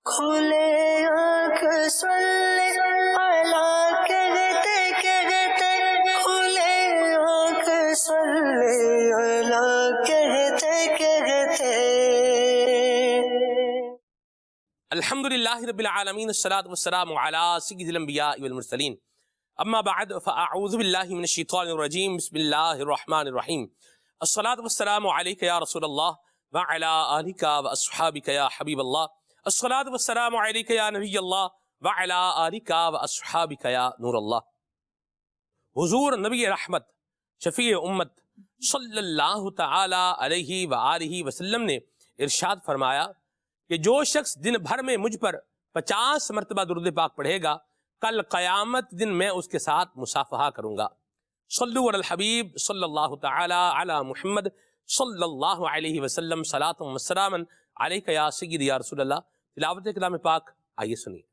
کھلے آنکھ سلے اللہ کہتے کہتے، کھلے آنکھ سلے اللہ کہتے کہتے۔ الحمدللہ رب العالمین، الصلاۃ والسلام علی سید الانبیاء والمرسلین، اما بعد فاعوذ باللہ من الشیطان الرجیم، بسم اللہ الرحمن الرحیم۔ الصلاۃ والسلام علیک یا رسول اللہ وعلی آلک واصحابک یا حبیب اللہ۔ الصلاۃ والسلام علیک یا نبی اللہ وعلی آلک واصحابک یا نور اللہ۔ حضور نبی رحمت شفیع امت صلی اللہ تعالی علیہ وآلہ وسلم نے ارشاد فرمایا کہ جو شخص دن بھر میں مجھ پر 50 مرتبہ درود پاک پڑھے گا، کل قیامت دن میں اس کے ساتھ مصافحہ کروں گا۔ صلو علی الحبیب صلی اللہ تعالی علی محمد صلی اللہ علیہ وسلم، صلاۃ و سلاما علیک یا سید یا رسول اللہ۔ تلاوت کلام پاک آئیے سنیے۔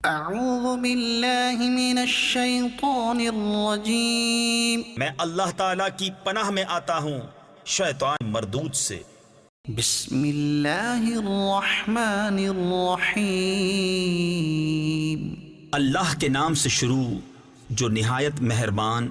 اعوذ باللہ من الشیطان الرجیم، میں اللہ تعالیٰ کی پناہ میں آتا ہوں شیطان مردود سے۔ بسم اللہ الرحمن الرحیم، اللہ کے نام سے شروع جو نہایت مہربان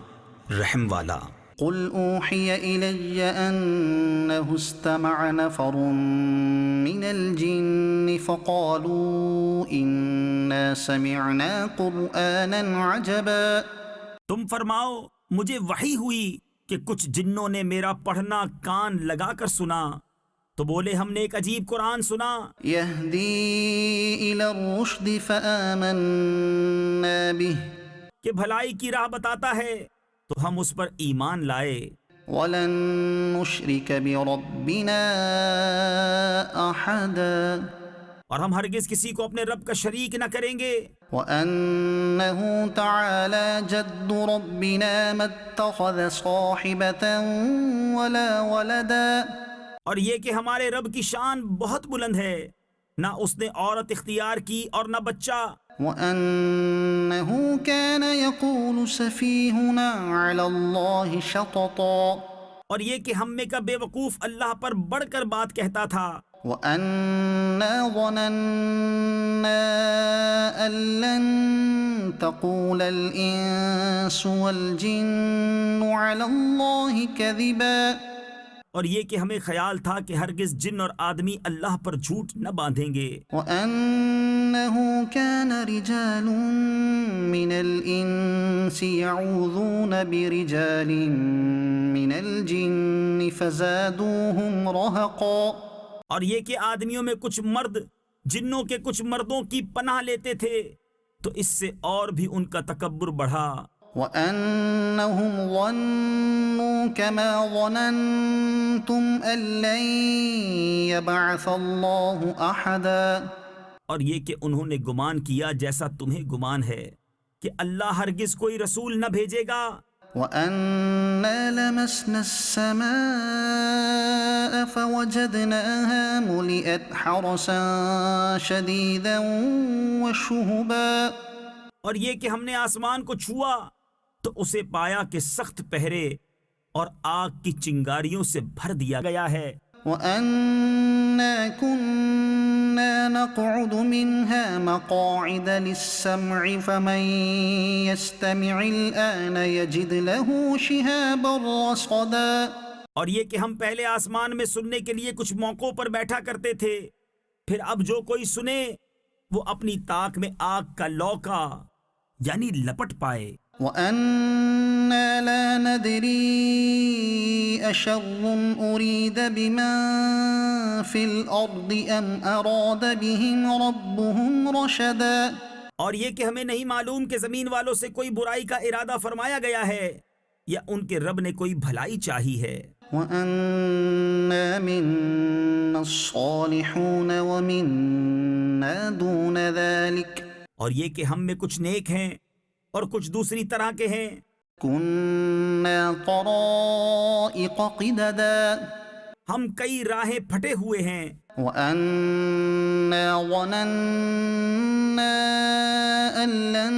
رحم والا۔ قل اوحی الی انہ استمع نفر من الجن فقالوا انا سمعنا قرآنا عجبا۔ تم فرماؤ مجھے وحی ہوئی کہ کچھ جنوں نے میرا پڑھنا کان لگا کر سنا تو بولے ہم نے ایک عجیب قرآن سنا۔ یہدی الی الرشد فآمنا بہ، کہ بھلائی کی راہ بتاتا ہے تو ہم اس پر ایمان لائے۔ ولن نشرک بربنا احدا، اور ہم ہرگز کسی کو اپنے رب کا شریک نہ کریں گے۔ وَأَنَّهُ تَعَالَى جَدُّ رَبِّنَا مَا اتَّخَذَ صَاحِبَةً وَلَا وَلَدًا، اور یہ کہ ہمارے رب کی شان بہت بلند ہے، نہ اس نے عورت اختیار کی اور نہ بچہ۔ وَأَنَّهُ كَانَ يَقُولُ سَفِيهُنَا عَلَى اللَّهِ شَطَطًا، اور یہ کہ ہم میں کا بے وقوف اللہ پر بڑھ کر بات کہتا تھا۔ وَأَنَّا ظَنَنَّا أَن لَّن تَقُولَ الْإِنسُ وَالْجِنُّ عَلَى اللَّهِ كَذِبًا، اور یہ کہ ہمیں خیال تھا کہ ہرگز جن اور آدمی اللہ پر جھوٹ نہ باندھیں گے۔ وَأَنَّهُ كَانَ رِجَالٌ مِّنَ الْإِنسِ يَعُوذُونَ بِرِجَالٍ مِّنَ الْجِنِّ فَزَادُوهُمْ رَهَقًا، اور یہ کہ آدمیوں میں کچھ مرد جنوں کے کچھ مردوں کی پناہ لیتے تھے تو اس سے اور بھی ان کا تکبر بڑھا۔ وَأَنَّهُمْ ظَنُّوا كَمَا ظَنَنْتُمْ أَن لَّن يَبْعَثَ اللَّهُ أَحَدًا، اور یہ کہ انہوں نے گمان کیا جیسا تمہیں گمان ہے کہ اللہ ہرگز کوئی رسول نہ بھیجے گا۔ وَأَنَّا لَمَسْنَا السَّمَاءَ فَوَجَدْنَاهَا مُلِئَتْ حَرَسًا شَدِيدًا وَشُهُبًا، اور یہ کہ ہم نے آسمان کو چھوا تو اسے پایا کہ سخت پہرے اور آگ کی چنگاریوں سے بھر دیا گیا ہے۔ وَأَنَّا كُنَّا نَقْعُدُ مِنْهَا مَقَاعِدَ لِلسَّمْعِ فَمَن يَسْتَمِعِ الْآنَ يَجِدْ لَهُ شِهَابًا رَّصَدًا، اور یہ کہ ہم پہلے آسمان میں سننے کے لیے کچھ موقعوں پر بیٹھا کرتے تھے، پھر اب جو کوئی سنے وہ اپنی طاق میں آگ کا لوکا یعنی لپٹ پائے۔ وَأَنَّا لَا نَدْرِي أَشَرٌّ أُرِيدَ بِمَن فِي الْأَرْضِ أَمْ أَرَادَ بِهِمْ رَبُّهُمْ رَشَدًا، اور یہ کہ ہمیں نہیں معلوم کہ زمین والوں سے کوئی برائی کا ارادہ فرمایا گیا ہے یا ان کے رب نے کوئی بھلائی چاہی ہے۔ وَأَنَّا مِنَّا الصَّالِحُونَ وَمِنَّا دُونَ ذَلِكَ، اور یہ کہ ہم میں کچھ نیک ہیں اور کچھ دوسری طرح کے ہیں۔ كُنَّا طَرَائِقَ قِدَدًا، ہم کئی راہیں پھٹے ہوئے ہیں۔ وَأَنَّا ظَنَنَّا أَن لَّن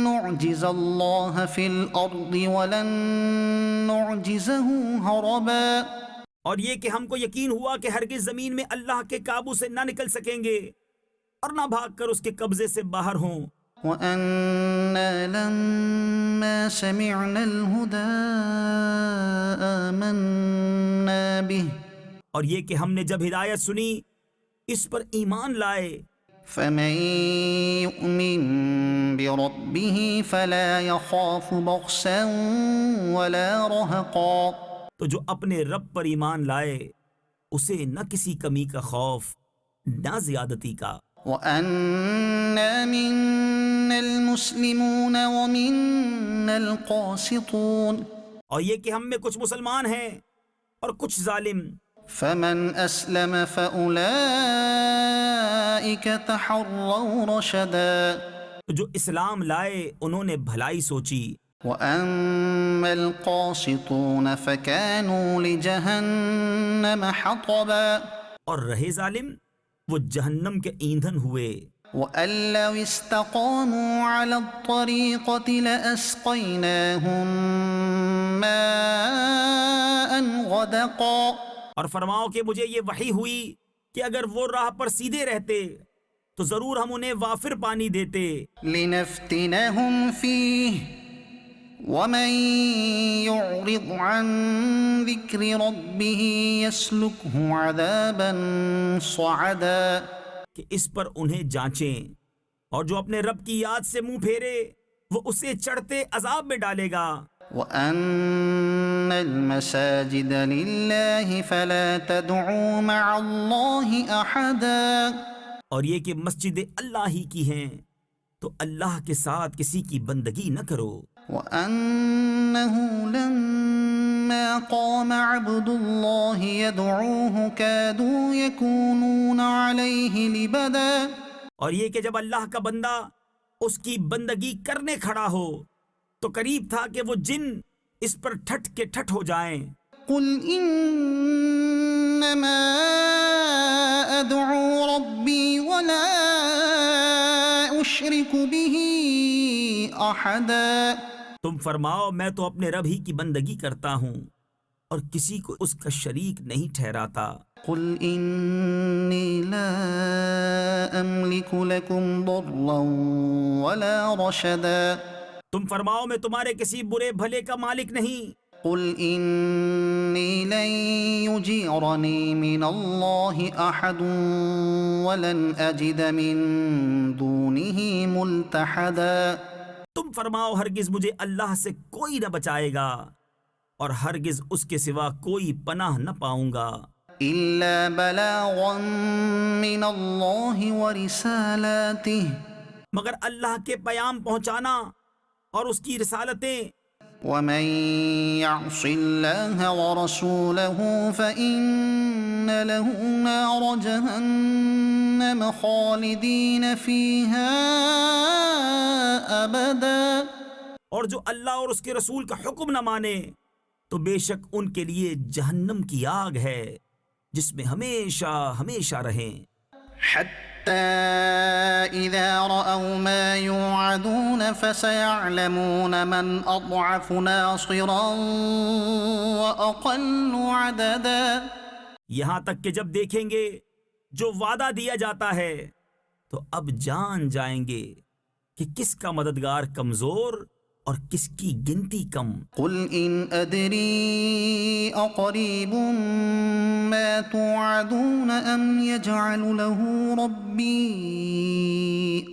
نُّعْجِزَ اللَّهَ فِي الْأَرْضِ وَلَن نُّعْجِزَهُ هَرَبًا، اور یہ کہ ہم کو یقین ہوا کہ ہرگز زمین میں اللہ کے قابو سے نہ نکل سکیں گے اور نہ بھاگ کر اس کے قبضے سے باہر ہوں۔ وَأَنَّا لَمَّا سَمِعْنَا الْهُدَىٰ آمَنَّا بِهِ اور یہ کہ ہم نے جب ہدایت سنی اس پر ایمان لائے۔ فَمَن يُؤْمِن بِرَبِّهِ فَلَا يَخَافُ بَخْسًا وَلَا رَهَقًا، تو جو اپنے رب پر ایمان لائے اسے نہ کسی کمی کا خوف نہ زیادتی کا۔ وَأَنَّا مِنَّا الْمُسْلِمُونَ وَمِنَّا الْقَاسِطُونَ، اور یہ کہ ہم میں کچھ مسلمان ہیں اور کچھ ظالم۔ فَمَنْ أَسْلَمَ فَأُولَئِكَ تَحَرَّوْا رَشَدًا، تو جو اسلام لائے انہوں نے بھلائی سوچی۔ وَأَمَّا الْقَاسِطُونَ فَكَانُوا لِجَهَنَّمَ حَطَبًا، اور رہے ظالم وہ جہنم کے ایندھن ہوئے۔ وَأَن لَّوِ اسْتَقَامُوا عَلَى الطَّرِيقَةِ لَأَسْقَيْنَاهُم مَّاءً غَدَقًا، اور فرماؤ کہ مجھے یہ وحی ہوئی کہ اگر وہ راہ پر سیدھے رہتے تو ضرور ہم انہیں وافر پانی دیتے۔ لِنَفْتِنَهُمْ فِيهِ وَمَن يُعْرِضْ عَن ذِكْرِ رَبِّهِ يَسْلُكْهُ عَذَابًا صَعَدًا، کہ اس پر انہیں جانچیں، اور جو اپنے رب کی یاد سے منہ پھیرے وہ اسے چڑھتے عذاب میں ڈالے گا۔ وَأَنَّ الْمَسَاجِدَ لِلَّهِ فَلَا تَدْعُوا مَعَ اللَّهِ أَحَدًا، اور یہ کہ مسجدیں اللہ ہی کی ہیں تو اللہ کے ساتھ کسی کی بندگی نہ کرو۔ وَأَنَّهُ لَمَّا قَامَ عَبْدُ اللَّهِ يَدْعُوهُ كَادُوا يَكُونُونَ عَلَيْهِ لِبَدًا، اور یہ کہ جب اللہ کا بندہ اس کی بندگی کرنے کھڑا ہو تو قریب تھا کہ وہ جن اس پر ٹھٹ کے ٹھٹ ہو جائیں۔ قُلْ إِنَّمَا أَدْعُو رَبِّي وَلَا أُشْرِكُ بِهِ أَحَدًا، تم فرماؤ میں تو اپنے رب ہی کی بندگی کرتا ہوں اور کسی کو اس کا شریک نہیں ٹھہراتا۔ قُلْ إِنِّي لَا أَمْلِكُ لَكُمْ ضَرًّا وَلَا رَشَدًا، تم فرماؤ میں تمہارے کسی برے بھلے کا مالک نہیں۔ قُلْ إِنِّي لَن يُجِيرَنِي مِنَ اللَّهِ أَحَدٌ وَلَنْ أَجِدَ مِن دُونِهِ مُلْتَحَدًا، تم فرماؤ ہرگز مجھے اللہ سے کوئی نہ بچائے گا اور ہرگز اس کے سوا کوئی پناہ نہ پاؤں گا۔ إِلَّا بَلَاغًا مِّنَ اللَّهِ وَرِسَالَاتِهِ، مگر اللہ کے پیام پہنچانا اور اس کی رسالتیں۔ وَمَن يَعْصِ اللَّهَ وَرَسُولَهُ فَإِنَّ لَهُ نَارَ جَهَنَّمَ خَالِدِينَ فِيهَا أَبَدًا، اور جو اللہ اور اس کے رسول کا حکم نہ مانے تو بے شک ان کے لیے جہنم کی آگ ہے جس میں ہمیشہ ہمیشہ رہیں۔ حَتَّى إِذَا رَأَوْا مَا يُوعَدُونَ فَسَيَعْلَمُونَ مَنْ أَضْعَفُ نَاصِرًا وَأَقَلُّ عَدَدًا، یہاں تک کہ جب دیکھیں گے جو وعدہ دیا جاتا ہے تو اب جان جائیں گے کہ کس کا مددگار کمزور اور کس کی گنتی کم۔ قُلْ إِنْ أَدْرِي أَقَرِيبٌ مَا تُوعَدُونَ أَمْ يَجْعَلُ لَهُ رَبِّي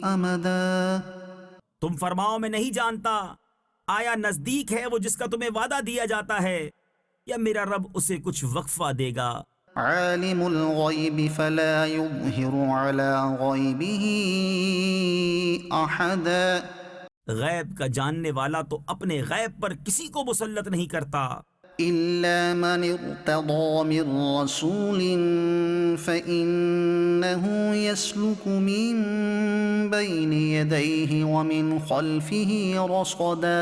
أَمَدًا، تم فرماؤ میں نہیں جانتا آیا نزدیک ہے وہ جس کا تمہیں وعدہ دیا جاتا ہے یا میرا رب اسے کچھ وقفہ دے گا۔ عَالِمُ الْغَيْبِ فَلَا يُظْهِرُ عَلَى غَيْبِهِ أَحَدًا، غیب کا جاننے والا تو اپنے غیب پر کسی کو مسلط نہیں کرتا إِلَّا مَنِ ارْتَضَىٰ مِن رَّسُولٍ فَإِنَّهُ يَسْلُكُ مِن بَيْنِ يَدَيْهِ وَمِنْ خَلْفِهِ رَصَدًا،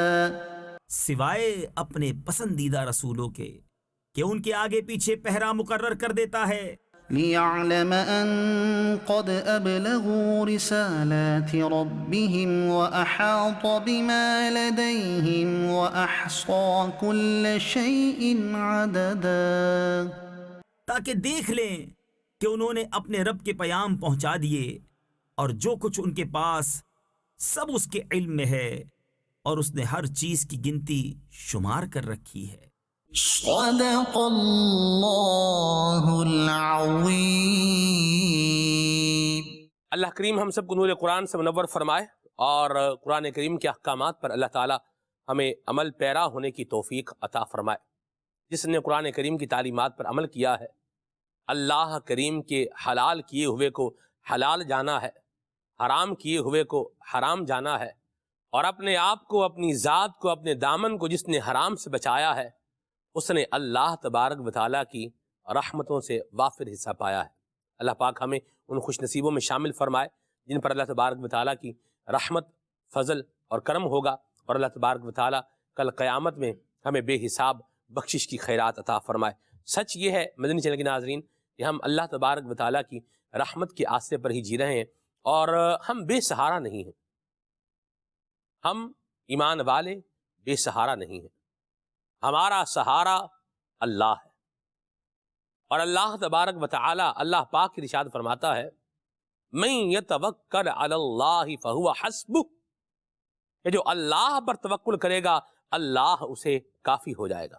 سوائے اپنے پسندیدہ رسولوں کے کہ ان کے آگے پیچھے پہرا مقرر کر دیتا ہے۔ لِيَعْلَمَ أَن قَدْ أَبْلَغُوا رِسَالَاتِ رَبِّهِمْ وَأَحَاطَ بِمَا لَدَيْهِمْ وَأَحْصَىٰ كُلَّ شَيْءٍ عَدَدًا، تاکہ دیکھ لیں کہ انہوں نے اپنے رب کے پیام پہنچا دیے اور جو کچھ ان کے پاس سب اس کے علم میں ہے، اور اس نے ہر چیز کی گنتی شمار کر رکھی ہے۔ صدق اللہ العظیم۔ اللہ کریم ہم سب کو نور قرآن سے منور فرمائے، اور قرآن کریم کے احکامات پر اللہ تعالی ہمیں عمل پیرا ہونے کی توفیق عطا فرمائے۔ جس نے قرآن کریم کی تعلیمات پر عمل کیا ہے، اللہ کریم کے حلال کیے ہوئے کو حلال جانا ہے، حرام کیے ہوئے کو حرام جانا ہے، اور اپنے آپ کو، اپنی ذات کو، اپنے دامن کو جس نے حرام سے بچایا ہے، اس نے اللہ تبارک و تعالیٰ کی رحمتوں سے وافر حصہ پایا ہے۔ اللہ پاک ہمیں ان خوش نصیبوں میں شامل فرمائے جن پر اللہ تبارک و تعالیٰ کی رحمت، فضل اور کرم ہوگا، اور اللہ تبارک و تعالیٰ کل قیامت میں ہمیں بے حساب بخشش کی خیرات عطا فرمائے۔ سچ یہ ہے مدنی چینل کے ناظرین کہ ہم اللہ تبارک و تعالیٰ کی رحمت کے آسرے پر ہی جی رہے ہیں، اور ہم بے سہارا نہیں ہیں۔ ہم ایمان والے بے سہارا نہیں ہیں، ہمارا سہارا اللہ ہے، اور اللہ تبارک و تعالی، اللہ پاک کی ارشاد فرماتا ہے من یتوکل علی اللہ فہو حسبہ، کہ جو اللہ پر توکل کرے گا اللہ اسے کافی ہو جائے گا۔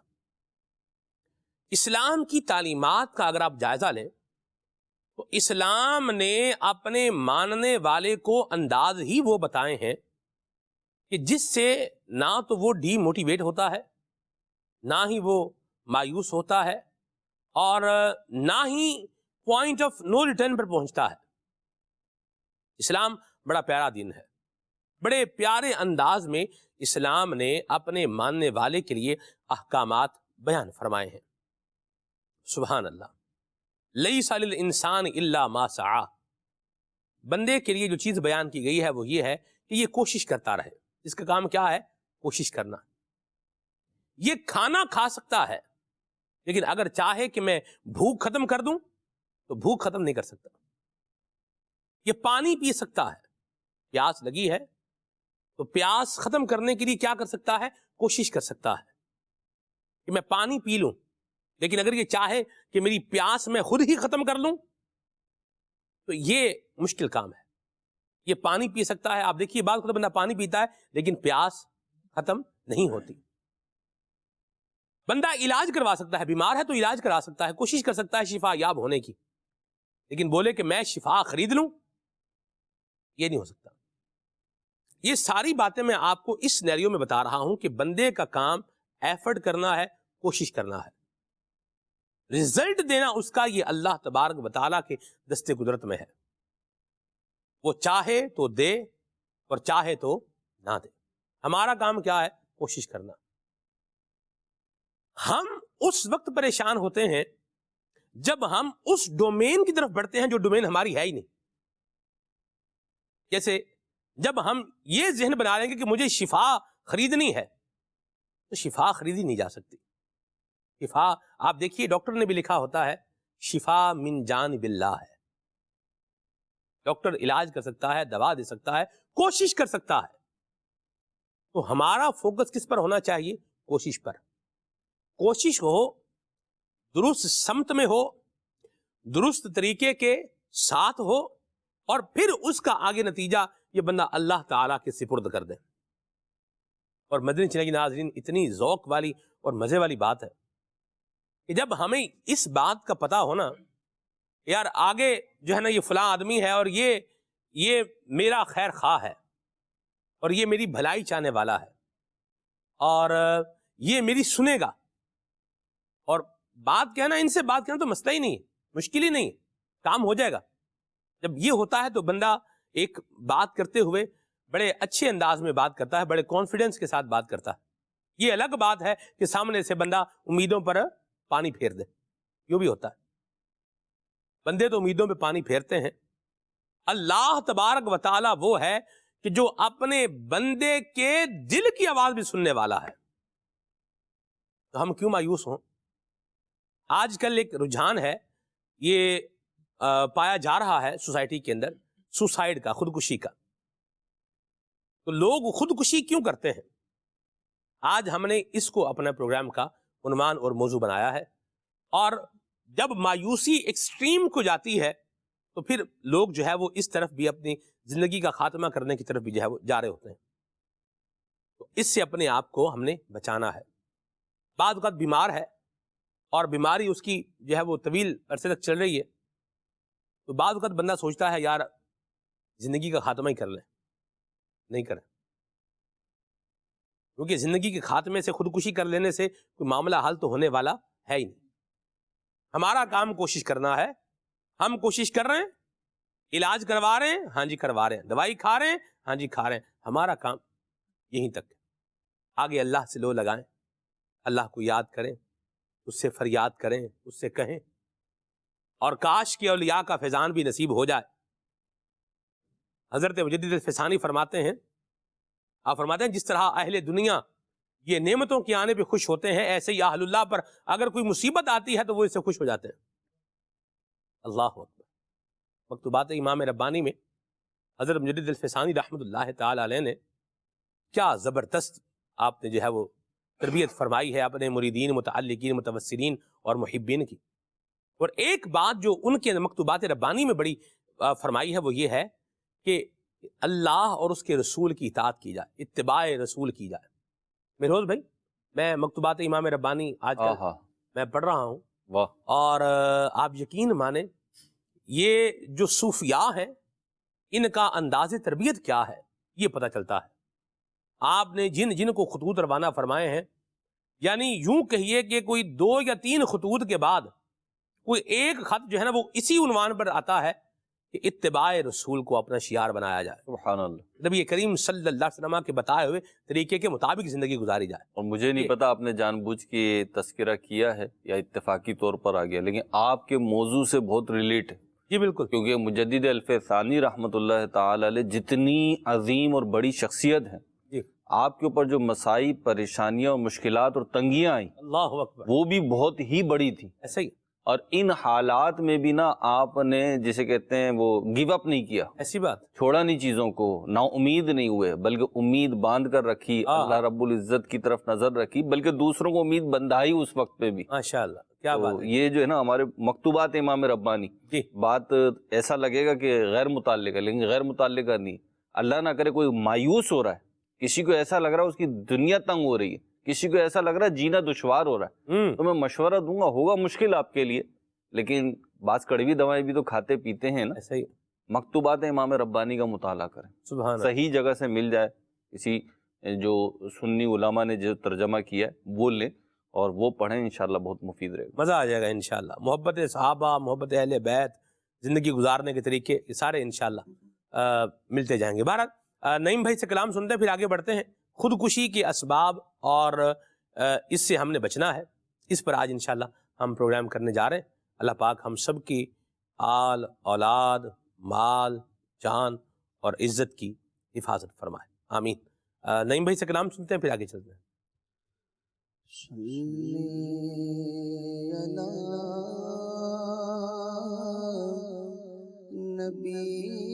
اسلام کی تعلیمات کا اگر آپ جائزہ لیں تو اسلام نے اپنے ماننے والے کو انداز ہی وہ بتائے ہیں کہ جس سے نہ تو وہ ڈی موٹیویٹ ہوتا ہے، نہ ہی وہ مایوس ہوتا ہے، اور نہ ہی پوائنٹ آف نو ریٹرن پر پہنچتا ہے۔ اسلام بڑا پیارا دین ہے، بڑے پیارے انداز میں اسلام نے اپنے ماننے والے کے لیے احکامات بیان فرمائے ہیں۔ سبحان اللہ، لیس للانسان الا ما سعی، بندے کے لیے جو چیز بیان کی گئی ہے وہ یہ ہے کہ یہ کوشش کرتا رہے۔ اس کا کام کیا ہے؟ کوشش کرنا۔ یہ کھانا کھا سکتا ہے، لیکن اگر چاہے کہ میں بھوک ختم کر دوں تو بھوک ختم نہیں کر سکتا۔ یہ پانی پی سکتا ہے، پیاس لگی ہے تو پیاس ختم کرنے کے لیے کیا کر سکتا ہے؟ کوشش کر سکتا ہے کہ میں پانی پی لوں، لیکن اگر یہ چاہے کہ میری پیاس میں خود ہی ختم کر لوں تو یہ مشکل کام ہے۔ یہ پانی پی سکتا ہے، آپ دیکھیے بعض وقت بندہ پانی پیتا ہے لیکن پیاس ختم نہیں ہوتی۔ بندہ علاج کروا سکتا ہے، بیمار ہے تو علاج کرا سکتا ہے، کوشش کر سکتا ہے شفا یاب ہونے کی، لیکن بولے کہ میں شفا خرید لوں، یہ نہیں ہو سکتا۔ یہ ساری باتیں میں آپ کو اس سینیریو میں بتا رہا ہوں کہ بندے کا کام ایفرٹ کرنا ہے، کوشش کرنا ہے، رزلٹ دینا اس کا یہ اللہ تبارک و تعالیٰ کے دستے قدرت میں ہے۔ وہ چاہے تو دے اور چاہے تو نہ دے، ہمارا کام کیا ہے؟ کوشش کرنا۔ ہم اس وقت پریشان ہوتے ہیں جب ہم اس ڈومین کی طرف بڑھتے ہیں جو ڈومین ہماری ہے ہی نہیں۔ جیسے جب ہم یہ ذہن بنا لیں گے کہ مجھے شفا خریدنی ہے تو شفا خریدی نہیں جا سکتی۔ شفا آپ دیکھیے ڈاکٹر نے بھی لکھا ہوتا ہے شفا من جانب اللہ ہے۔ ڈاکٹر علاج کر سکتا ہے، دوا دے سکتا ہے، کوشش کر سکتا ہے۔ تو ہمارا فوکس کس پر ہونا چاہیے؟ کوشش پر۔ کوشش ہو، درست سمت میں ہو، درست طریقے کے ساتھ ہو، اور پھر اس کا آگے نتیجہ یہ بندہ اللہ تعالیٰ کے سپرد کر دے۔ اور مدنی چینل کی ناظرین اتنی ذوق والی اور مزے والی بات ہے کہ جب ہمیں اس بات کا پتہ ہونا یار آگے جو ہے نا یہ فلاں آدمی ہے اور یہ میرا خیر خواہ ہے اور یہ میری بھلائی چاہنے والا ہے اور یہ میری سنے گا، اور بات کہنا، ان سے بات کہنا تو مسئلہ ہی نہیں ہے، مشکل ہی نہیں ہے، کام ہو جائے گا۔ جب یہ ہوتا ہے تو بندہ ایک بات کرتے ہوئے بڑے اچھے انداز میں بات کرتا ہے، بڑے کانفیڈنس کے ساتھ بات کرتا ہے۔ یہ الگ بات ہے کہ سامنے سے بندہ امیدوں پر پانی پھیر دے، یوں بھی ہوتا ہے، بندے تو امیدوں پہ پانی پھیرتے ہیں۔ اللہ تبارک و تعالی وہ ہے کہ جو اپنے بندے کے دل کی آواز بھی سننے والا ہے، تو ہم کیوں مایوس ہوں؟ آج کل ایک رجحان ہے، یہ پایا جا رہا ہے سوسائٹی کے اندر، سوسائڈ کا، خودکشی کا۔ تو لوگ خودکشی کیوں کرتے ہیں؟ آج ہم نے اس کو اپنا پروگرام کا عنوان اور موضوع بنایا ہے، اور جب مایوسی ایکسٹریم کو جاتی ہے تو پھر لوگ جو ہے وہ اس طرف بھی اپنی زندگی کا خاتمہ کرنے کی طرف بھی جو ہے وہ جا رہے ہوتے ہیں. تو اس سے اپنے آپ کو ہم نے بچانا ہے. بعض اوقات بیمار ہے اور بیماری اس کی جو ہے وہ طویل عرصے تک چل رہی ہے، تو بعض اوقات بندہ سوچتا ہے یار زندگی کا خاتمہ ہی کر لیں. نہیں کریں، کیونکہ زندگی کے خاتمے سے خودکشی کر لینے سے کوئی معاملہ حل تو ہونے والا ہے ہی نہیں. ہمارا کام کوشش کرنا ہے. ہم کوشش کر رہے ہیں، علاج کروا رہے ہیں، ہاں جی کروا رہے ہیں، دوائی کھا رہے ہیں، ہاں جی کھا رہے ہیں. ہمارا کام یہیں تک ہے. آگے اللہ سے لو لگائیں، اللہ کو یاد کریں، اس سے فریاد کریں، اس سے کہیں، اور کاش کہ اولیاء کا فیضان بھی نصیب ہو جائے. حضرت مجدد الفسانی فرماتے ہیں، آپ فرماتے ہیں جس طرح اہل دنیا یہ نعمتوں کے آنے پہ خوش ہوتے ہیں، ایسے ہی اہل اللہ پر اگر کوئی مصیبت آتی ہے تو وہ اس سے خوش ہو جاتے ہیں. اللہ اکبر. مکتوبات امام ربانی میں حضرت مجدد الفسانی رحمۃ اللہ تعالی علیہ نے کیا زبردست آپ نے جو ہے وہ تربیت فرمائی ہے اپنے مریدین، متعلقین، متوسلین اور محبین کی. اور ایک بات جو ان کے مکتوبات ربانی میں بڑی فرمائی ہے وہ یہ ہے کہ اللہ اور اس کے رسول کی اطاعت کی جائے، اتباع رسول کی جائے. مہروز بھائی، میں مکتوبات امام ربانی آج کل میں پڑھ رہا ہوں، اور آپ یقین مانیں یہ جو صوفیاء ہیں ان کا انداز تربیت کیا ہے یہ پتہ چلتا ہے. آپ نے جن جن کو خطوط روانہ فرمائے ہیں، یعنی یوں کہیے کہ کوئی 2 یا 3 خطوط کے بعد کوئی ایک خط جو ہے نا وہ اسی عنوان پر آتا ہے کہ اتباع رسول کو اپنا شعار بنایا جائے. سبحان اللہ. نبی کریم صلی اللہ علیہ وسلم کے بتائے ہوئے طریقے کے مطابق زندگی گزاری جائے. اور مجھے نہیں پتا آپ نے جان بوجھ کے تذکرہ کیا ہے یا اتفاقی طور پر آ گیا، لیکن آپ کے موضوع سے بہت ریلیٹ ہے. جی بالکل، کیونکہ مجدد الفسانی رحمۃ اللہ تعالی علیہ جتنی عظیم اور بڑی شخصیت ہیں، جی آپ کے اوپر جو مسائل، پریشانیاں اور مشکلات اور تنگیاں آئیں اللہ اکبر، وہ بھی بہت ہی بڑی تھیں. ایسا ہی، اور ان حالات میں بھی نا آپ نے جسے کہتے ہیں وہ گیو اپ نہیں کیا، ایسی بات، چھوڑا نہیں چیزوں کو، نا امید نہیں ہوئے، بلکہ امید باندھ کر رکھی، اللہ رب العزت کی طرف نظر رکھی، بلکہ دوسروں کو امید بندھائی اس وقت پہ بھی. ماشاءاللہ، کیا بات ہے. یہ جو ہے نا ہمارے مکتوبات امام ربانی، جی بات ایسا لگے گا کہ غیر متعلقہ، لیکن غیر متعلقہ نہیں. اللہ نہ کرے کوئی مایوس ہو رہا ہے، کسی کو ایسا لگ رہا ہے اس کی دنیا تنگ ہو رہی ہے، کسی کو ایسا لگ رہا ہے جینا دشوار ہو رہا ہے، تو میں مشورہ دوں گا، ہوگا مشکل آپ کے لیے، لیکن بعض کڑوی دوائیں بھی تو کھاتے پیتے ہیں نا. ایسا ہی، مکتوبات امام ربانی کا مطالعہ کریں، سبحان اللہ. صحیح جگہ سے مل جائے، کسی جو سنی علماء نے جو ترجمہ کیا ہے وہ لیں اور وہ پڑھیں، انشاءاللہ بہت مفید رہے گا. مزہ آ جائے گا انشاءاللہ. محبت صحابہ، محبت اہل بیت، زندگی گزارنے کے طریقے، یہ سارے انشاءاللہ ملتے جائیں گے. بہرحال نعیم بھائی سے کلام سنتے ہیں، پھر آگے بڑھتے ہیں. خودکشی کے اسباب اور اس سے ہم نے بچنا ہے، اس پر آج انشاءاللہ ہم پروگرام کرنے جا رہے ہیں. اللہ پاک ہم سب کی آل، اولاد، مال، جان اور عزت کی حفاظت فرمائے، آمین. نعیم بھائی سے کلام سنتے ہیں، پھر آگے چلتے ہیں.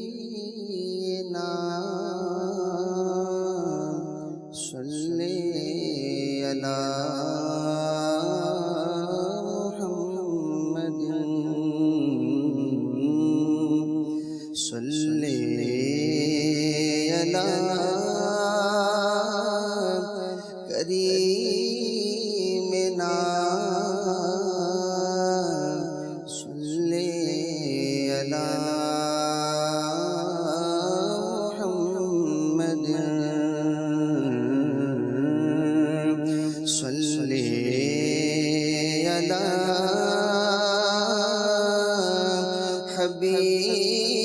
نبینا صلی علی محمد صلی علی کریمنا صلی علی صلی علی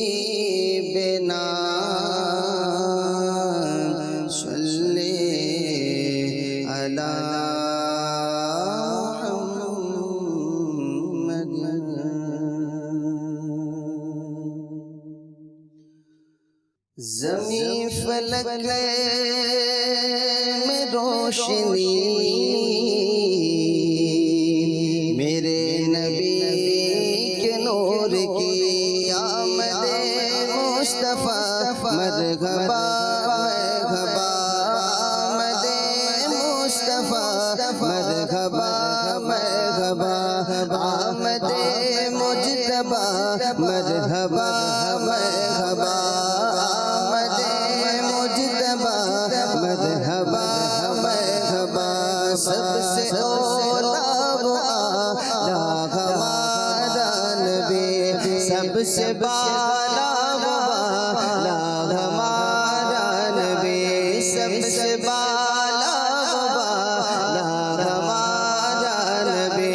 حبیبنا صلی علی محمد. زمین فلک میں روشنی میرے نبی کے نور کی آمد مصطفیٰ، مرحبا مرحبا آمد مصطفیٰ، مرحبا مرحبا آمد مجتبیٰ، مرحبا سے بالا وہ والا ہمارا نبی، سب سے بالا وہ والا ہمارا نبی،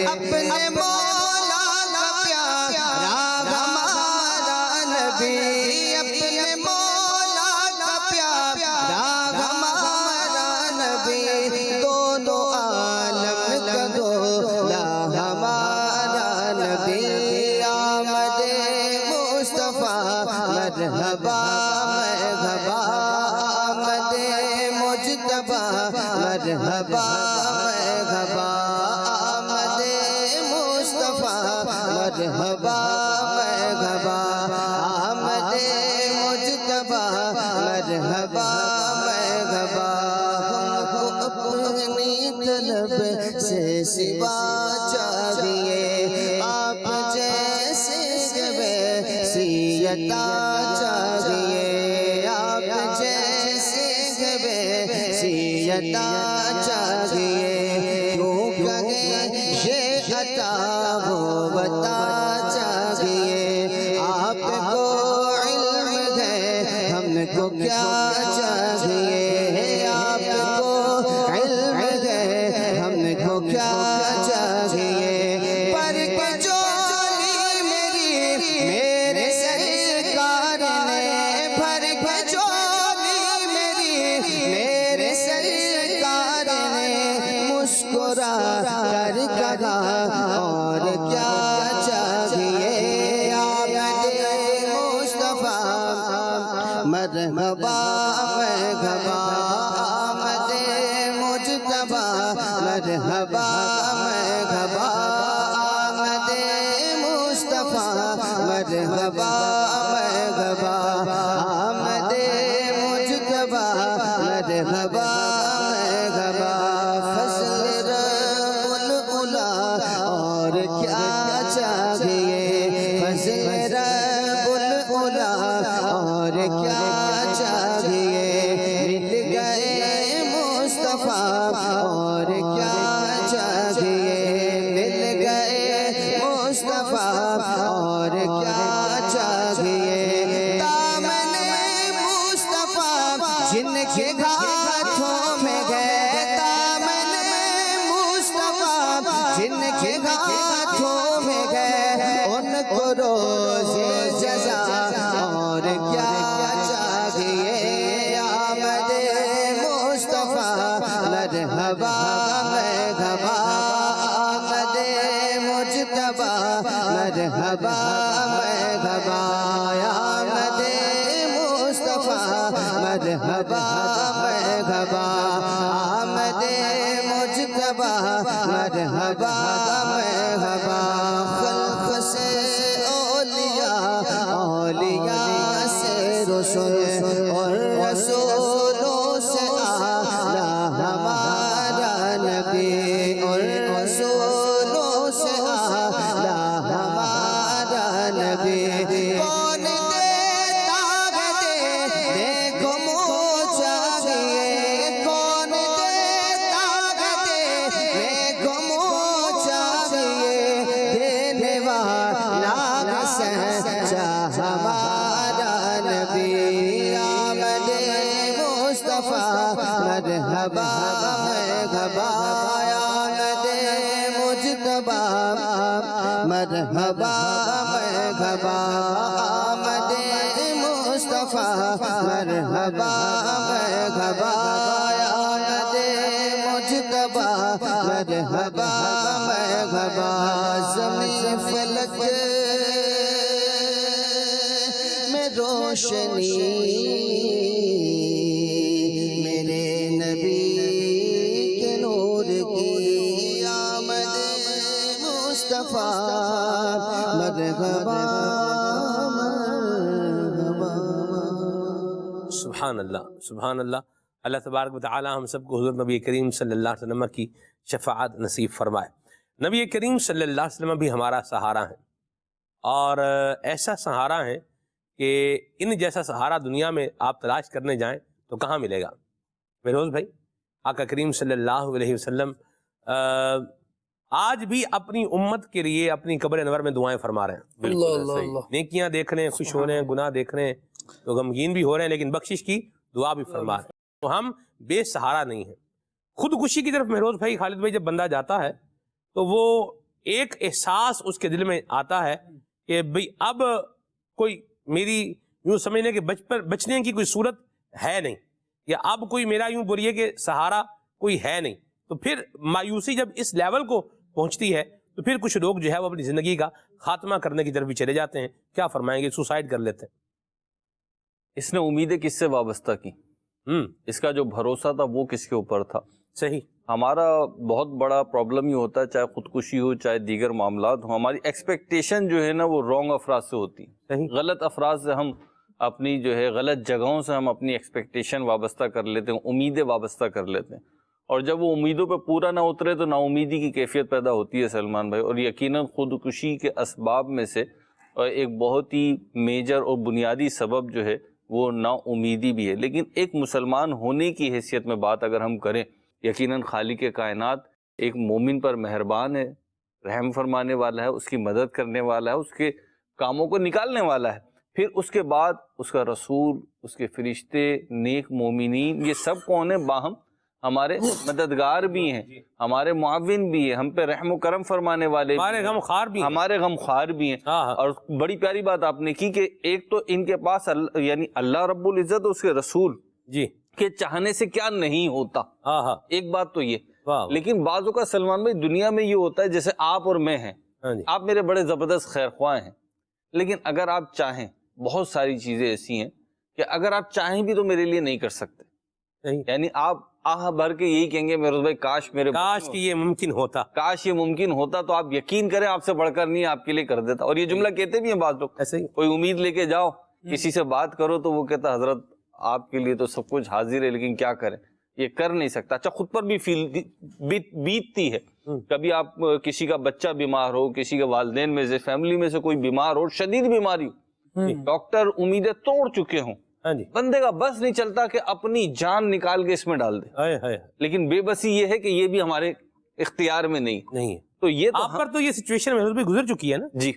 اپنے مولا کا پیارا ہمارا نبی، اپنے مولا کا پیارا ہمارا نبی، دونوں عالم کا دولا ہمارا نبی، آمد مصطفیٰ مرحبا مرحبا، آمد مجتبی مرحبا مرحبا، آمد مصطفیٰ مرحبا مرحبا، آمد مجتبی مرحبا مرحبا، ہم کو اپنی طلب سے سوا چاہیے، آپ جیسے ویسیتا چاہیے، آپ جیسے ویسیتا چاہیے، کیوں کہیں یہ عطا وہ بتا چاہیے، آپ کو علم ہے ہم کو کیا چاہیے، آپ کو علم ہے ہم کو کیا چاہیے، پر کجولی میری میرے سرکار نے، پر کجولی میری میرے سرکار نے، مسکرا کر کہا اور کیا چاہیے، آمد مصطفیٰ مرحبا مرحبا، آمد مجتبی مرحبا مرحبا، آمد مصطفیٰ مرحبا مرحبا، آمد مجتبی مرحبا مرحبا، فضل رب العلا اور کیا چاہیے، فضل رب العلا اور کیا چاہیے، مل گئے مصطفیٰ اور کیا چاہیے، مل گئے مصطفیٰ اور کیا چاہیے، دامن مصطفیٰ جن کے ہاتھوں میں گئے، دامن مصطفیٰ جن کے ہاتھوں میں گئے، ان کو روز جزا اور کیا چاہیے، آمد مصطفیٰ مرحبا مرحبا، آمد مجتبی مرحبا مرحبا، آمد مصطفیٰ مرحبا مرحبا، آمد مجتبی مرحبا مرحبا، خلق سے اولیاء، اولیاء سے رسول، اور رسولوں سے اعلیٰ ہمارا نبی، اور رسولوں سے اعلیٰ ہمارا نبی، کون دیتا ہے دینے کو منہ چاہیے، کون دیتا ہے دینے کو منہ چاہیے، دینے والا سچا ہمارا نبی، آمد مصطفیٰ مرحبا مرحبا، آمد مجتبی مرحبا مرحبا، آمد مصطفیٰ مرحبا مرحبا، آمد مجتبی مرحبا مرحبا، زمین فلک میں روشنی میرے نبی کے نور کی، آمد مصطفیٰ مرحبا مرحبا۔ سبحان اللہ سبحان اللہ، اللہ تبارک و تعالی ہم سب کو حضرت نبی کریم صلی اللہ علیہ وسلم کی شفاعت نصیب فرمائے۔ نبی کریم صلی اللہ علیہ وسلم بھی ہمارا سہارا ہیں، اور ایسا سہارا ہے کہ ان جیسا سہارا دنیا میں آپ تلاش کرنے جائیں تو کہاں ملے گا۔ فیروز بھائی، آقا کریم صلی اللہ علیہ وسلم آج بھی اپنی امت کے لیے اپنی قبر انور میں دعائیں فرما رہے ہیں. بالکل ایسا ہی. نیکیاں دیکھ رہے ہیں، خوش ہو رہے ہیں، گناہ دیکھ رہے ہیں تو غمگین بھی ہو رہے ہیں، لیکن بخشش کی دعا بھی فرما رہے ہیں. تو ہم بے سہارا نہیں ہیں. خودکشی کی طرف مہروز بھائی، خالد بھائی، جب بندہ جاتا ہے تو وہ ایک احساس اس کے دل میں آتا ہے کہ بھئی اب کوئی میری یوں سمجھنے کہ بچنے کی کوئی صورت ہے نہیں، یا اب کوئی میرا یوں بولیے کہ سہارا کوئی ہے نہیں. تو پھر مایوسی جب اس لیول کو پہنچتی ہے تو پھر کچھ لوگ جو ہے وہ اپنی زندگی کا خاتمہ کرنے کی طرف بھی چلے جاتے ہیں. کیا فرمائیں گے؟ سوسائڈ کر لیتے ہیں. اس نے امیدیں کس سے وابستہ کی؟ اس کا جو بھروسہ تھا وہ کس کے اوپر تھا؟ صحیح. ہمارا بہت بڑا پرابلم یہ ہوتا ہے، چاہے خودکشی ہو چاہے دیگر معاملات ہو، ہماری ایکسپیکٹیشن جو ہے نا وہ رانگ افراد سے ہوتی ہے. صحیح. غلط افراد سے ہم اپنی جو ہے غلط جگہوں سے ہم اپنی ایکسپیکٹیشن وابستہ کر لیتے ہیں، امیدیں وابستہ کر لیتے ہیں، اور جب وہ امیدوں پہ پورا نہ اترے تو نا امیدی کی کیفیت پیدا ہوتی ہے سلمان بھائی. اور یقیناً خودکشی کے اسباب میں سے ایک بہت ہی میجر اور بنیادی سبب جو ہے وہ نا امیدی بھی ہے. لیکن ایک مسلمان ہونے کی حیثیت میں بات اگر ہم کریں، یقیناً خالق کائنات ایک مومن پر مہربان ہے، رحم فرمانے والا ہے، اس کی مدد کرنے والا ہے، اس کے کاموں کو نکالنے والا ہے. پھر اس کے بعد اس کا رسول، اس کے فرشتے، نیک مومنین، یہ سب کون ہیں؟ باہم ہمارے مددگار بھی ہیں، ہمارے معاون بھی ہیں، ہم پہ رحم و کرم فرمانے والے، ہمارے غم خار بھی ہیں. ہمارے غم خوار بھی ہیں. اور بڑی پیاری بات آپ نے کی کہ ایک تو ان کے پاس یعنی اللہ رب العزت اور اس کے رسول جی کے چاہنے سے کیا نہیں ہوتا. ایک بات تو یہ. لیکن بعضوں کا سلمان بھائی دنیا میں یہ ہوتا ہے جیسے آپ اور میں ہیں، آپ میرے بڑے زبردست خیر خواہ ہیں، لیکن اگر آپ چاہیں بہت ساری چیزیں ایسی ہیں کہ اگر آپ چاہیں بھی تو میرے لیے نہیں کر سکتے. یعنی آپ آہ بھر کے یہی کہیں گے میرے بھائی کاش کہ یہ ممکن ہوتا، کاش یہ ممکن ہوتا. تو آپ یقین کریں آپ سے بڑھ کر نہیں آپ کے لیے کر دیتا. اور یہ جملہ کہتے بھی ہیں بعض لوگ، ایسے ہی. کوئی امید لے کے جاؤ کسی سے بات کرو تو وہ کہتا حضرت آپ کے لیے تو سب کچھ حاضر ہے لیکن کیا کریں، یہ کر نہیں سکتا. اچھا خود پر بھی بیتتی ہے. کبھی آپ کسی کا بچہ بیمار ہو، کسی کے والدین میں سے فیملی میں سے کوئی بیمار ہو، شدید بیماری ہو، ڈاکٹر امیدیں توڑ چکے ہوں، بندے کا بس نہیں چلتا کہ اپنی جان نکال کے اس میں ڈال دے. لیکن بے بسی یہ ہے کہ یہ بھی ہمارے اختیار میں نہیں ہے. تو یہ تو آپ پر تو یہ سچویشن محسوس بھی گزر چکی ہے نا. جی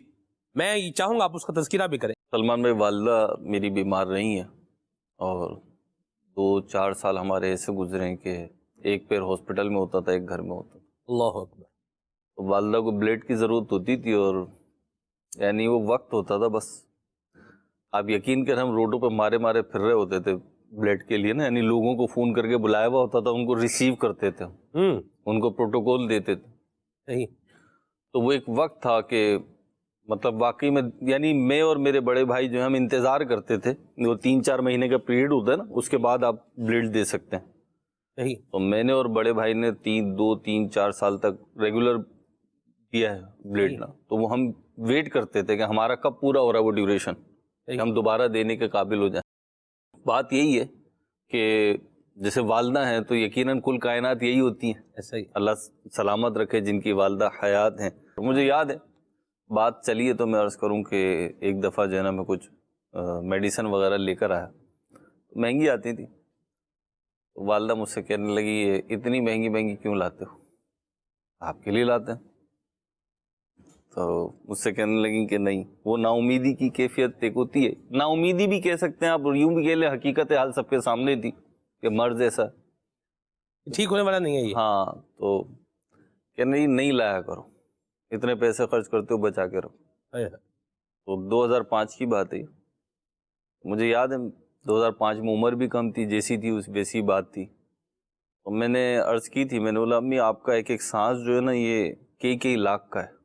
میں چاہوں گا آپ اس کا تذکرہ بھی کریں. سلمان بھائی والدہ میری بیمار رہی ہیں اور 2-4 سال ہمارے ایسے گزرے ہیں کہ ایک پیر ہاسپٹل میں ہوتا تھا، ایک گھر میں ہوتا تھا. اللہ اکبر. تو والدہ کو بلیڈ کی ضرورت ہوتی تھی اور یعنی وہ وقت ہوتا تھا بس آپ یقین کریں ہم روڈوں پہ مارے پھر رہے ہوتے تھے بلیڈ کے لیے نا. یعنی لوگوں کو فون کر کے بلایا ہوا ہوتا تھا، ان کو ریسیو کرتے تھے، ان کو پروٹوکول دیتے تھے. تو وہ ایک وقت تھا کہ مطلب واقعی میں یعنی میں اور میرے بڑے بھائی جو ہیں ہم انتظار کرتے تھے. وہ 3-4 مہینے کا پیریڈ ہوتا ہے نا، اس کے بعد آپ بلیڈ دے سکتے ہیں. تو میں نے اور بڑے بھائی نے 2-3-4 سال تک ریگولر دیا ہے بلیڈ نا. تو وہ ہم ویٹ کرتے تھے کہ ہمارا کب پورا ہو رہا ہے وہ ڈیوریشن، کہ ہم دوبارہ دینے کے قابل ہو جائیں. بات یہی ہے کہ جیسے والدہ ہیں تو یقیناً کل کائنات یہی ہوتی ہیں. ایسا ہی. اللہ سلامت رکھے جن کی والدہ حیات ہیں. مجھے یاد ہے بات چلی ہے تو میں عرض کروں کہ ایک دفعہ جو ہے نا میں کچھ میڈیسن وغیرہ لے کر آیا، مہنگی آتی تھی. والدہ مجھ سے کہنے لگی اتنی مہنگی کیوں لاتے ہو؟ آپ کے لیے لاتے ہیں. تو مجھ سے کہنے لگی کہ نہیں، وہ نا امیدی کی کیفیت ایک ہوتی ہے. نا امیدی بھی کہہ سکتے ہیں آپ، اور یوں بھی کہہ لیں حقیقت حال سب کے سامنے تھی کہ مرض ایسا ٹھیک ہونے والا نہیں ہے یہ. ہاں تو کہنے نہیں لایا کرو، اتنے پیسے خرچ کرتے ہو بچا کے رکھو. تو 2005 کی بات ہے. مجھے یاد ہے 2005 میں عمر بھی کم تھی، جیسی تھی ویسی بات تھی. تو میں نے عرض کی تھی، میں نے بولا امی آپ کا ایک سانس جو ہے نا یہ کئی لاکھ کا ہے.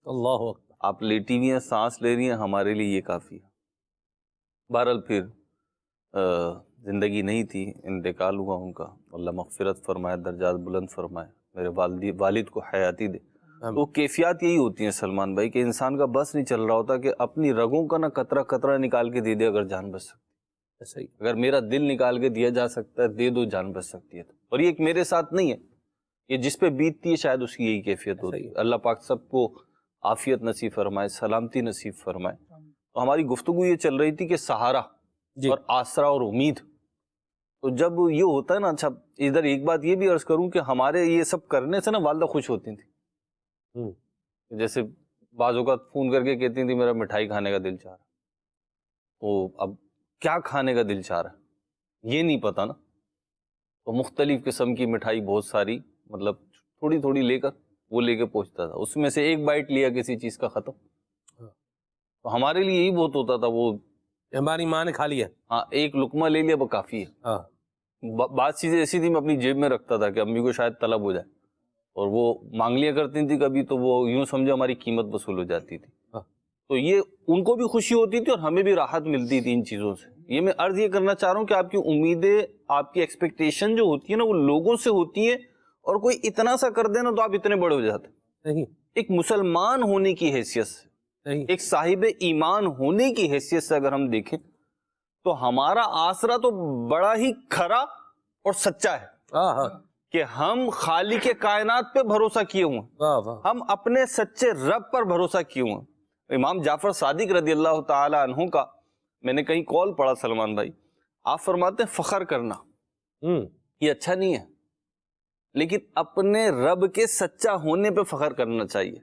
اللہ اکبر. آپ لیٹی ہوئی ہیں، سانس لے رہی ہیں، ہمارے لیے یہ کافی ہے. بہرحال پھر زندگی نہیں تھی، انتقال ہوا ان کا، اللہ مغفرت فرمائے، درجات بلند فرمائے، میرے والد کو حیاتی دے. تو کیفیات یہی ہوتی ہیں سلمان بھائی کہ انسان کا بس نہیں چل رہا ہوتا کہ اپنی رگوں کا نا قطرہ نکال کے دے دے اگر جان بچ سکتی. صحیح. اگر میرا دل نکال کے دیا جا سکتا ہے دے دو، جان بچ سکتی ہے. اور یہ ایک میرے ساتھ نہیں ہے، یہ جس پہ بیتتی ہے شاید اس کی یہی کیفیت ہوتی ہے. اللہ پاک سب کو عافیت نصیب فرمائے، سلامتی نصیب فرمائے. تو ہماری گفتگو یہ چل رہی تھی کہ سہارا اور آسرا اور امید. تو جب یہ ہوتا ہے نا، اچھا ادھر ایک بات یہ بھی عرض کروں کہ ہمارے یہ سب کرنے سے نا والدہ خوش ہوتی تھی. جیسے بعض اوقات فون کر کے کہتی تھی میرا مٹھائی کھانے کا دل چاہ رہا، تو اب کیا کھانے کا دل چاہ رہا ہے یہ نہیں پتا نا، تو مختلف قسم کی مٹھائی بہت ساری، مطلب تھوڑی تھوڑی لے کر وہ لے کے پہنچتا تھا، اس میں سے ایک بائٹ لیا کسی چیز کا ختم، تو ہمارے لیے یہی بہت ہوتا تھا، وہ ہماری ماں نے کھا لیا، ہاں ایک لقمہ لے لیا وہ کافی ہے۔ بعض چیزیں ایسی تھی میں اپنی جیب میں رکھتا تھا کہ امی کو شاید طلب ہو جائے، اور وہ مانگ لیا کرتی تھی کبھی، تو وہ یوں سمجھو ہماری قیمت وصول ہو جاتی تھی، تو یہ ان کو بھی خوشی ہوتی تھی اور ہمیں بھی راحت ملتی تھی ان چیزوں سے۔ یہ میں عرض یہ کرنا چاہ رہا ہوں کہ آپ کی امیدیں، آپ کی ایکسپیکٹیشن جو ہوتی ہے نا وہ لوگوں سے ہوتی ہے، اور کوئی اتنا سا کر دے نا تو آپ اتنے بڑے ہو جاتے ہیں۔ ایک مسلمان ہونے کی حیثیت سے، ایک صاحب ایمان ہونے کی حیثیت سے اگر ہم دیکھیں تو ہمارا آسرا تو بڑا ہی کھرا اور سچا ہے کہ ہم خالق کائنات پہ بھروسہ کیے ہوئے ہیں، ہم اپنے سچے رب پر بھروسہ کیے ہوئے ہیں۔ امام جعفر صادق رضی اللہ تعالی عنہ کا میں نے کہیں قول پڑھا سلمان بھائی، آپ فرماتے ہیں فخر کرنا یہ اچھا نہیں ہے، لیکن اپنے رب کے سچا ہونے پہ فخر کرنا چاہیے،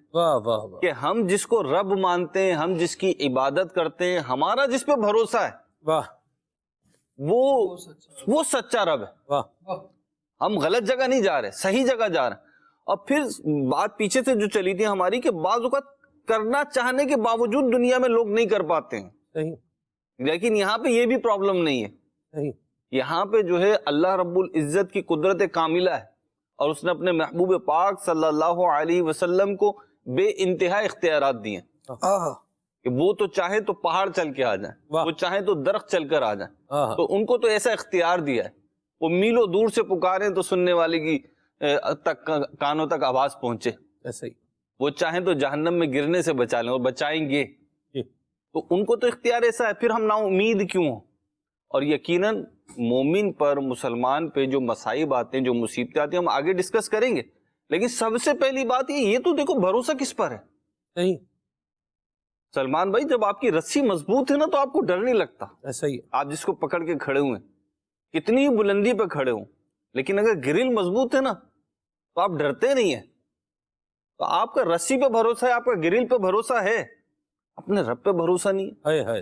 کہ ہم جس کو رب مانتے ہیں، ہم جس کی عبادت کرتے ہیں، ہمارا جس پہ بھروسہ ہے وہ سچا رب ہے، ہم غلط جگہ نہیں جا رہے، صحیح جگہ جا رہے ہیں۔ اور پھر بات پیچھے سے جو چلی تھی ہماری کہ بعض اوقات کرنا چاہنے کے باوجود دنیا میں لوگ نہیں کر پاتے ہیں، لیکن یہاں پہ یہ بھی پرابلم نہیں ہے، یہاں پہ جو ہے اللہ رب العزت کی قدرت کاملہ ہے، اور اس نے اپنے محبوب پاک صلی اللہ علیہ وسلم کو بے انتہا اختیارات دیے کہ وہ تو چاہے تو پہاڑ چل کے آ جائیں، وہ چاہے تو درخت چل کر آ جائیں، تو ان کو تو ایسا اختیار دیا ہے، وہ میلوں دور سے پکاریں تو سننے والے کی کانوں تک آواز پہنچے، ایسا ہی وہ چاہیں تو جہنم میں گرنے سے بچا لیں اور بچائیں گے، تو ان کو تو اختیار ایسا ہے، پھر ہم نا امید کیوں ہوں؟ اور یقیناً مومن پر، مسلمان پہ جو مصائب آتے ہیں، جو مصیبتیں آتی ہیں، ہم آگے ڈسکس کریں گے، لیکن سب سے پہلی بات یہ تو دیکھو بھروسہ کس پر ہے؟ سلمان بھائی جب آپ کی رسی مضبوط ہے نا تو آپ کو ڈر نہیں لگتا، ایسا ہی آپ جس کو پکڑ کے کھڑے ہوئے کتنی ہی بلندی پہ کھڑے ہوں، لیکن اگر گرل مضبوط ہے نا تو آپ ڈرتے نہیں ہیں، تو آپ کا رسی پہ بھروسہ ہے، آپ کا گرل پہ بھروسہ ہے، اپنے رب پہ بھروسہ نہیں ہے،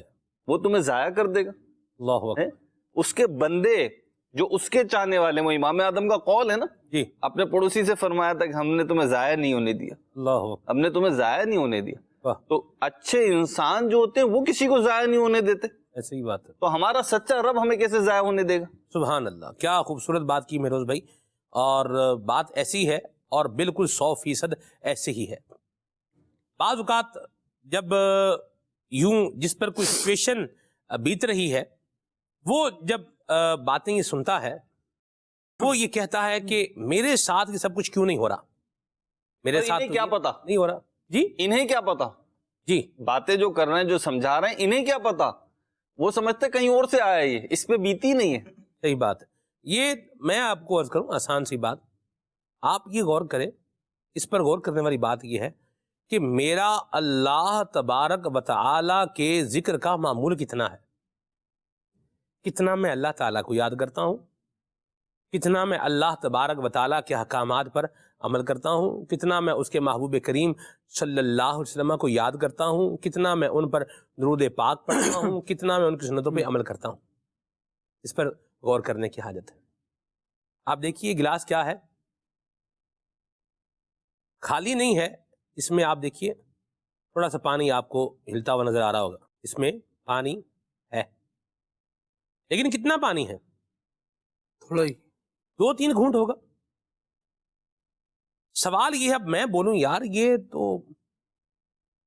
وہ تمہیں ضائع کر دے گا۔ اللہ اکبر۔ اس کے بندے جو اس کے چاہنے والے، وہ امام اعظم کا قول ہے نا، جی اپنے پڑوسی سے فرمایا تھا کہ ہم نے تمہیں ضائع نہیں ہونے دیا، اللہ اکبر۔ ہم نے تمہیں ضائع نہیں ہونے دیا، واہ، تو اچھے انسان جو ہوتے ہیں وہ کسی کو ضائع نہیں ہونے دیتے، ایسی ہی بات ہے۔ تو ہمارا سچا رب ہمیں کیسے ضائع ہونے دے گا؟ سبحان اللہ، کیا خوبصورت بات کی مہروز بھائی، اور بات ایسی ہے اور بالکل 100% ایسے ہی ہے۔ بعض اوقات جب یوں جس پر کوئی سچویشن بیت رہی ہے، وہ جب باتیں یہ سنتا ہے وہ یہ کہتا ہے کہ میرے ساتھ یہ سب کچھ کیوں نہیں ہو رہا، میرے ساتھ کیا پتا نہیں ہو رہا۔ جی انہیں کیا پتا، جی باتیں جو کر رہے ہیں، جو سمجھا رہے ہیں، انہیں کیا پتا، وہ سمجھتے کہیں اور سے آیا، یہ اس پہ بیتی نہیں ہے۔ صحیح بات ہے۔ یہ میں آپ کو عرض کروں آسان سی بات، آپ یہ غور کریں، اس پر غور کرنے والی بات یہ ہے کہ میرا اللہ تبارک و تعالی کے ذکر کا معمول کتنا ہے، کتنا میں اللہ تعالیٰ کو یاد کرتا ہوں، کتنا میں اللہ تبارک و تعالیٰ کے احکامات پر عمل کرتا ہوں، کتنا میں اس کے محبوب کریم صلی اللہ علیہ وسلم کو یاد کرتا ہوں، کتنا میں ان پر درود پاک پڑھتا ہوں، کتنا میں ان کی سنتوں پہ عمل کرتا ہوں۔ اس پر غور کرنے کی حاجت ہے۔ آپ دیکھیے گلاس کیا ہے، خالی نہیں ہے، اس میں آپ دیکھیے تھوڑا سا پانی آپ کو ہلتا ہوا نظر آ رہا ہوگا، اس میں پانی ہے، لیکن کتنا پانی ہے؟ تھوڑا ہی، 2-3 گھونٹ ہوگا۔ سوال یہ ہے، اب میں بولوں یار یہ تو،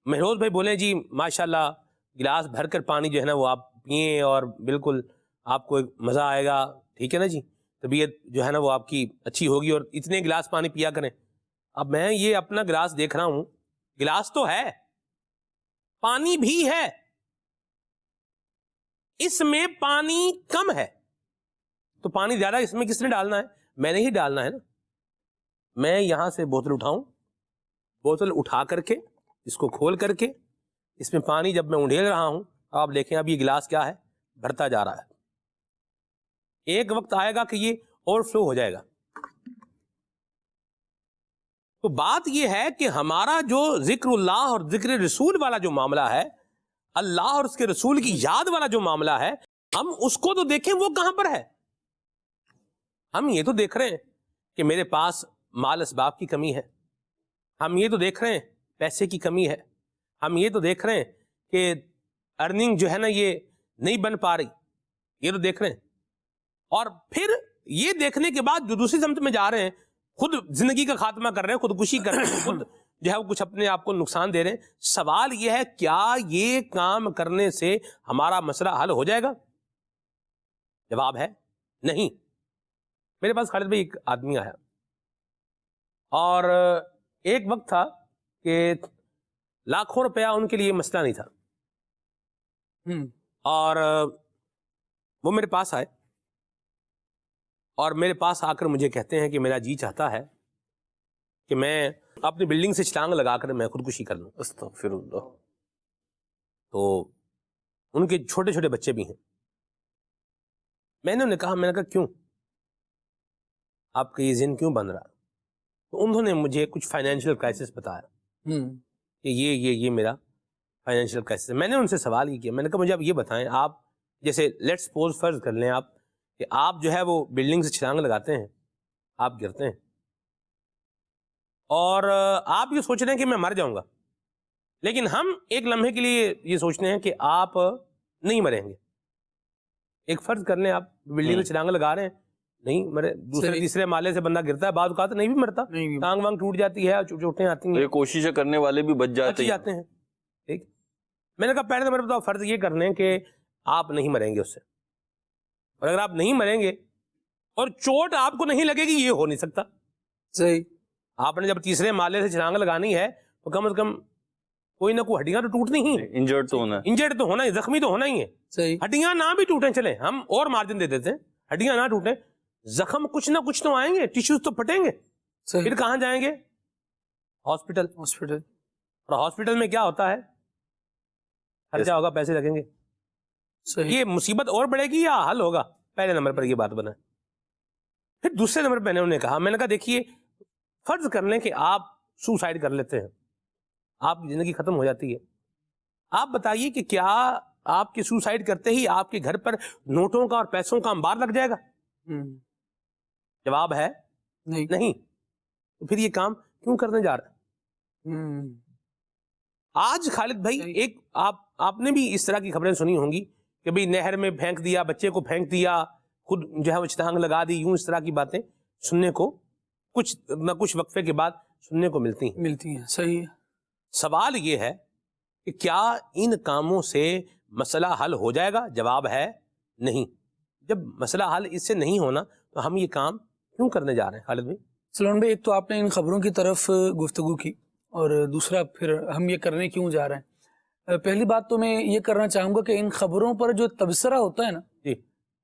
مہروز بھائی بولیں جی ماشاءاللہ گلاس بھر کر پانی جو ہے نا وہ آپ پئیں اور بالکل آپ کو مزہ آئے گا، ٹھیک ہے نا جی، طبیعت جو ہے نا وہ آپ کی اچھی ہوگی اور اتنے گلاس پانی پیا کریں۔ اب میں یہ اپنا گلاس دیکھ رہا ہوں، گلاس تو ہے، پانی بھی ہے، اس میں پانی کم ہے، تو پانی زیادہ اس میں کس نے ڈالنا ہے؟ میں نے ہی ڈالنا ہے نا۔ میں یہاں سے بوتل اٹھاؤں، بوتل اٹھا کر کے اس کو کھول کر کے اس میں پانی جب میں انڈیل رہا ہوں، آپ دیکھیں اب یہ گلاس کیا ہے، بھرتا جا رہا ہے، ایک وقت آئے گا کہ یہ اوور فلو ہو جائے گا۔ تو بات یہ ہے کہ ہمارا جو ذکر اللہ اور ذکر رسول والا جو معاملہ ہے، اللہ اور اس کے رسول کی یاد والا جو معاملہ ہے، ہم اس کو تو دیکھیں وہ کہاں پر ہے. ہم یہ تو دیکھ رہے ہیں کہ میرے پاس مال اسباب کی کمی ہے، ہم یہ تو دیکھ رہے ہیں پیسے کی کمی ہے، ہم یہ تو دیکھ رہے ہیں کہ ارننگ جو ہے نا یہ نہیں بن پا رہی، یہ تو دیکھ رہے ہیں. اور پھر یہ دیکھنے کے بعد جو دوسری سمت میں جا رہے ہیں، خود زندگی کا خاتمہ کر رہے ہیں، خودکشی کر رہے ہیں، خود جو ہے وہ کچھ اپنے آپ کو نقصان دے رہے ہیں. سوال یہ ہے کیا یہ کام کرنے سے ہمارا مسئلہ حل ہو جائے گا؟ جواب ہے نہیں. میرے پاس خالد بھائی ایک آدمی آیا اور ایک وقت تھا کہ لاکھوں روپیہ ان کے لیے مسئلہ نہیں تھا، اور وہ میرے پاس آئے اور میرے پاس آ کر مجھے کہتے ہیں کہ میرا جی چاہتا ہے کہ میں اپنی بلڈنگ سے چھلانگ لگا کر میں خودکشی کر لوں. استغفر اللہ. تو ان کے چھوٹے چھوٹے بچے بھی ہیں. میں نے انہیں کہا کیوں آپ کا یہ ذہن کیوں بن رہا؟ تو انہوں نے مجھے کچھ فائنینشیل کرائسس بتایا کہ یہ میرا فائنینشیل کرائسس ہے. میں نے ان سے سوال یہ کیا، میں نے کہا مجھے آپ یہ بتائیں، آپ جیسے لیٹ سپوز فرض کر لیں آپ کہ آپ جو ہے وہ بلڈنگ سے چھلانگ لگاتے ہیں، آپ گرتے ہیں اور آپ یہ سوچ رہے ہیں کہ میں مر جاؤں گا، لیکن ہم ایک لمحے کے لیے یہ سوچتے ہیں کہ آپ نہیں مریں گے. ایک فرض کر لیں آپ بلڈنگ سے چھلانگ لگا رہے ہیں، نہیں مرے، دوسرے تیسرے مالے سے بندہ گرتا ہے، بعض اوقات نہیں بھی مرتا، ٹانگ وانگ ٹوٹ جاتی ہے، چوٹیں آتی ہیں، یہ کوششیں کرنے والے بھی بچ جاتے ہیں. ٹھیک، میں نے کہا پہلے نمبر پر فرض یہ کر لیں کہ آپ نہیں مریں گے اس سے، اور اگر آپ نہیں مریں گے اور چوٹ آپ کو نہیں لگے گی، یہ ہو نہیں سکتا. صحیح. آپ نے جب تیسرے مالے سے چھلانگ لگانی ہے تو کم از کم کوئی نہ کوئی ہڈیاں تو ٹوٹنی ہی ہیں، انجرڈ تو ہونا ہے، انجرڈ تو ہونا ہی، زخمی تو ہونا ہی ہے. صحیح. ہڈیاں نہ بھی ٹوٹیں، چلیں ہم اور مارجن دے دیتے ہیں، ہڈیاں نہ ٹوٹیں، زخم کچھ نہ کچھ تو آئیں گے، ٹیشوز تو پھٹیں گے. صحیح. پھر کہاں جائیں گے؟ ہاسپٹل. اور ہاسپٹل میں کیا ہوتا ہے؟ خرچہ ہوگا، پیسے لگیں گے. صحیح. یہ مصیبت اور بڑھے گی یا حل ہوگا؟ پہلے نمبر پر یہ بات بنا. پھر دوسرے نمبر پہ میں نے انہیں کہا، میں نے کہا دیکھیے فرض کر لیں کہ آپ سوسائڈ کر لیتے ہیں، آپ کی زندگی ختم ہو جاتی ہے، آپ بتائیے کہ کیا آپ کے سوسائڈ کرتے ہی آپ کے گھر پر نوٹوں کا اور پیسوں کا انبار لگ جائے گا؟ جواب ہے نہیں. تو پھر یہ کام کیوں کرنے جا رہا ہے؟ آج خالد بھائی ایک آپ نے بھی اس طرح کی خبریں سنی ہوں گی کہ بھئی نہر میں پھینک دیا، بچے کو پھینک دیا، خود جو ہے وہ چھلانگ لگا دی، یوں اس طرح کی باتیں سننے کو کچھ نہ کچھ وقفے کے بعد سننے کو ملتی ہیں. صحیح ہے. سوال یہ ہے کہ کیا ان کاموں سے مسئلہ حل ہو جائے گا؟ جواب ہے نہیں. جب مسئلہ حل اس سے نہیں ہونا تو ہم یہ کام کیوں کرنے جا رہے ہیں؟ خالد بھائی سلمان بھائی، ایک تو آپ نے ان خبروں کی طرف گفتگو کی، اور دوسرا پھر ہم یہ کرنے کیوں جا رہے ہیں. پہلی بات تو میں یہ کرنا چاہوں گا کہ ان خبروں پر جو تبصرہ ہوتا ہے نا،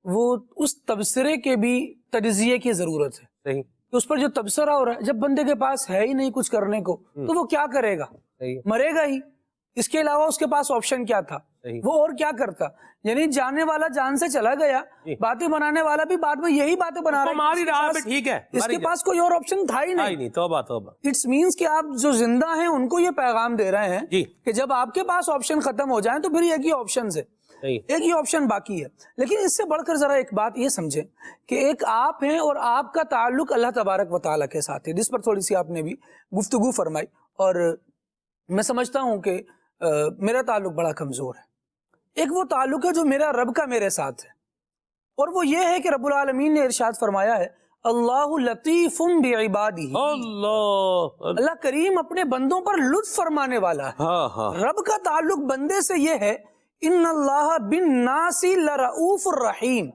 وہ اس تبصرے کے بھی تجزیے کی ضرورت ہے. صحیح. اس پر جو تبصرہ ہو رہا ہے، جب بندے کے پاس ہے ہی نہیں کچھ کرنے کو تو وہ کیا کرے گا؟ مرے گا ہی. اس کے علاوہ اس کے پاس آپشن کیا تھا؟ وہ اور کیا کرتا؟ یعنی جانے والا جان سے چلا گیا، باتیں بنانے والا بھی بعد میں یہی باتیں بنا رہا ہے، ٹھیک ہے، اس کے پاس کوئی اور آپشن تھا ہی نہیں. توبہ توبہ. اٹس مینس کہ آپ جو زندہ ہیں ان کو یہ پیغام دے رہے ہیں کہ جب آپ کے پاس آپشن ختم ہو جائیں تو پھر ایک ہی آپشن ہے، ایک ہی آپشن باقی ہے. لیکن اس سے بڑھ کر ذرا ایک بات یہ سمجھیں کہ ایک آپ ہیں اور آپ کا تعلق اللہ تبارک و تعالیٰ کے ساتھ ہے، جس پر تھوڑی سی آپ نے بھی گفتگو فرمائی. اور میں سمجھتا ہوں کہ میرا تعلق بڑا کمزور ہے. ایک وہ تعلق ہے جو میرا رب کا میرے ساتھ ہے، اور وہ یہ ہے کہ رب العالمین نے ارشاد فرمایا ہے اللہ لطیف بعبادہ، اللہ کریم اپنے بندوں پر لطف فرمانے والا ہے. رب کا تعلق بندے سے یہ ہے ان اللہ بالناس لرؤوف الرحیم،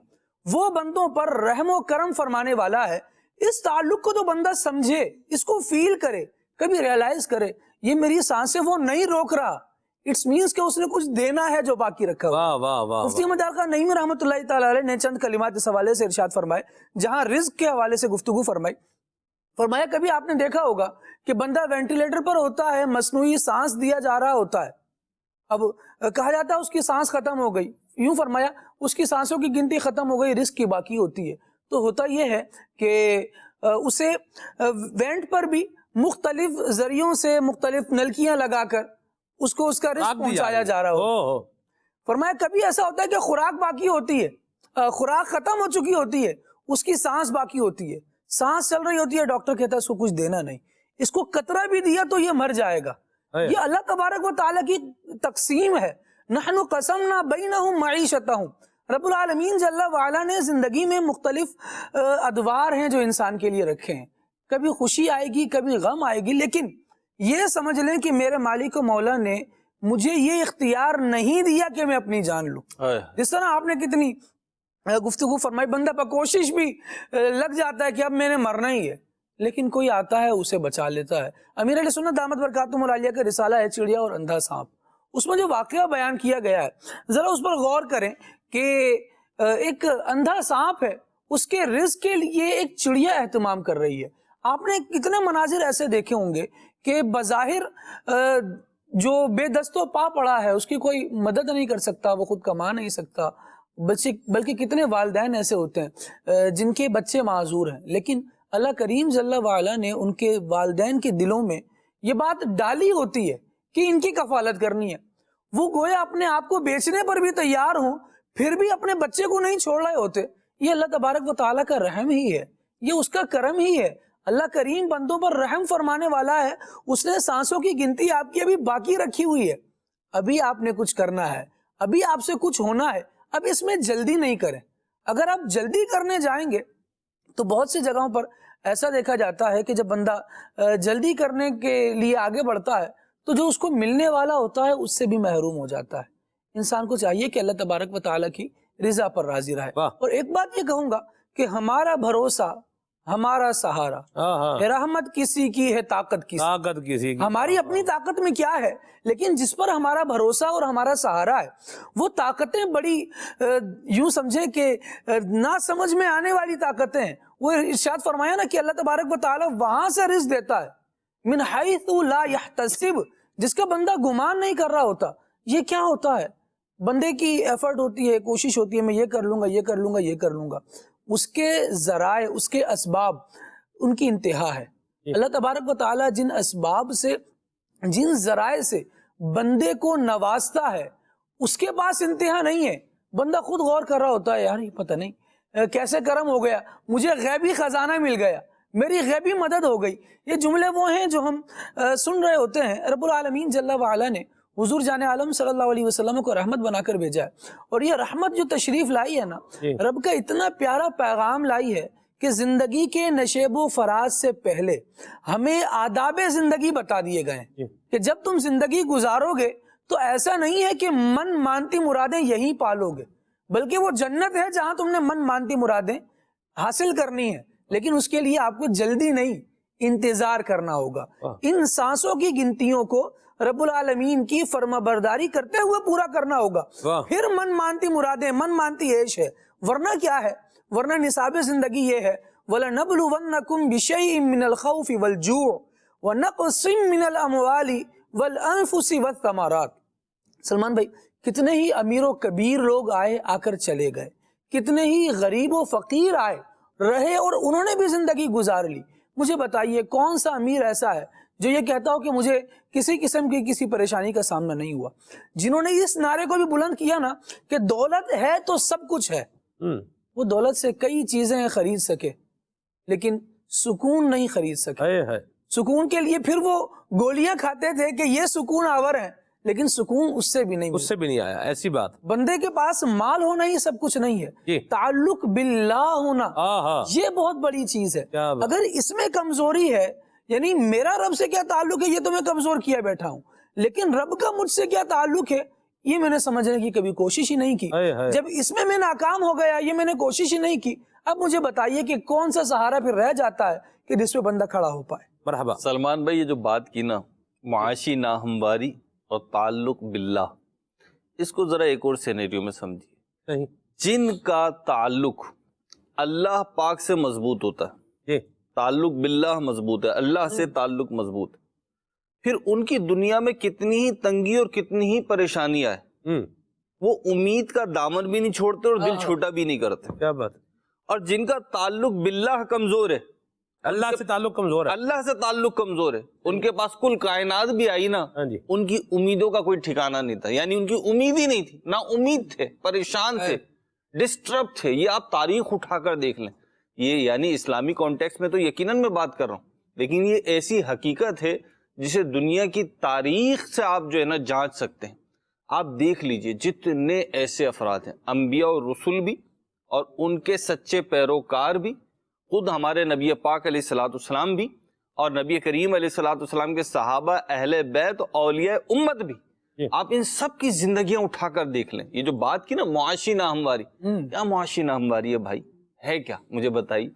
وہ بندوں پر رحم و کرم فرمانے والا ہے. اس تعلق کو تو بندہ سمجھے، اس کو فیل کرے، کبھی ریئلائز کرے یہ میری سانسیں وہ نہیں روک رہا، اٹس مینس کہ اس نے کچھ دینا ہے جو باقی رکھا ہوا. مفتی احمد خان نعیمی رحمۃ اللہ تعالیٰ علیہ نے چند کلمات اس حوالے سے ارشاد فرمائے، جہاں رزق کے حوالے سے گفتگو فرمایا کبھی آپ نے دیکھا ہوگا کہ بندہ وینٹیلیٹر پر ہوتا ہے، مصنوعی سانس دیا جا رہا ہوتا ہے، اب کہا جاتا ہے اس کی سانس ختم ہو گئی، یوں فرمایا اس کی سانسوں کی گنتی ختم ہو گئی، رزق کی باقی ہوتی ہے. تو ہوتا یہ ہے کہ اسے وینٹ پر بھی مختلف ذریعوں سے مختلف نلکیاں لگا کر اس کو اس کا رزق پہنچایا جا رہا ہو. فرمایا کبھی ایسا ہوتا ہے کہ خوراک باقی ہوتی ہے، خوراک ختم ہو چکی ہوتی ہے، اس کی سانس باقی ہوتی ہے، سانس چل رہی ہوتی ہے، ڈاکٹر کہتا ہے اس کو کچھ دینا نہیں، اس کو قطرہ بھی دیا تو یہ مر جائے گا. یہ اللہ تبارک و تعالیٰ کی تقسیم ہے. نحن قسمنا بینہم معیشتہم. رب العالمین جل وعلا نے زندگی میں مختلف ادوار ہیں جو انسان کے لیے رکھے ہیں. کبھی خوشی آئے گی، کبھی غم آئے گی، لیکن یہ سمجھ لیں کہ میرے مالک و مولا نے مجھے یہ اختیار نہیں دیا کہ میں اپنی جان لوں. جس طرح آپ نے کتنی گفتگو فرمائی، بندہ پر کوشش بھی لگ جاتا ہے کہ اب میں نے مرنا ہی ہے، لیکن کوئی آتا ہے اسے بچا لیتا ہے. امیر علیہ سنت دامت برکاتہم العالیہ کا رسالہ ہے چڑیا اور اندھا سانپ. اس میں جو واقعہ بیان کیا گیا ہے ذرا اس پر غور کریں کہ ایک اندھا سانپ ہے، اس کے رزق کے لیے ایک چڑیا اہتمام کر رہی ہے. آپ نے کتنے مناظر ایسے دیکھے ہوں گے کہ بظاہر جو بے دست و پا پڑا ہے، اس کی کوئی مدد نہیں کر سکتا، وہ خود کما نہیں سکتا، بلکہ کتنے والدین ایسے ہوتے ہیں جن کے بچے معذور ہیں، لیکن اللہ کریم جل وعلا نے ان کے والدین کے دلوں میں یہ بات ڈالی ہوتی ہے کہ ان کی کفالت کرنی ہے. وہ گویا اپنے آپ کو بیچنے پر بھی تیار ہوں، پھر بھی اپنے بچے کو نہیں چھوڑ رہے ہوتے. یہ اللہ تبارک و تعالیٰ کا رحم ہی ہے، یہ اس کا کرم ہی ہے. اللہ کریم بندوں پر رحم فرمانے والا ہے. اس نے سانسوں کی گنتی آپ کی ابھی باقی رکھی ہوئی ہے، ابھی آپ نے کچھ کرنا ہے، ابھی آپ سے کچھ ہونا ہے. اب اس میں جلدی نہیں کریں. اگر آپ جلدی کرنے جائیں گے تو بہت سی جگہوں پر ایسا دیکھا جاتا ہے کہ جب بندہ جلدی کرنے کے لیے آگے بڑھتا ہے تو جو اس کو ملنے والا ہوتا ہے اس سے بھی محروم ہو جاتا ہے. انسان کو چاہیے کہ اللہ تبارک و تعالیٰ کی رضا پر راضی رہے. اور ایک بات یہ کہوں گا کہ ہمارا بھروسہ، ہمارا سہارا، رحمت کسی کی ہے، طاقت کسی کی. ہماری اپنی طاقت میں کیا ہے، لیکن جس پر ہمارا بھروسہ اور ہمارا سہارا ہے وہ طاقتیں بڑی یوں سمجھے کہ نہ سمجھ میں آنے والی طاقتیں ہیں. وہ ارشاد فرمایا نا کہ اللہ تبارک و تعالیٰ وہاں سے رزق دیتا ہے، من حیث لا یحتسب، جس کا بندہ گمان نہیں کر رہا ہوتا. یہ کیا ہوتا ہے؟ بندے کی ایفرٹ ہوتی ہے، کوشش ہوتی ہے، میں یہ کر لوں گا، یہ کر لوں گا، یہ کر لوں گا. اس کے ذرائع، اس کے اسباب، ان کی انتہا ہے. اللہ تبارک و تعالیٰ جن اسباب سے، جن ذرائع سے بندے کو نوازتا ہے اس کے پاس انتہا نہیں ہے. بندہ خود غور کر رہا ہوتا ہے، یار یہ پتہ نہیں کیسے کرم ہو گیا، مجھے غیبی خزانہ مل گیا، میری غیبی مدد ہو گئی. یہ جملے وہ ہیں جو ہم سن رہے ہوتے ہیں. رب العالمین جل وعلا نے حضور جان عالم صلی اللہ علیہ وسلم کو رحمت بنا کر بھیجا ہے، اور یہ رحمت جو تشریف لائی ہے نا، رب کا اتنا پیارا پیغام لائی ہے کہ زندگی کے نشیب و فراز سے پہلے ہمیں آداب زندگی بتا دیے گئے ہیں کہ جب تم زندگی گزارو گے تو ایسا نہیں ہے کہ من مانتی مرادیں یہیں پالو گے، بلکہ وہ جنت ہے جہاں تم نے من مانتی مرادیں حاصل کرنی ہے. لیکن اس کے لیے آپ کو جلدی نہیں، انتظار کرنا ہوگا. ان سانسوں کی گنتیوں کو رب العالمین کی فرما برداری کرتے ہوئے پورا کرنا ہوگا. پھر من مانتی مرادیں، من مانتی عیش ہے. ورنہ کیا ہے؟ ورنہ نصاب زندگی یہ ہے، وَلَنَبْلُوَنَّكُمْ بِشَيْءٍ مِّنَ الْخَوْفِ وَالْجُوعِ وَنَقْصٍ مِّنَ الْأَمْوَالِ وَالْأَنفُسِ وَالثَّمَرَاتِ. سلمان بھائی، کتنے ہی امیر و کبیر لوگ آئے، آ کر چلے گئے، کتنے ہی غریب و فقیر آئے، رہے، اور انہوں نے بھی زندگی گزار لی. مجھے بتائیے کون سا امیر ایسا ہے جو یہ کہتا ہو کہ مجھے کسی قسم کی کسی پریشانی کا سامنا نہیں ہوا؟ جنہوں نے اس نعرے کو بھی بلند کیا نا کہ دولت ہے تو سب کچھ ہے، وہ دولت سے کئی چیزیں خرید سکے لیکن سکون نہیں خرید سکے. سکون کے لیے پھر وہ گولیاں کھاتے تھے کہ یہ سکون آور ہیں، لیکن سکون اس سے بھی نہیں آیا. ایسی بات، بندے کے پاس مال ہونا ہی سب کچھ نہیں ہے، تعلق باللہ ہونا یہ بہت بڑی چیز ہے. اگر اس میں کمزوری ہے، یعنی میرا رب سے کیا تعلق ہے یہ تو میں کمزور کیا بیٹھا ہوں، لیکن رب کا مجھ سے کیا تعلق ہے یہ میں نے سمجھنے کی کبھی کوشش ہی نہیں کی. جب اس میں ناکام ہو گیا، یہ میں نے کوشش ہی نہیں کی، اب مجھے بتائیے کہ کون سا سہارا پھر رہ جاتا ہے کہ جس پہ بندہ کھڑا ہو پائے. مرحبا. سلمان بھائی، یہ جو بات کی نا معاشی ناہمواری اور تعلق باللہ، اس کو ذرا ایک اور سینیریو میں سمجھیے. جن کا تعلق اللہ پاک سے مضبوط ہوتا ہے، تعلق باللہ مضبوط ہے، اللہ سے تعلق مضبوط ہے، پھر ان کی دنیا میں کتنی ہی تنگی اور کتنی ہی پریشانیاں ہیں، وہ امید کا دامن بھی نہیں چھوڑتے اور دل چھوٹا بھی نہیں کرتے. کیا بات. اور جن کا تعلق باللہ کمزور ہے، اللہ سے تعلق کمزور ہے، اللہ سے تعلق کمزور ہے. ان کے پاس کل کائنات بھی آئی نا، ان کی امیدوں کا کوئی ٹھکانہ نہیں تھا. یعنی ان کی امید ہی نہیں تھی، نا امید تھے، پریشان تھے، ڈسٹرب تھے. یہ آپ تاریخ اٹھا کر دیکھ لیں. یہ یعنی اسلامی کانٹیکس میں تو یقیناً میں بات کر رہا ہوں، لیکن یہ ایسی حقیقت ہے جسے دنیا کی تاریخ سے آپ جو ہے نا جانچ سکتے ہیں. آپ دیکھ لیجئے جتنے ایسے افراد ہیں، انبیاء اور رسول بھی اور ان کے سچے پیروکار بھی، خود ہمارے نبی پاک علیہ الصلوۃ والسلام بھی، اور نبی کریم علیہ الصلوۃ والسلام کے صحابہ، اہل بیت، اولیاء امت بھی. آپ ان سب کی زندگیاں اٹھا کر دیکھ لیں. یہ جو بات کی نا معاشی ناہمواری، کیا معاشی ناہمواری ہے بھائی؟ ہے کیا؟ مجھے بتائیے.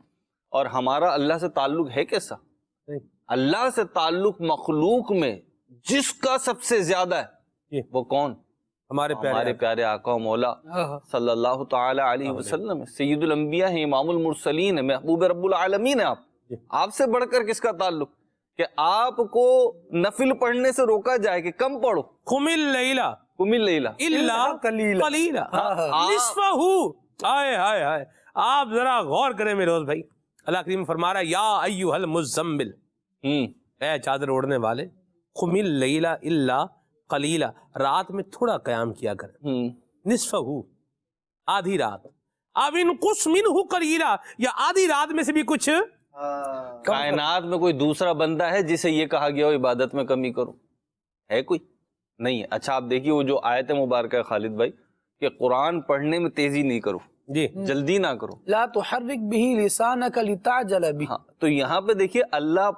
اور ہمارا اللہ سے تعلق ہے کیسا؟ اللہ سے تعلق مخلوق میں جس کا سب سے زیادہ ہے وہ کون؟ ہمارے پیارے آقا و مولا صلی اللہ تعالی علیہ وسلم، سید الانبیاء ہیں، امام المرسلین ہیں، محبوب رب العالمین ہیں. آپ سے بڑھ کر کس کا تعلق کہ آپ کو نفل پڑھنے سے روکا جائے کہ کم پڑھو. قم اللیل الا قلیلا نصفہ. ہائے ہائے ہائے، آپ ذرا غور کریں میرے دوست بھائی. اللہ کریم فرما رہا ہے یا ایھا المزمل، اے چادر اوڑھنے والے، قم اللیل الا قلیلا، رات میں تھوڑا قیام کیا کریں. نصفہ، آدھی رات. اب انقص منہ قلیلا، یا آدھی رات میں سے بھی کچھ. کائنات میں کوئی دوسرا بندہ ہے جسے یہ کہا گیا ہو عبادت میں کمی کرو؟ ہے کوئی؟ نہیں ہے. اچھا آپ دیکھیے وہ جو آیت مبارکہ ہے خالد بھائی کہ قرآن پڑھنے میں تیزی نہیں کرو، جی جلدی نہ کرو. لا تحرک بہ لسانک لتعجل بہ. ہاں تو یہاں پہ دیکھیے اللہ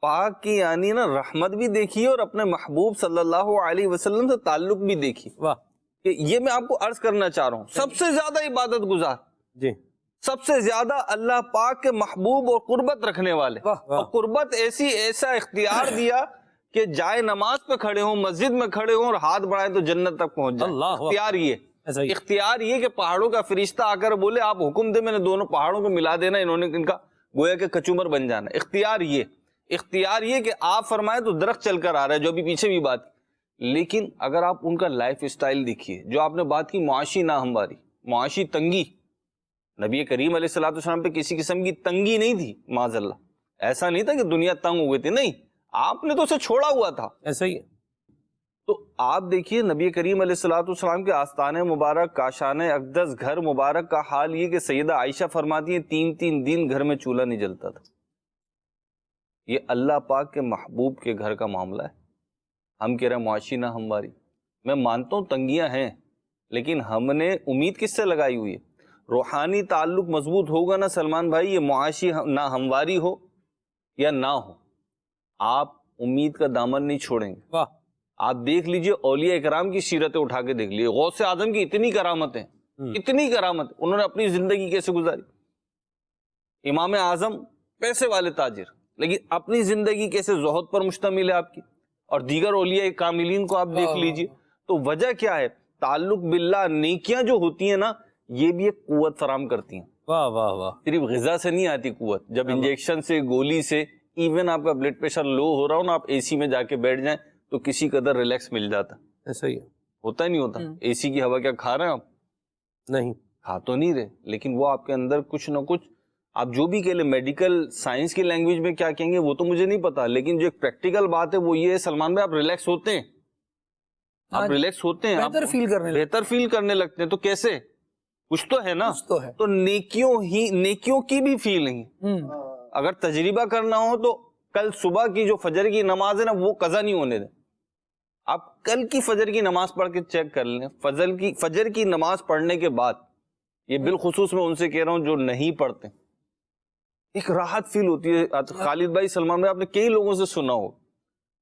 پاک کی یعنی نا رحمت بھی دیکھیے اور اپنے محبوب صلی اللہ علیہ وسلم سے تعلق بھی دیکھیے. واہ، کہ یہ میں آپ کو عرض کرنا چاہ رہا ہوں، سب سے زیادہ عبادت گزار، جی سب سے زیادہ اللہ پاک کے محبوب اور قربت رکھنے والے، اور قربت ایسا اختیار دیا کہ جائے نماز پہ کھڑے ہوں، مسجد میں کھڑے ہوں اور ہاتھ بڑھائے تو جنت تک پہنچ جائے. اختیار یہ، اختیار یہ کہ پہاڑوں کا فرشتہ آ کر بولے آپ حکم دے، میں نے دونوں پہاڑوں کو ملا دینا، انہوں نے ان کا گویا کہ کچومر بن جانا. اختیار یہ کہ آپ فرمائے تو درخت چل کر آ رہا ہے، جو بھی پیچھے بھی بات کی. لیکن اگر آپ ان کا لائف اسٹائل دیکھیے، جو آپ نے بات کی معاشی ناہمواری، معاشی تنگی، نبی کریم علیہ الصلوۃ والسلام پہ کسی قسم کی تنگی نہیں تھی معاذ اللہ. ایسا نہیں تھا کہ دنیا تنگ ہو گئی تھی، نہیں، آپ نے تو اسے چھوڑا ہوا تھا. ایسا ہی ہے. تو آپ دیکھیے نبی کریم علیہ الصلوۃ والسلام کے آستان مبارک، کاشان اقدس گھر مبارک کا حال یہ کہ سیدہ عائشہ فرماتی ہیں 3 دن گھر میں چولہا نہیں جلتا تھا. یہ اللہ پاک کے محبوب کے گھر کا معاملہ ہے. ہم کہہ رہے ہیں معاشی ناہمواری. میں مانتا ہوں تنگیاں ہیں، لیکن ہم نے امید کس سے لگائی ہوئی ہے؟ روحانی تعلق مضبوط ہوگا نا سلمان بھائی، یہ معاشی ناہمواری ہو یا نہ ہو، آپ امید کا دامن نہیں چھوڑیں گے. واہ، آپ دیکھ لیجئے اولیاء اکرام کی سیرتیں اٹھا کے دیکھ لیجئے. غوث اعظم کی اتنی کرامتیں، اتنی کرامت، انہوں نے اپنی زندگی کیسے گزاری. امام اعظم پیسے والے تاجر، لیکن اپنی زندگی کیسے زہد پر مشتمل ہے آپ کی. اور دیگر اولیاء کاملین کو آپ دیکھ لیجئے. تو وجہ کیا ہے؟ تعلق باللہ. نیکیاں جو ہوتی ہیں نا، یہ بھی ایک قوت فراہم کرتی ہیں. واہ واہ واہ. صرف غذا سے نہیں آتی قوت. جب انجیکشن سے، گولی سے، ایون آپ کا بلڈ پریشر لو ہو رہا ہو نا، آپ اے سی میں جا کے بیٹھ جائیں تو کسی قدر ریلیکس مل جاتا. ایسا ہی ہے. ہوتا ہی نہیں ہوتا. اے سی کی ہوا کیا کھا رہے ہیں آپ؟ نہیں کھا تو نہیں رہے، لیکن وہ آپ کے اندر کچھ نہ کچھ، آپ جو بھی کہہ لیں، میڈیکل سائنس کی لینگویج میں کیا کہیں گے وہ تو مجھے نہیں پتا، لیکن جو ایک پریکٹیکل بات ہے وہ یہ ہے سلمان بھائی، آپ ریلیکس ہوتے ہیں، آپ ریلیکس ہوتے ہیں، بہتر فیل کرنے لگتے ہیں. تو کیسے؟ کچھ تو ہے نا. تو نیکیوں کی بھی فیلنگ، اگر تجربہ کرنا ہو تو کل صبح کی جو فجر کی نماز ہے نا، وہ قضا نہیں ہونے دیں. آپ کل کی فجر کی نماز پڑھ کے چیک کر لیں. فجر کی نماز پڑھنے کے بعد، یہ بالخصوص میں ان سے کہہ رہا ہوں جو نہیں پڑھتے، ایک راحت فیل ہوتی ہے. خالد بھائی، سلمان بھائی، آپ نے کئی لوگوں سے سنا ہو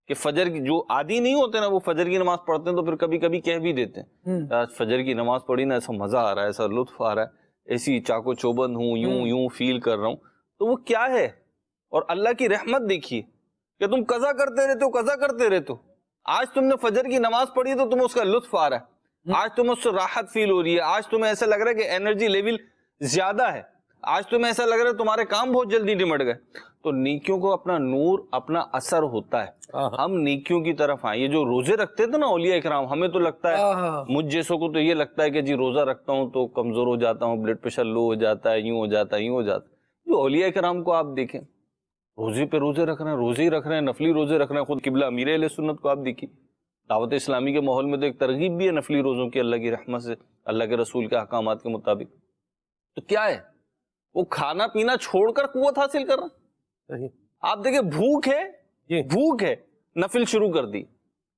کہ فجر کی، جو عادی نہیں ہوتے نا، وہ فجر کی نماز پڑھتے ہیں تو پھر کبھی کبھی کہہ بھی دیتے ہیں آج فجر کی نماز پڑھی نا، ایسا مزہ آ رہا ہے، ایسا لطف آ رہا ہے، ایسی چاقو چوبند ہوں، یوں فیل کر رہا ہوں. تو وہ کیا ہے؟ اور اللہ کی رحمت دیکھیے کہ تم قضا کرتے رہتے ہو. آج تم نے فجر کی نماز پڑھی تو تمہیں اس کا لطف آ رہا ہے، آج تمہیں اس سے راحت فیل ہو رہی ہے، آج تمہیں ایسا لگ رہا ہے کہ انرجی لیول زیادہ ہے، آج تمہیں ایسا لگ رہا ہے تمہارے کام بہت جلدی نمٹ گئے. تو نیکیوں کو اپنا نور، اپنا اثر ہوتا ہے. ہم نیکیوں کی طرف آئیں. یہ جو روزے رکھتے تھے نا اولیاء اکرام، ہمیں تو لگتا ہے، مجھ جیسوں کو تو یہ لگتا ہے کہ جی روزہ رکھتا ہوں تو کمزور ہو جاتا ہوں، بلڈ پریشر لو ہو جاتا ہے، یوں ہو جاتا ہے. جو اولیاء اکرام کو آپ دیکھیں، روزے پہ روزے رکھ رہے ہیں، روزے ہی رکھ رہے ہیں، نفلی روزے رکھ رہے ہیں. خود قبلہ امیر اہل سنت کو آپ دیکھیے، دعوت اسلامی کے ماحول میں تو ایک ترغیب بھی ہے نفلی روزوں کی، اللہ کی رحمت سے، اللہ کے رسول کے احکامات کے مطابق. تو کیا ہے، وہ کھانا پینا چھوڑ کر قوت حاصل کر رہا ہے. آپ دیکھیں بھوک ہے، بھوک ہے، نفل شروع کر دی.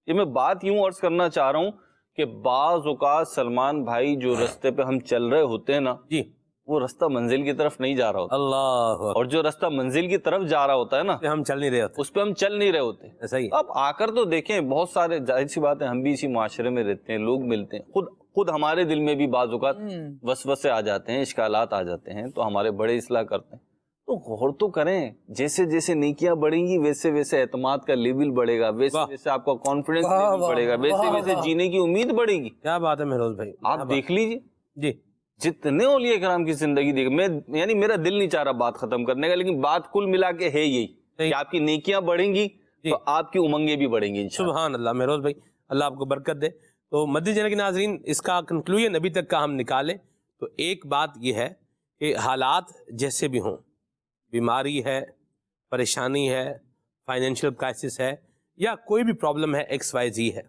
یہ میں بات یوں عرض کرنا چاہ رہا ہوں کہ بعض اوقات سلمان بھائی جو رستے پہ ہم چل رہے ہوتے ہیں نا، جی وہ رستہ منزل کی طرف نہیں جا رہا ہوتا، اللہ اور جو رستہ منزل کی طرف جا رہا ہوتا ہے نا، ہم چل نہیں رہے ہوتے. اس پہ ہم چل نہیں رہے ہوتے. صحیح. اب آ کر تو دیکھیں، بہت سارے، ظاہر سی بات ہے ہم بھی اسی معاشرے میں رہتے ہیں، لوگ ملتے ہیں، خود ہمارے دل میں بھی بعض اوقات وسوسے آ جاتے ہیں، اشکالات آ جاتے ہیں، تو ہمارے بڑے اصلاح کرتے ہیں. تو غور تو کریں، جیسے جیسے نیکیاں بڑھیں گی ویسے ویسے اعتماد کا لیول بڑھے گا، ویسے ویسے آپ کا کانفیڈنس لیول بڑھے گا، ویسے ویسے جینے کی امید بڑھے گی. کیا بات ہے مہروز بھائی، آپ دیکھ لیجئے جی جتنے اولیاء کرام کی زندگی دیکھ، میں یعنی میرا دل نہیں چاہ رہا بات ختم کرنے کا، لیکن بات کل ملا کے ہے یہی کہ آپ کی نیکیاں بڑھیں گی تو آپ کی امنگیں بھی بڑھیں گی انشاءاللہ. سبحان اللہ. مہروز بھائی اللہ آپ کو برکت دے. تو مدنی چینل کے ناظرین، اس کا کنکلوژن ابھی تک کا ہم نکالیں تو ایک بات یہ ہے کہ حالات جیسے بھی ہوں، بیماری ہے، پریشانی ہے، فائنینشیل کرائسس ہے، یا کوئی بھی پرابلم ہے، XYZ ہے،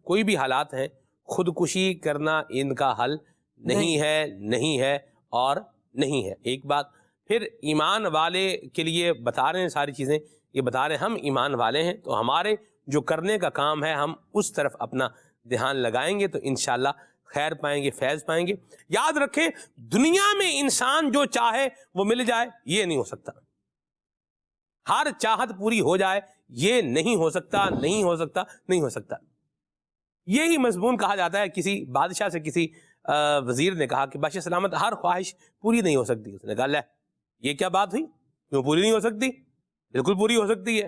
کوئی بھی حالات ہیں، خودکشی کرنا ان کا حل نہیں ہے، نہیں ہے اور نہیں ہے. ایک بات پھر ایمان والے کے لیے بتا رہے ہیں ساری چیزیں، یہ بتا رہے ہیں ہم ایمان والے ہیں تو ہمارے جو کرنے کا کام ہے ہم اس طرف اپنا دھیان لگائیں گے تو انشاءاللہ خیر پائیں گے، فیض پائیں گے. یاد رکھیں، دنیا میں انسان جو چاہے وہ مل جائے یہ نہیں ہو سکتا. ہر چاہت پوری ہو جائے یہ نہیں ہو سکتا، نہیں ہو سکتا، نہیں ہو سکتا. یہی مضمون کہا جاتا ہے. کسی بادشاہ سے کسی وزیر نے کہا کہ بادشاہ سلامت ہر خواہش پوری نہیں ہو سکتی. اس نے کہا لے یہ کیا بات ہوئی، کیوں پوری نہیں ہو سکتی؟ بالکل پوری ہو سکتی ہے.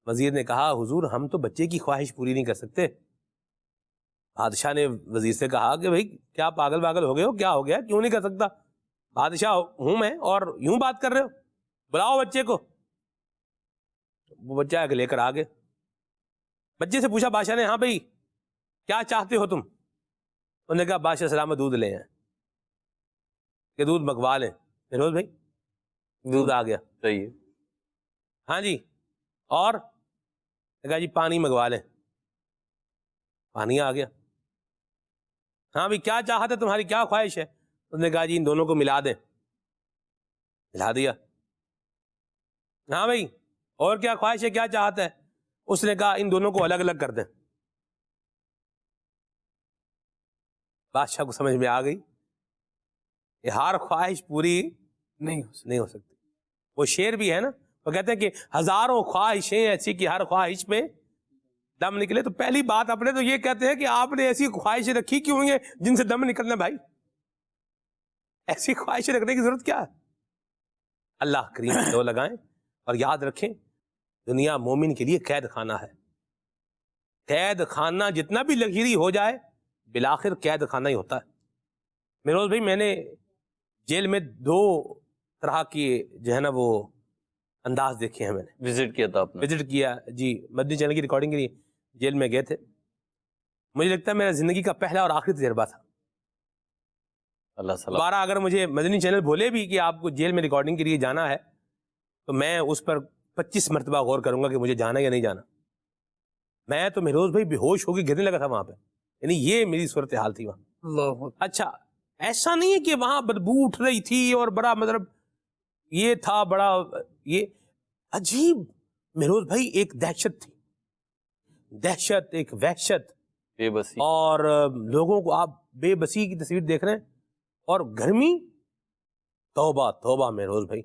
وزیر نے کہا حضور ہم تو بچے کی خواہش پوری نہیں کر سکتے. بادشاہ نے وزیر سے کہا کہ بھئی کیا پاگل باگل ہو گئے ہو، کیا ہو گیا، کیوں نہیں کر سکتا؟ بادشاہ ہوں میں اور یوں بات کر رہے ہو، بلاؤ بچے کو. وہ بچہ لے کر آگے. بچے سے پوچھا بادشاہ نے، ہاں بھئی کیا چاہتے ہو تم؟ انہوں نے کہا بادشاہ سلامت دودھ لے ہیں، کہ دودھ منگوا لیں. فیروز بھائی دودھ آ گیا. صحیح ہے. ہاں جی، اور کہا جی پانی منگوا لیں. پانی آ گیا. ہاں بھئی کیا چاہت ہے تمہاری، کیا خواہش ہے؟ انہوں نے کہا جی ان دونوں کو ملا دیں. ملا دیا. ہاں بھئی اور کیا خواہش ہے، کیا چاہت ہے؟ اس نے کہا ان دونوں کو الگ الگ کر دیں. بادشاہ کو سمجھ میں آ گئی کہ ہر خواہش پوری نہیں ہو سکتی. وہ شعر بھی ہے نا، وہ کہتے ہیں کہ ہزاروں خواہشیں ایسی کہ ہر خواہش پہ دم نکلے. تو پہلی بات اپنے تو یہ کہتے ہیں کہ آپ نے ایسی خواہشیں رکھی کیوں ہیں جن سے دم نکلنا؟ بھائی ایسی خواہشیں رکھنے کی ضرورت کیا ہے؟ اللہ کریم دو لگائیں. اور یاد رکھیں دنیا مومن کے لیے قید خانہ ہے. قید خانہ جتنا بھی لگژری ہو جائے بالآخر قید خانہ ہی ہوتا ہے. مہروز بھائی میں نے جیل میں دو طرح کی جو ہے نا وہ انداز دیکھے ہیں. میں نے وزٹ کیا تھا، آپ نے وزٹ کیا جی، مدنی چینل کی ریکارڈنگ کے لیے جیل میں گئے تھے. مجھے لگتا ہے میرا زندگی کا پہلا اور آخری تجربہ تھا. اللہ سلام. دوبارہ اگر مجھے مدنی چینل بولے بھی کہ آپ کو جیل میں ریکارڈنگ کے لیے جانا ہے تو میں اس پر 25 مرتبہ غور کروں گا کہ مجھے جانا یا نہیں جانا. میں تو مہروز بھائی بے ہوش ہو کے گرنے لگا تھا وہاں پہ. یعنی یہ میری صورتحال تھی وہاں. اچھا ایسا نہیں ہے کہ وہاں بدبو اٹھ رہی تھی اور بڑا مطلب یہ تھا بڑا یہ عجیب. مہروز بھائی ایک دہشت تھی، دہشت، ایک وحشت، بے بسی. اور لوگوں کو آپ بے بسی کی تصویر دیکھ رہے ہیں. اور گرمی، توبہ توبہ مہروز بھائی.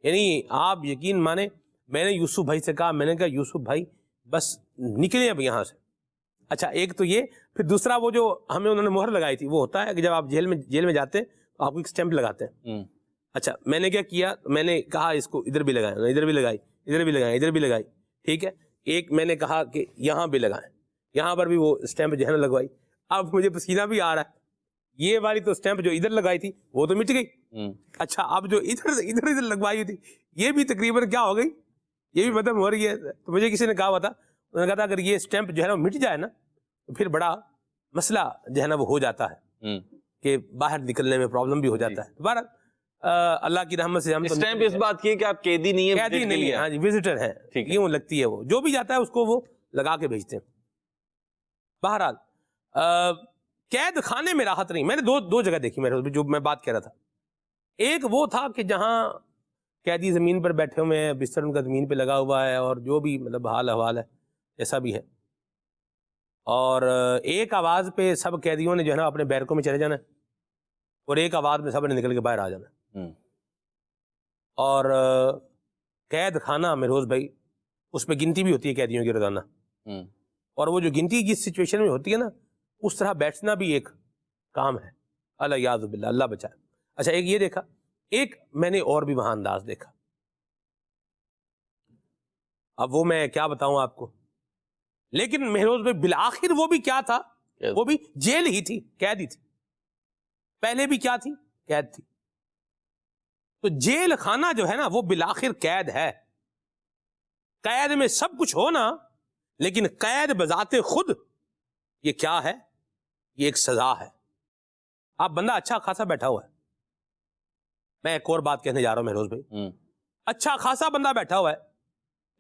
یعنی آپ یقین مانیں میں نے یوسف بھائی سے کہا، میں نے کہا یوسف بھائی بس نکلیں اب یہاں سے. اچھا ایک تو یہ، پھر دوسرا وہ جو ہمیں انہوں نے مہر لگائی تھی، وہ ہوتا ہے کہ جب آپ جیل میں جاتے ہیں تو آپ کو ایک سٹیمپ لگاتے ہیں. اچھا میں نے کیا کیا، میں نے کہا اس کو ادھر بھی لگائیں، ادھر بھی لگائی، ادھر بھی لگائیں، ادھر بھی لگائی. ٹھیک ہے، ایک میں نے کہا کہ یہاں بھی لگائیں، یہاں پر بھی وہ سٹیمپ جو ہے نا لگوائی. اب مجھے پسینہ بھی آ رہا ہے. یہ والی تو سٹیمپ جو ادھر لگائی تھی وہ تو مٹ گئی. اچھا اب جو ادھر لگوائی تھی یہ بھی تقریباً کیا ہو گئی، یہ بھی ختم ہو رہی ہے. تو مجھے کسی نے کہا ہوا تھا، انہوں نے کہا تھا اگر یہ سٹیمپ جو ہے نا مٹ جائے نا تو پھر بڑا مسئلہ جو ہے نا وہ ہو جاتا ہے کہ باہر نکلنے میں پرابلم بھی ہو جاتا ہے. بہرحال اللہ کی رحمت سے ہم اس ٹائم پہ اس بات کی ہے کہ آپ قیدی نہیں ہیں، قیدی نہیں ہے، ہاں جی وزٹر ہیں، ٹھیک ہے، یوں لگتی ہے وہ، جو بھی جاتا ہے اس کو وہ لگا کے بھیجتے ہیں۔ بہرحال قید خانے میں راحت نہیں، میں نے دو جگہ دیکھی میرے جو میں بات کہہ رہا تھا۔ ایک وہ تھا کہ جہاں قیدی زمین پر بیٹھے ہوئے ہیں، بستر ان کا زمین پہ لگا ہوا ہے، اور جو بھی مطلب حال احوال ہے ایسا بھی ہے، اور ایک آواز پہ سب قیدیوں نے جو ہے نا اپنے بیرکوں میں چلے جانا ہے، اور ایک آواز میں سب نے نکل کے باہر آ جانا ہے۔ اور قید خانہ مہروز بھائی، اس میں گنتی بھی ہوتی ہے قیدیوں کی روزانہ، اور وہ جو گنتی جس سچویشن میں ہوتی ہے نا، اس طرح بیٹھنا بھی ایک کام ہے، اللہ یاذ باللہ، اللہ بچائے۔ اچھا ایک یہ دیکھا، ایک میں نے اور بھی وہاں انداز دیکھا، اب وہ میں کیا بتاؤں آپ کو، لیکن مہروز بھائی بالآخر وہ بھی کیا تھا، وہ بھی جیل ہی تھی، قید ہی تھی، پہلے بھی کیا تھی، قید تھی۔ تو جیل خانہ جو ہے نا وہ بالآخر قید ہے۔ قید میں سب کچھ ہونا، لیکن قید بذات خود یہ کیا ہے، یہ ایک سزا ہے۔ آپ بندہ اچھا خاصا بیٹھا ہوا ہے، میں ایک اور بات کہنے جا رہا ہوں مہروز بھائی، اچھا خاصا بندہ بیٹھا ہوا ہے،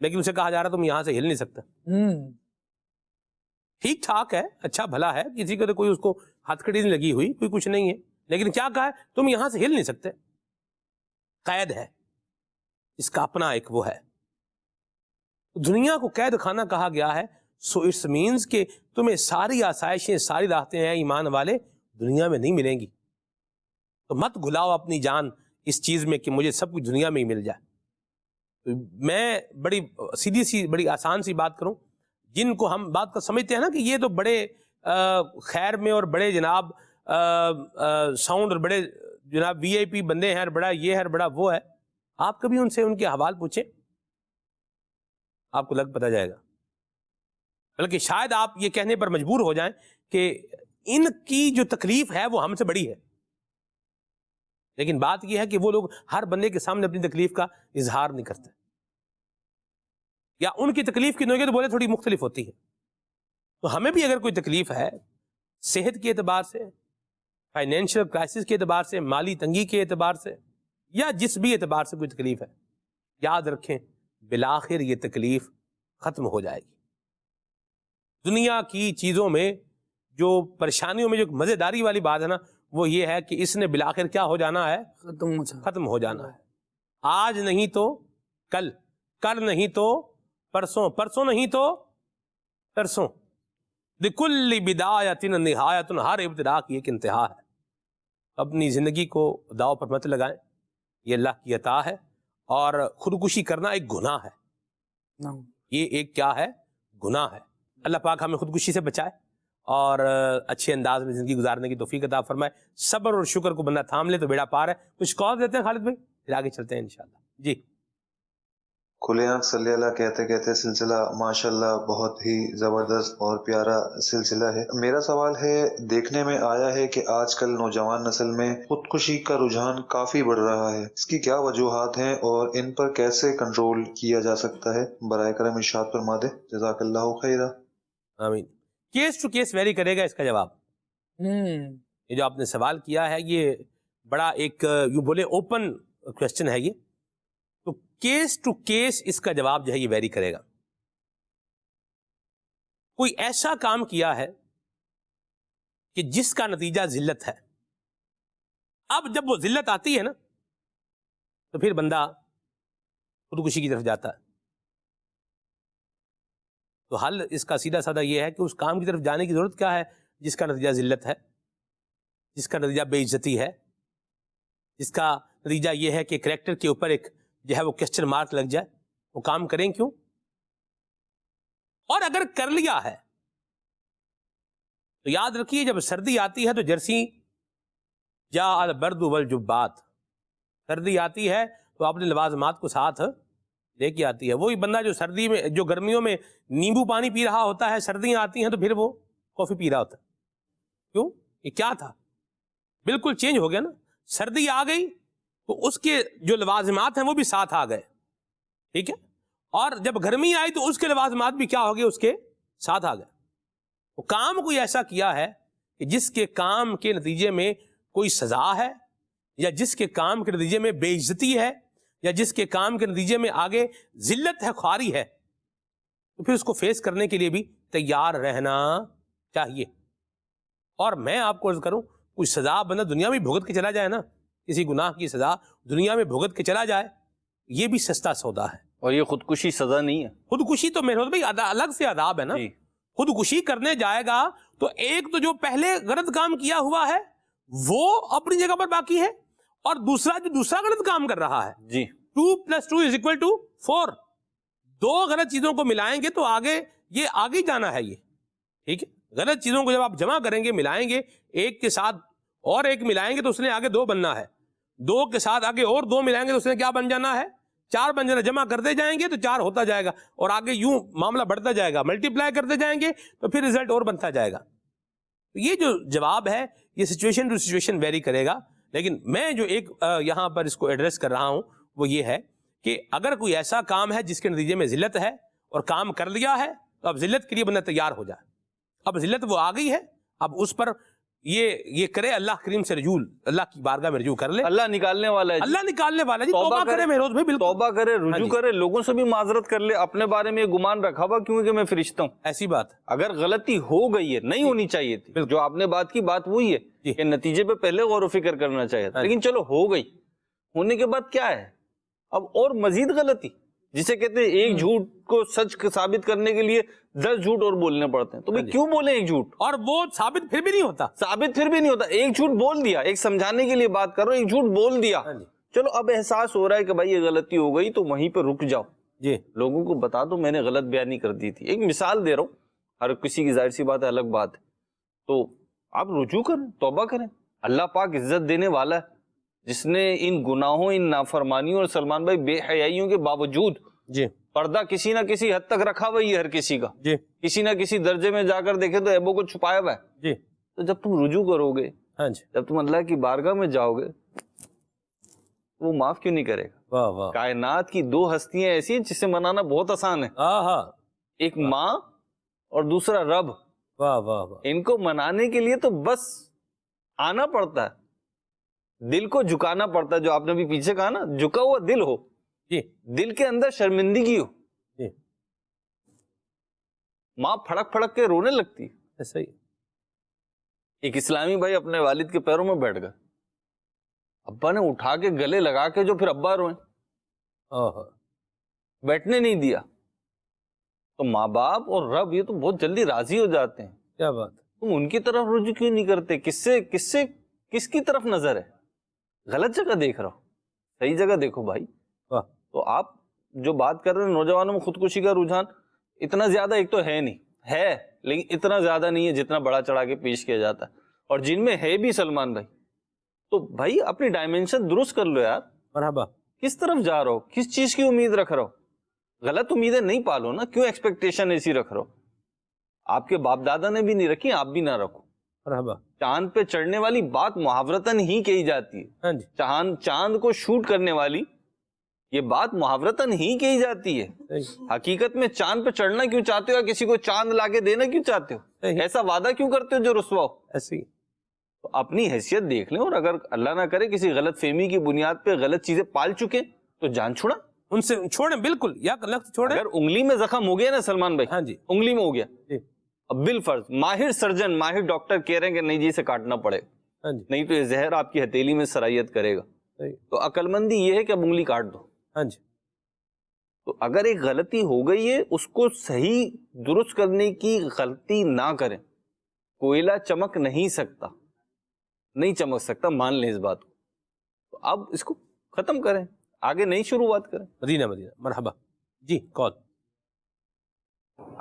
لیکن اسے کہا جا رہا ہے تم یہاں سے ہل نہیں سکتا، ٹھیک ٹھاک ہے، اچھا بھلا ہے، کسی کو تو کوئی اس کو ہتھ کڑی نہیں لگی ہوئی، کوئی کچھ نہیں ہے، لیکن کیا کہا ہے، تم یہاں سے ہل نہیں سکتے، قید ہے، اس کا اپنا ایک وہ ہے۔ دنیا کو قید خانہ کہا گیا ہے، سو اٹس مینز کہ تمہیں ساری آسائشیں، ساری راحتیں ہیں ایمان والے دنیا میں نہیں ملیں گی، تو مت گھلاؤ اپنی جان اس چیز میں کہ مجھے سب کچھ دنیا میں ہی مل جائے۔ میں بڑی سیدھی سی بڑی آسان سی بات کروں، جن کو ہم بات کو سمجھتے ہیں نا کہ یہ تو بڑے خیر میں اور بڑے جناب ساؤنڈ اور بڑے جناب وی آئی پی بندے ہیں، بڑا یہ ہے بڑا وہ ہے، آپ کبھی ان سے ان کے حوال پوچھیں، آپ کو لگ پتہ جائے گا، بلکہ شاید آپ یہ کہنے پر مجبور ہو جائیں کہ ان کی جو تکلیف ہے وہ ہم سے بڑی ہے، لیکن بات یہ ہے کہ وہ لوگ ہر بندے کے سامنے اپنی تکلیف کا اظہار نہیں کرتے، یا ان کی تکلیف کی نوعیت بولے تھوڑی مختلف ہوتی ہے۔ تو ہمیں بھی اگر کوئی تکلیف ہے صحت کے اعتبار سے، فائنینشیل کرائسس کے اعتبار سے، مالی تنگی کے اعتبار سے، یا جس بھی اعتبار سے کوئی تکلیف ہے، یاد رکھیں بالآخر یہ تکلیف ختم ہو جائے گی۔ دنیا کی چیزوں میں جو پریشانیوں میں جو مزیداری والی بات ہے نا، وہ یہ ہے کہ اس نے بالآخر کیا ہو جانا ہے، ختم ہو جانا ہے۔ آج نہیں تو کل، کل نہیں تو پرسوں، پرسوں نہیں تو پرسوں، لِكُلِّ بِدَایَةٍ نِہَایَةٌ، ہر ابتدا کی ایک انتہا ہے۔ اپنی زندگی کو داؤ پر مت لگائیں، یہ اللہ کی عطا ہے، اور خودکشی کرنا ایک گناہ ہے، یہ ایک کیا ہے، گناہ ہے۔ اللہ پاک ہمیں خودکشی سے بچائے اور اچھے انداز میں زندگی گزارنے کی توفیق عطا فرمائے۔ صبر اور شکر کو بندہ تھام لے تو بیڑا پار ہے۔ کچھ کال دیتے ہیں خالد بھائی، پھر آگے چلتے ہیں انشاءاللہ۔ جی کھلے آنکھ صلی اللہ کہتے کہتے سلسلہ ماشاءاللہ بہت ہی زبردست اور پیارا سلسلہ ہے۔ میرا سوال ہے، دیکھنے میں آیا ہے کہ آج کل نوجوان نسل میں خودکشی کا رجحان کافی بڑھ رہا ہے، اس کی کیا وجوہات ہیں اور ان پر کیسے کنٹرول کیا جا سکتا ہے؟ برائے کرم ارشاد فرما دے، جزاک اللہ خیرہ۔ آمین۔ کیس ٹو کیس ویری کرے گا اس کا جواب۔ یہ جو آپ نے سوال کیا ہے یہ بڑا ایک یوں بولے اوپن کوشچن ہے، یہ تو کیس ٹو کیس اس کا جواب جو ہے یہ ویری کرے گا۔ کوئی ایسا کام کیا ہے کہ جس کا نتیجہ ذلت ہے، اب جب وہ ذلت آتی ہے نا تو پھر بندہ خودکشی کی طرف جاتا ہے۔ تو حل اس کا سیدھا سادہ یہ ہے کہ اس کام کی طرف جانے کی ضرورت کیا ہے جس کا نتیجہ ذلت ہے، جس کا نتیجہ بے عزتی ہے، جس کا نتیجہ یہ ہے کہ کریکٹر کے اوپر ایک جو ہے وہ کوسچن مارک لگ جائے، وہ کام کریں کیوں؟ اور اگر کر لیا ہے تو یاد رکھیے جب سردی آتی ہے تو جرسی جا البرد والجبات، سردی آتی ہے تو اپنے لوازمات کو ساتھ لے کے آتی ہے۔ وہی بندہ جو سردی میں جو گرمیوں میں نیمبو پانی پی رہا ہوتا ہے، سردیاں آتی ہیں تو پھر وہ کافی پی رہا ہوتا ہے۔ کیوں؟ یہ کیا تھا؟ بالکل چینج ہو گیا نا۔ سردی آ گئی تو اس کے جو لوازمات ہیں وہ بھی ساتھ آ گئے، ٹھیک ہے، اور جب گرمی آئی تو اس کے لوازمات بھی کیا ہو گئے، اس کے ساتھ آ گئے۔ وہ کام کوئی ایسا کیا ہے کہ جس کے کام کے نتیجے میں کوئی سزا ہے، یا جس کے کام کے نتیجے میں بے عزتی ہے یا جس کے کام کے نتیجے میں آگے ذلت ہے، خواری ہے، تو پھر اس کو فیس کرنے کے لیے بھی تیار رہنا چاہیے۔ اور میں آپ کو عرض کروں، کوئی سزا بندہ دنیا میں بھگت کے چلا جائے نا، کسی گناہ کی سزا دنیا میں بھگت کے چلا جائے، یہ بھی سستا سودا ہے۔ اور یہ خودکشی سزا نہیں ہے، خودکشی تو میرے بھائی الگ سے عذاب ہے نا۔ جی۔ خودکشی کرنے جائے گا تو ایک تو جو پہلے غلط کام کیا ہوا ہے وہ اپنی جگہ پر باقی ہے، اور دوسرا جو دوسرا غلط کام کر رہا ہے، جی 2+2=4، دو غلط چیزوں کو ملائیں گے تو آگے یہ آگے جانا ہے، یہ ٹھیک ہے۔ غلط چیزوں کو جب آپ جمع کریں گے، ملائیں گے، ایک کے ساتھ اور ایک ملائیں گے تو اس نے آگے 2 بننا ہے، 2 کے ساتھ آگے اور 2 ملائیں گے تو اس نے کیا بن جانا ہے؟ 4 بن جانا۔ جمع کرتے جائیں گے تو 4 ہوتا جائے گا، اور آگے یوں معاملہ بڑھتا جائے گا، ملٹیپلائی کرتے جائیں گے تو پھر رزلٹ اور بنتا جائے گا۔ یہ جو جواب ہے یہ سچویشن ٹو سچویشن ویری کرے گا، لیکن میں جو ایک یہاں پر اس کو ایڈریس کر رہا ہوں وہ یہ ہے کہ اگر کوئی ایسا کام ہے جس کے نتیجے میں ذلت ہے اور کام کر لیا ہے تو اب ذلت کے لیے بندہ تیار ہو جائے۔ اب ذلت وہ آ گئی ہے، اب اس پر یہ کرے، اللہ کریم سے رجوع، اللہ کی بارگاہ میں رجوع کر لے، اللہ نکالنے والا ہے، اللہ نکالنے والا ہے۔ جی توبہ کرے مہروز بھائی، بالکل توبہ کرے، ہاں رجوع جی، کرے، لوگوں سے بھی معذرت کر لے، اپنے بارے میں یہ گمان رکھا ہوا کیونکہ میں فرشتہ ہوں، ایسی بات ہے۔ اگر غلطی ہو گئی ہے، نہیں ہونی چاہیے تھی، جو آپ نے بات کی بات وہی ہے جی۔ کہ نتیجے پہ پہلے غور و فکر کرنا چاہیے تھا، لیکن چلو ہو گئی، ہونے کے بعد کیا ہے اب اور مزید غلطی، جسے کہتے ہیں ایک جھوٹ کو سچ ثابت کرنے کے لیے 10 جھوٹ اور بولنے پڑتے ہیں، تو بھئی کیوں بولیں ایک جھوٹ؟ اور وہ ثابت پھر بھی نہیں ہوتا، ثابت پھر بھی نہیں ہوتا، ایک جھوٹ بول دیا، ایک سمجھانے کے لیے بات کر رہا ہوں، ایک جھوٹ بول دیا، چلو اب احساس ہو رہا ہے کہ بھائی یہ غلطی ہو گئی تو وہیں پہ رک جاؤ، جی لوگوں کو بتا دو میں نے غلط بیانی کر دی تھی۔ ایک مثال دے رہا ہوں، ہر کسی کی ظاہر سی بات ہے، الگ بات ہے، تو آپ رجوع کریں، توبہ کریں، اللہ پاک عزت دینے والا ہے، جس نے ان گناہوں، ان نافرمانیوں اور سلمان بھائی بے حیائیوں کے باوجود جی پردہ کسی نہ کسی حد تک رکھا ہوا ہی ہے ہر کسی کا، جی کسی نہ کسی درجے میں جا کر دیکھے تو عیبوں کو چھپایا ہوا ہے، جی تو جب تم رجوع کرو گے، ہاں جی، جب تم اللہ کی بارگاہ میں جاؤ گے، وہ معاف کیوں نہیں کرے گا؟ واہ واہ، کائنات کی 2 ہستیاں ایسی ہیں جسے منانا بہت آسان ہے، ہاں، ایک ماں اور دوسرا رب، واہ واہ واہ، ان کو منانے کے لیے تو بس آنا پڑتا ہے، دل کو جھکانا پڑتا ہے، جو آپ نے بھی پیچھے کہا نا، جھکا ہوا دل ہو، جی دل کے اندر شرمندگی ہو، جی ماں پھڑک پھڑک کے رونے لگتی ہے۔ ایسا ہی، ایک اسلامی بھائی اپنے والد کے پیروں میں بیٹھ گئے، ابا نے اٹھا کے گلے لگا کے جو پھر ابا روئیں، بیٹھنے نہیں دیا، تو ماں باپ اور رب یہ تو بہت جلدی راضی ہو جاتے ہیں، کیا بات، تم ان کی طرف رجوع کیوں نہیں کرتے؟ کس کی طرف نظر ہے؟ غلط جگہ دیکھ رہا ہو، صحیح جگہ دیکھو بھائی۔ واہ، تو آپ جو بات کر رہے ہیں نوجوانوں میں خودکشی کا رجحان اتنا زیادہ ایک تو ہے نہیں، ہے لیکن اتنا زیادہ نہیں ہے جتنا بڑا چڑھا کے پیش کیا جاتا ہے، اور جن میں ہے بھی سلمان بھائی، تو بھائی اپنی ڈائمنشن درست کر لو یار، مرحبا، کس طرف جا رہا ہو، کس چیز کی امید رکھ رہا ہو؟ غلط امیدیں نہیں پالو نا، کیوں ایکسپیکٹیشن ایسی رکھ رہا ہو؟ آپ کے باپ دادا نے بھی نہیں رکھی، آپ بھی نہ رکھو۔ مرحبا، چاند پہ چڑھنے والی بات محاورتاً ہی کہی جاتی ہے، ہاں جی، چاند کو شوٹ کرنے والی یہ بات محاورتاً ہی کہی جاتی ہے، صحیح، حقیقت میں چاند پہ چڑھنا کیوں چاہتے ہو، یا کسی کو چاند لا کے دینا کیوں چاہتے ہو؟ صحیح، ایسا وعدہ کیوں کرتے ہو جو رسوا ہو؟ ایسے ہی، تو اپنی حیثیت دیکھ لیں، اور اگر اللہ نہ کرے کسی غلط فہمی کی بنیاد پہ غلط چیزیں پال چکے تو جان چھوڑا، ان سے چھوڑیں، بالکل، یا لفظ چھوڑیں، اگر انگلی میں زخم ہو گیا نا سلمان بھائی، ہاں جی، انگلی میں ہو گیا، جی، اب بالفرض ماہر سرجن، ماہر ڈاکٹر کہہ رہے ہیں کہ نہیں جی اسے کاٹنا پڑے، ہاں جی، نہیں تو یہ زہر آپ کی ہتھیلی میں سرایت کرے گا، صحیح، تو عقل مندی یہ ہے کہ اب انگلی کاٹ دو۔ ہاں جی، تو اگر ایک غلطی ہو گئی ہے اس کو صحیح درست کرنے کی غلطی نہ کریں، کوئلہ چمک نہیں سکتا، نہیں چمک سکتا، مان لیں اس بات کو، تو اب اس کو ختم کریں، آگے نئی شروعات کریں۔ مدینہ، مرحبا، جی کال،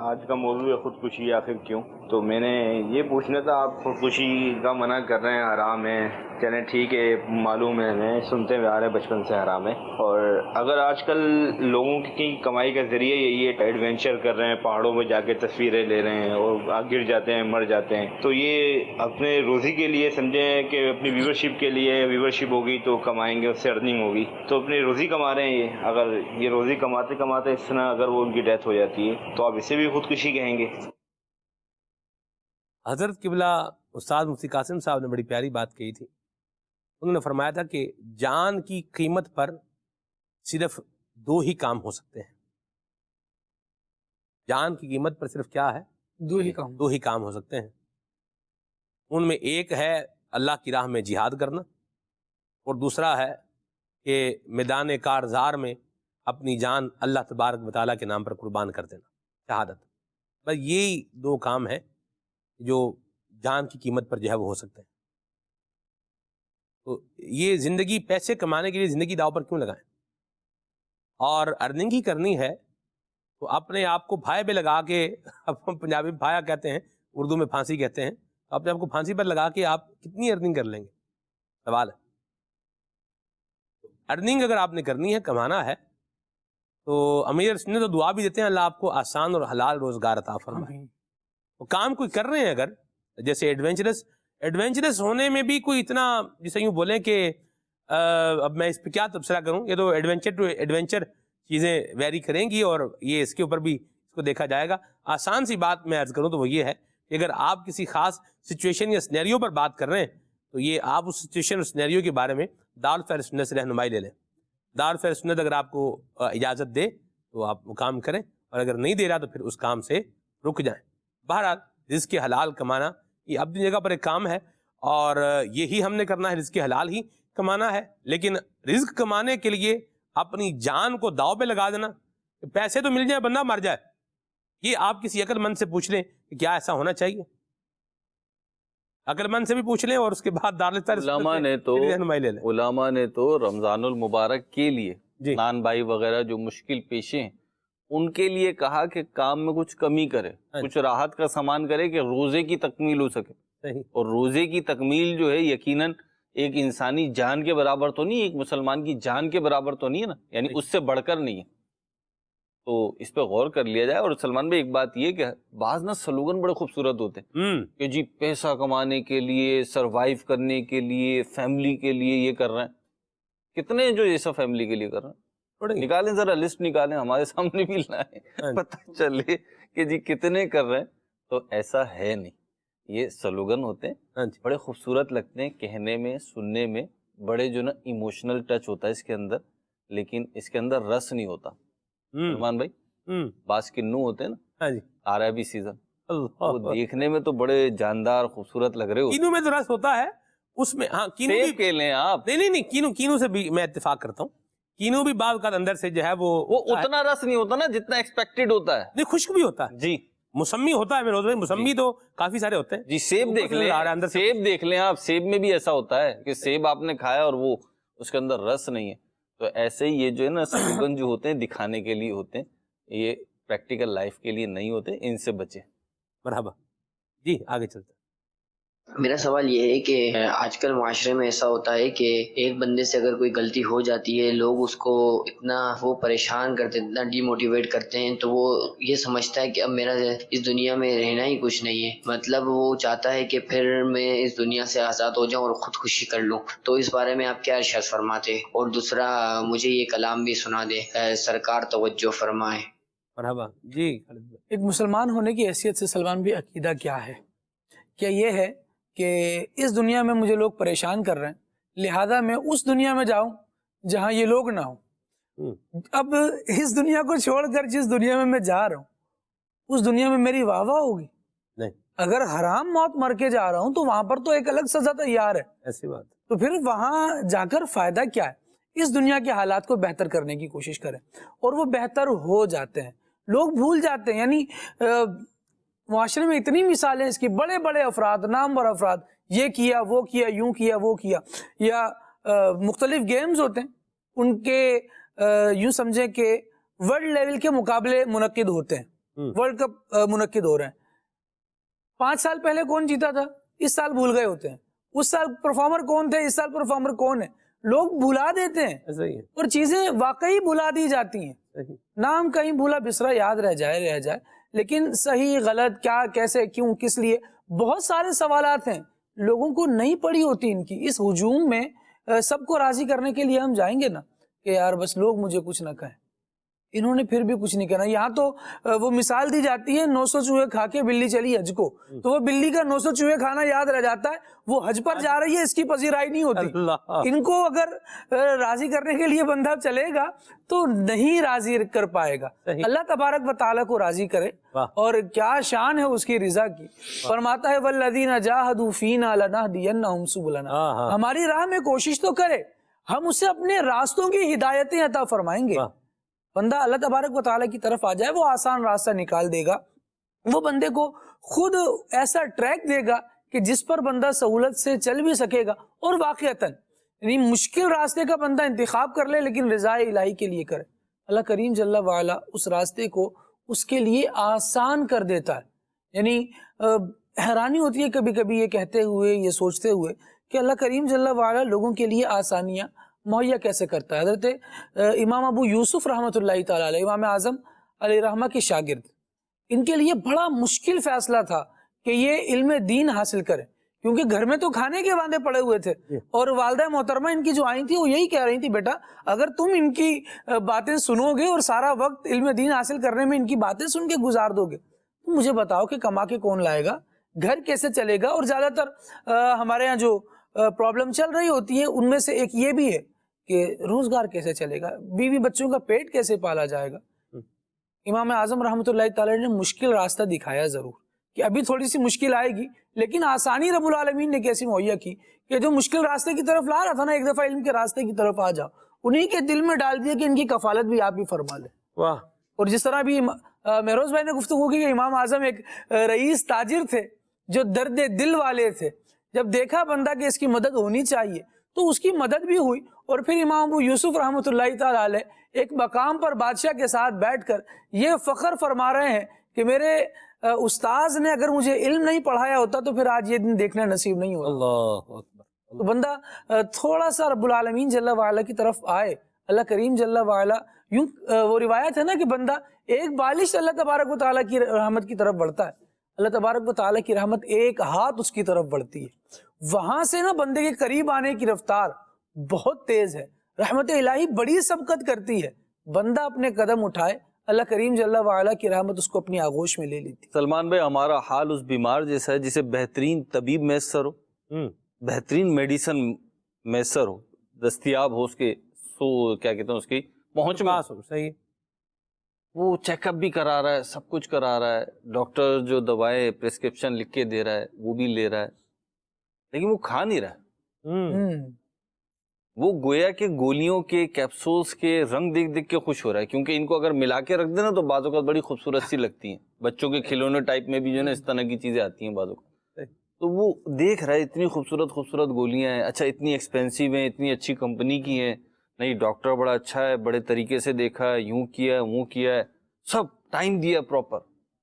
آج کا موضوع ہے خودکشی آخر کیوں، تو میں نے یہ پوچھنا تھا، آپ خودکشی کا منع کر رہے ہیں، حرام ہے، چلیں ٹھیک ہے، معلوم ہے، ہمیں سنتے ہوئے آ رہے ہیں بچپن سے حرام ہے، اور اگر آج کل لوگوں کی کمائی کا ذریعہ یہی ہے، ایڈونچر کر رہے ہیں، پہاڑوں میں جا کے تصویریں لے رہے ہیں اور گر جاتے ہیں، مر جاتے ہیں، تو یہ اپنے روزی کے لیے سمجھیں کہ اپنی ویورشپ کے لیے، ویورشپ ہوگی تو کمائیں گے، اس سے ارننگ ہوگی، تو اپنی روزی کما رہے ہیں یہ، اگر یہ روزی کماتے کماتے اس طرح اگر وہ ان کی ڈیتھ ہو جاتی ہے تو آپ اسے بھی خودکشی کہیں گے؟ حضرت قبلہ استاد مفتی قاسم صاحب نے بڑی پیاری بات کہی تھی، انہوں نے فرمایا تھا کہ جان کی قیمت پر صرف 2 ہی کام ہو سکتے ہیں. جان کی قیمت پر صرف کیا ہے؟ 2 ہی کام ہو سکتے ہیں. ان میں ایک ہے اللہ کی راہ میں جہاد کرنا، اور دوسرا ہے کہ میدان کارزار میں اپنی جان اللہ تبارک و تعالیٰ کے نام پر قربان کر دینا، شہادت. بس یہی 2 کام ہیں جو جان کی قیمت پر جو ہے وہ ہو سکتے ہیں. تو یہ زندگی، پیسے کمانے کے لیے زندگی داؤ پر کیوں لگائیں؟ اور ارننگ ہی کرنی ہے تو اپنے آپ کو پھائے پہ لگا کے، اب ہم پنجابی میں پھایا کہتے ہیں، اردو میں پھانسی کہتے ہیں، اپنے آپ کو پھانسی پر لگا کے آپ کتنی ارننگ کر لیں گے؟ سوال ہے. ارننگ اگر آپ نے کرنی ہے، کمانا ہے، تو امیر سنت تو دعا بھی دیتے ہیں اللہ آپ کو آسان اور حلال روزگار عطا فرمائے. وہ کام کوئی کر رہے ہیں اگر، جیسے ایڈونچرس ہونے میں بھی کوئی اتنا، جسے یوں بولیں کہ اب میں اس پہ کیا تبصرہ کروں، یہ تو ایڈونچر ٹو ایڈونچر چیزیں ویری کریں گی، اور یہ اس کے اوپر بھی اس کو دیکھا جائے گا. آسان سی بات میں عرض کروں تو وہ یہ ہے کہ اگر آپ کسی خاص سچویشن یا سنیریو پر بات کر رہے ہیں تو یہ آپ اس سچویشن اور سنیریو کے بارے میں دارالفہر سنت سے رہنمائی لے لیں. دارالفہر سنت اگر آپ کو اجازت دے تو آپ وہ کام کریں، اور اگر نہیں دے رہا تو پھر اس کام سے رک جائیں. بہرحال رزق کے حلال کمانا یہ اپنی جگہ پر ایک کام ہے، اور یہی ہم نے کرنا ہے، رزق حلال ہی کمانا ہے. لیکن رزق کمانے کے لیے اپنی جان کو داؤ پہ لگا دینا، پیسے تو مل جائے بندہ مر جائے، یہ آپ کسی عقل مند سے پوچھ لیں کہ کیا ایسا ہونا چاہیے؟ عقل مند سے بھی پوچھ لیں، اور اس کے بعد علماء نے تو رمضان المبارک کے لیے نان بھائی وغیرہ جو مشکل پیشے ہیں ان کے لیے کہا کہ کام میں کچھ کمی کرے، کچھ راحت کا سامان کرے کہ روزے کی تکمیل ہو سکے. اور روزے کی تکمیل جو ہے یقیناً ایک انسانی جان کے برابر تو نہیں، ایک مسلمان کی جان کے برابر تو نہیں ہے نا، یعنی اس سے بڑھ کر نہیں ہے. تو اس پہ غور کر لیا جائے. اور سلمان بھائی ایک بات یہ کہ بعض نا سلوگن بڑے خوبصورت ہوتے ہیں کہ جی پیسہ کمانے کے لیے، سروائیو کرنے کے لیے، فیملی کے لیے یہ کر رہے ہیں. کتنے جو یہ سب فیملی کے لیے کر رہے ہیں؟ نکالیں ذرا لسٹ نکالیں، ہمارے سامنے بھی لائیں، پتہ چلے کہ جی کتنے کر رہے ہیں. تو ایسا ہے نہیں، یہ سلوگن ہوتے ہیں، بڑے خوبصورت لگتے ہیں کہنے میں، سننے میں، بڑے جو نا ایموشنل ٹچ ہوتا ہے اس کے اندر، لیکن اس کے اندر رس نہیں ہوتا. سلمان بھائی باس کنو ہوتے ہیں نا، آ رہا ہے بھی سیزن، وہ دیکھنے میں تو بڑے جاندار خوبصورت لگ رہے ہوتے ہیں. کینو میں تو رس ہوتا ہے اس میں، ہاں کینو بھی کے لیں آپ. نہیں کینو سے بھی میں اتفاق کرتا ہوں. کینو بھی بعض کا اندر سے جو ہے وہ اتنا رس نہیں ہوتا نا جتنا ایکسپیکٹڈ ہوتا ہے. نہیں خشک بھی ہوتا ہے جی. موسمی ہوتا ہے میرے روز میں، موسمی تو کافی سارے ہوتے ہیں جی. سیب دیکھ لیں، سیب دیکھ لیں آپ، سیب میں بھی ایسا ہوتا ہے کہ سیب آپ نے کھایا اور وہ اس کے اندر رس نہیں ہے. تو ایسے ہی یہ جو ہے نا سلوگن جو ہوتے ہیں دکھانے کے لیے ہوتے ہیں، یہ پریکٹیکل لائف کے لیے نہیں ہوتے، ان سے بچیں. مرحبا جی، آگے چلتے. میرا سوال یہ ہے کہ آج کل معاشرے میں ایسا ہوتا ہے کہ ایک بندے سے اگر کوئی غلطی ہو جاتی ہے، لوگ اس کو اتنا وہ پریشان کرتے ہیں، اتنا ڈی موٹیویٹ کرتے ہیں، تو وہ یہ سمجھتا ہے کہ اب میرا اس دنیا میں رہنا ہی کچھ نہیں ہے. مطلب وہ چاہتا ہے کہ پھر میں اس دنیا سے آزاد ہو جاؤں اور خودکشی کر لوں. تو اس بارے میں آپ کیا ارشاد فرماتے؟ اور دوسرا مجھے یہ کلام بھی سنا دے، سرکار توجہ فرمائے. مرحبا جی. ایک مسلمان ہونے کی حیثیت سے سلمان بھی عقیدہ کیا ہے؟ کیا یہ ہے کہ اس دنیا میں مجھے لوگ پریشان کر رہے ہیں، لہذا میں اس دنیا میں جاؤں جہاں یہ لوگ نہ ہوں؟ اب اس دنیا کو چھوڑ کر جس دنیا میں جا رہا ہوں اس دنیا میں میری واہ واہ ہوگی؟ نہیں. اگر حرام موت مر کے جا رہا ہوں تو وہاں پر تو ایک الگ سزا تیار ہے. ایسی بات. تو پھر وہاں جا کر فائدہ کیا ہے؟ اس دنیا کے حالات کو بہتر کرنے کی کوشش کریں، اور وہ بہتر ہو جاتے ہیں. لوگ بھول جاتے ہیں. یعنی معاشرے میں اتنی مثالیں اس کی، بڑے بڑے افراد، نامور افراد، یہ کیا وہ کیا، یوں کیا وہ کیا. یا مختلف گیمز ہوتے ہیں، ان کے یوں سمجھیں کہ ورلڈ لیول کے مقابلے منعقد ہوتے ہیں، ورلڈ کپ منعقد ہو رہے ہیں. 5 سال پہلے کون جیتا تھا اس سال بھول گئے ہوتے ہیں. اس سال پرفارمر کون تھے اس سال پرفارمر کون ہے، لوگ بھلا دیتے ہیں، اور چیزیں واقعی بھلا دی جاتی ہیں. نام کہیں بھولا بسرا یاد رہ جائے، لیکن صحیح غلط، کیا کیسے کیوں کس لیے، بہت سارے سوالات ہیں لوگوں کو نہیں پڑی ہوتی ان کی. اس ہجوم میں سب کو راضی کرنے کے لیے ہم جائیں گے نا کہ یار بس لوگ مجھے کچھ نہ کہیں. انہوں نے پھر بھی کچھ نہیں کرنا. یہاں تو وہ مثال دی جاتی ہے 900 چوہے کھا کے بلی چلی حج کو, تو وہ بلی کا 900 چوہے کھانا یاد رہ جاتا ہے, وہ حج پر جا رہی ہے, اس کی پذیرائی نہیں ہوتی. ان کو اگر راضی کرنے کے لیے بندہ چلے گا تو نہیں راضی کر پائے گا. اللہ تبارک و تعالیٰ کو راضی کرے, اور کیا شان ہے اس کی رضا کی. فرماتا ہے والذین جاہدوا فینا لنہدینہم سبلنا, ہماری راہ میں کوشش تو کرے, ہم اسے اپنے راستوں کی ہدایتیں عطا فرمائیں گے. بندہ اللہ تبارک و تعالیٰ کی طرف آ جائے, وہ آسان راستہ نکال دے گا, وہ بندے کو خود ایسا ٹریک دے گا کہ جس پر بندہ سہولت سے چل بھی سکے گا. اور واقعتاً یعنی مشکل راستے کا بندہ انتخاب کر لے لیکن رضا الہی کے لیے کرے, اللہ کریم جل وعلا اس راستے کو اس کے لیے آسان کر دیتا ہے. یعنی حیرانی ہوتی ہے کبھی کبھی یہ کہتے ہوئے, یہ سوچتے ہوئے کہ اللہ کریم جل وعلا لوگوں کے لیے آسانیاں مہیا کیسے کرتا ہے. حضرت امام ابو یوسف رحمۃ اللہ تعالی علیہ, امام اعظم علیہ رحمہ کے شاگرد, ان کے لیے بڑا مشکل فیصلہ تھا کہ یہ علم دین حاصل کریں, کیونکہ گھر میں تو کھانے کے واندے پڑے ہوئے تھے, اور والدہ محترمہ ان کی جو آئی تھی وہ یہی کہہ رہی تھی, بیٹا اگر تم ان کی باتیں سنو گے اور سارا وقت علم دین حاصل کرنے میں ان کی باتیں سن کے گزار دو گے, تو مجھے بتاؤ کہ کما کے کون لائے گا, گھر کیسے چلے گا. اور زیادہ تر ہمارے یہاں جو پرابلم چل رہی ہوتی ہے ان میں سے ایک یہ بھی ہے کہ روزگار کیسے چلے گا, بیوی بچوں کا پیٹ کیسے پالا جائے گا. امام اعظم رحمۃ اللہ تعالی نے مشکل راستہ دکھایا ضرور کہ ابھی تھوڑی سی مشکل آئے گی, لیکن آسانی رب العالمین نے کیسی مہیا کی کہ جو مشکل راستے کی طرف لا رہا تھا نا, ایک دفعہ علم کے راستے کی طرف آ جاؤ, انہی کے دل میں ڈال دیا کہ ان کی کفالت بھی آپ ہی فرما لیں. واہ. اور جس طرح بھی مہروز بھائی نے گفتگو کی کہ امام اعظم ایک رئیس تاجر تھے جو درد دل والے تھے, جب دیکھا بندہ کہ اس کی مدد ہونی چاہیے تو اس کی مدد بھی ہوئی. اور پھر امام ابو یوسف رحمۃ اللہ تعالی علیہ ایک مقام پر بادشاہ کے ساتھ بیٹھ کر یہ فخر فرما رہے ہیں کہ میرے استاذ نے اگر مجھے علم نہیں پڑھایا ہوتا تو پھر آج یہ دن دیکھنا نصیب نہیں ہوتا. اللہ اکبر. تو بندہ تھوڑا سا رب العالمین جل وعلا کی طرف آئے, اللہ کریم جل وعلا, یوں وہ روایت ہے نا کہ بندہ ایک بالش اللہ تبارک و تعالیٰ کی رحمت کی طرف بڑھتا ہے, اللہ تبارک و تعالیٰ کی رحمت ایک ہاتھ اس کی طرف بڑھتی ہے, وہاں سے نا بندے کے قریب آنے کی رفتار بہت تیز ہے. رحمت الہی بڑی سبقت کرتی ہے, بندہ اپنے قدم اٹھائے اللہ کریم جل وعلا کی رحمت اس کو اپنی آغوش میں لے لیتی. سلمان بھائی, ہمارا حال اس بیمار جیسا ہے جسے بہترین طبیب میسر ہو, بہترین میڈیسن میسر ہو, دستیاب ہو, اس کے کیا کہتے ہیں اس کی پہنچ میں ہو, صحیح, وہ چیک اپ بھی کرا رہا ہے, سب کچھ کرا رہا ہے, ڈاکٹر جو دوائیں پرسکرپشن لکھ کے دے رہا ہے وہ بھی لے رہا ہے, لیکن وہ کھا نہیں رہا. وہ گویا کہ گولیوں کے کیپسولز کے رنگ دیکھ دیکھ کے خوش ہو رہا ہے, کیونکہ ان کو اگر ملا کے رکھ دینا تو بعض اوقات بڑی خوبصورت سی لگتی ہیں, بچوں کے کھلونے ٹائپ میں بھی جو ہے نا اس طرح کی چیزیں آتی ہیں بعض اوقات, تو وہ دیکھ رہا ہے اتنی خوبصورت خوبصورت گولیاں ہیں, اچھا اتنی ایکسپینسیو ہیں, اتنی اچھی کمپنی کی ہیں, نہیں ڈاکٹر بڑا اچھا ہے, بڑے طریقے سے دیکھا ہے, یوں کیا ہے, وہ کیا ہے, سب ٹائم دیا پراپر,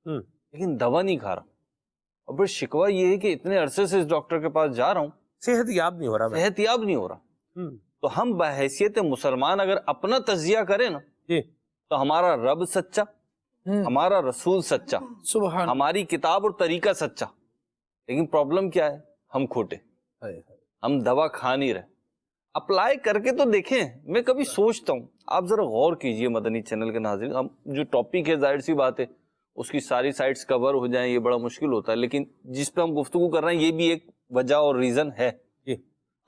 لیکن دوا نہیں کھا رہا. اور پھر شکوہ یہ ہے کہ اتنے عرصے سے اس ڈاکٹر کے پاس جا رہا ہوں, صحت یاب نہیں ہو رہا, صحت یاب نہیں ہو رہا. تو ہم بحیثیت مسلمان اگر اپنا تجزیہ کریں نا تو ہمارا رب سچا, ہمارا رسول سچا, ہماری کتاب اور طریقہ سچا, لیکن پرابلم کیا ہے, ہم کھوٹے, ہم دوا کھا نہیں رہے. اپلائی کر کے تو دیکھیں. میں کبھی سوچتا ہوں, آپ ذرا غور کیجئے مدنی چینل کے ناظرین, ہم جو ٹاپک ہے ظاہر سی بات ہے اس کی ساری سائٹس کور ہو جائیں یہ بڑا مشکل ہوتا ہے, لیکن جس پہ ہم گفتگو کر رہے ہیں یہ بھی ایک وجہ اور ریزن ہے.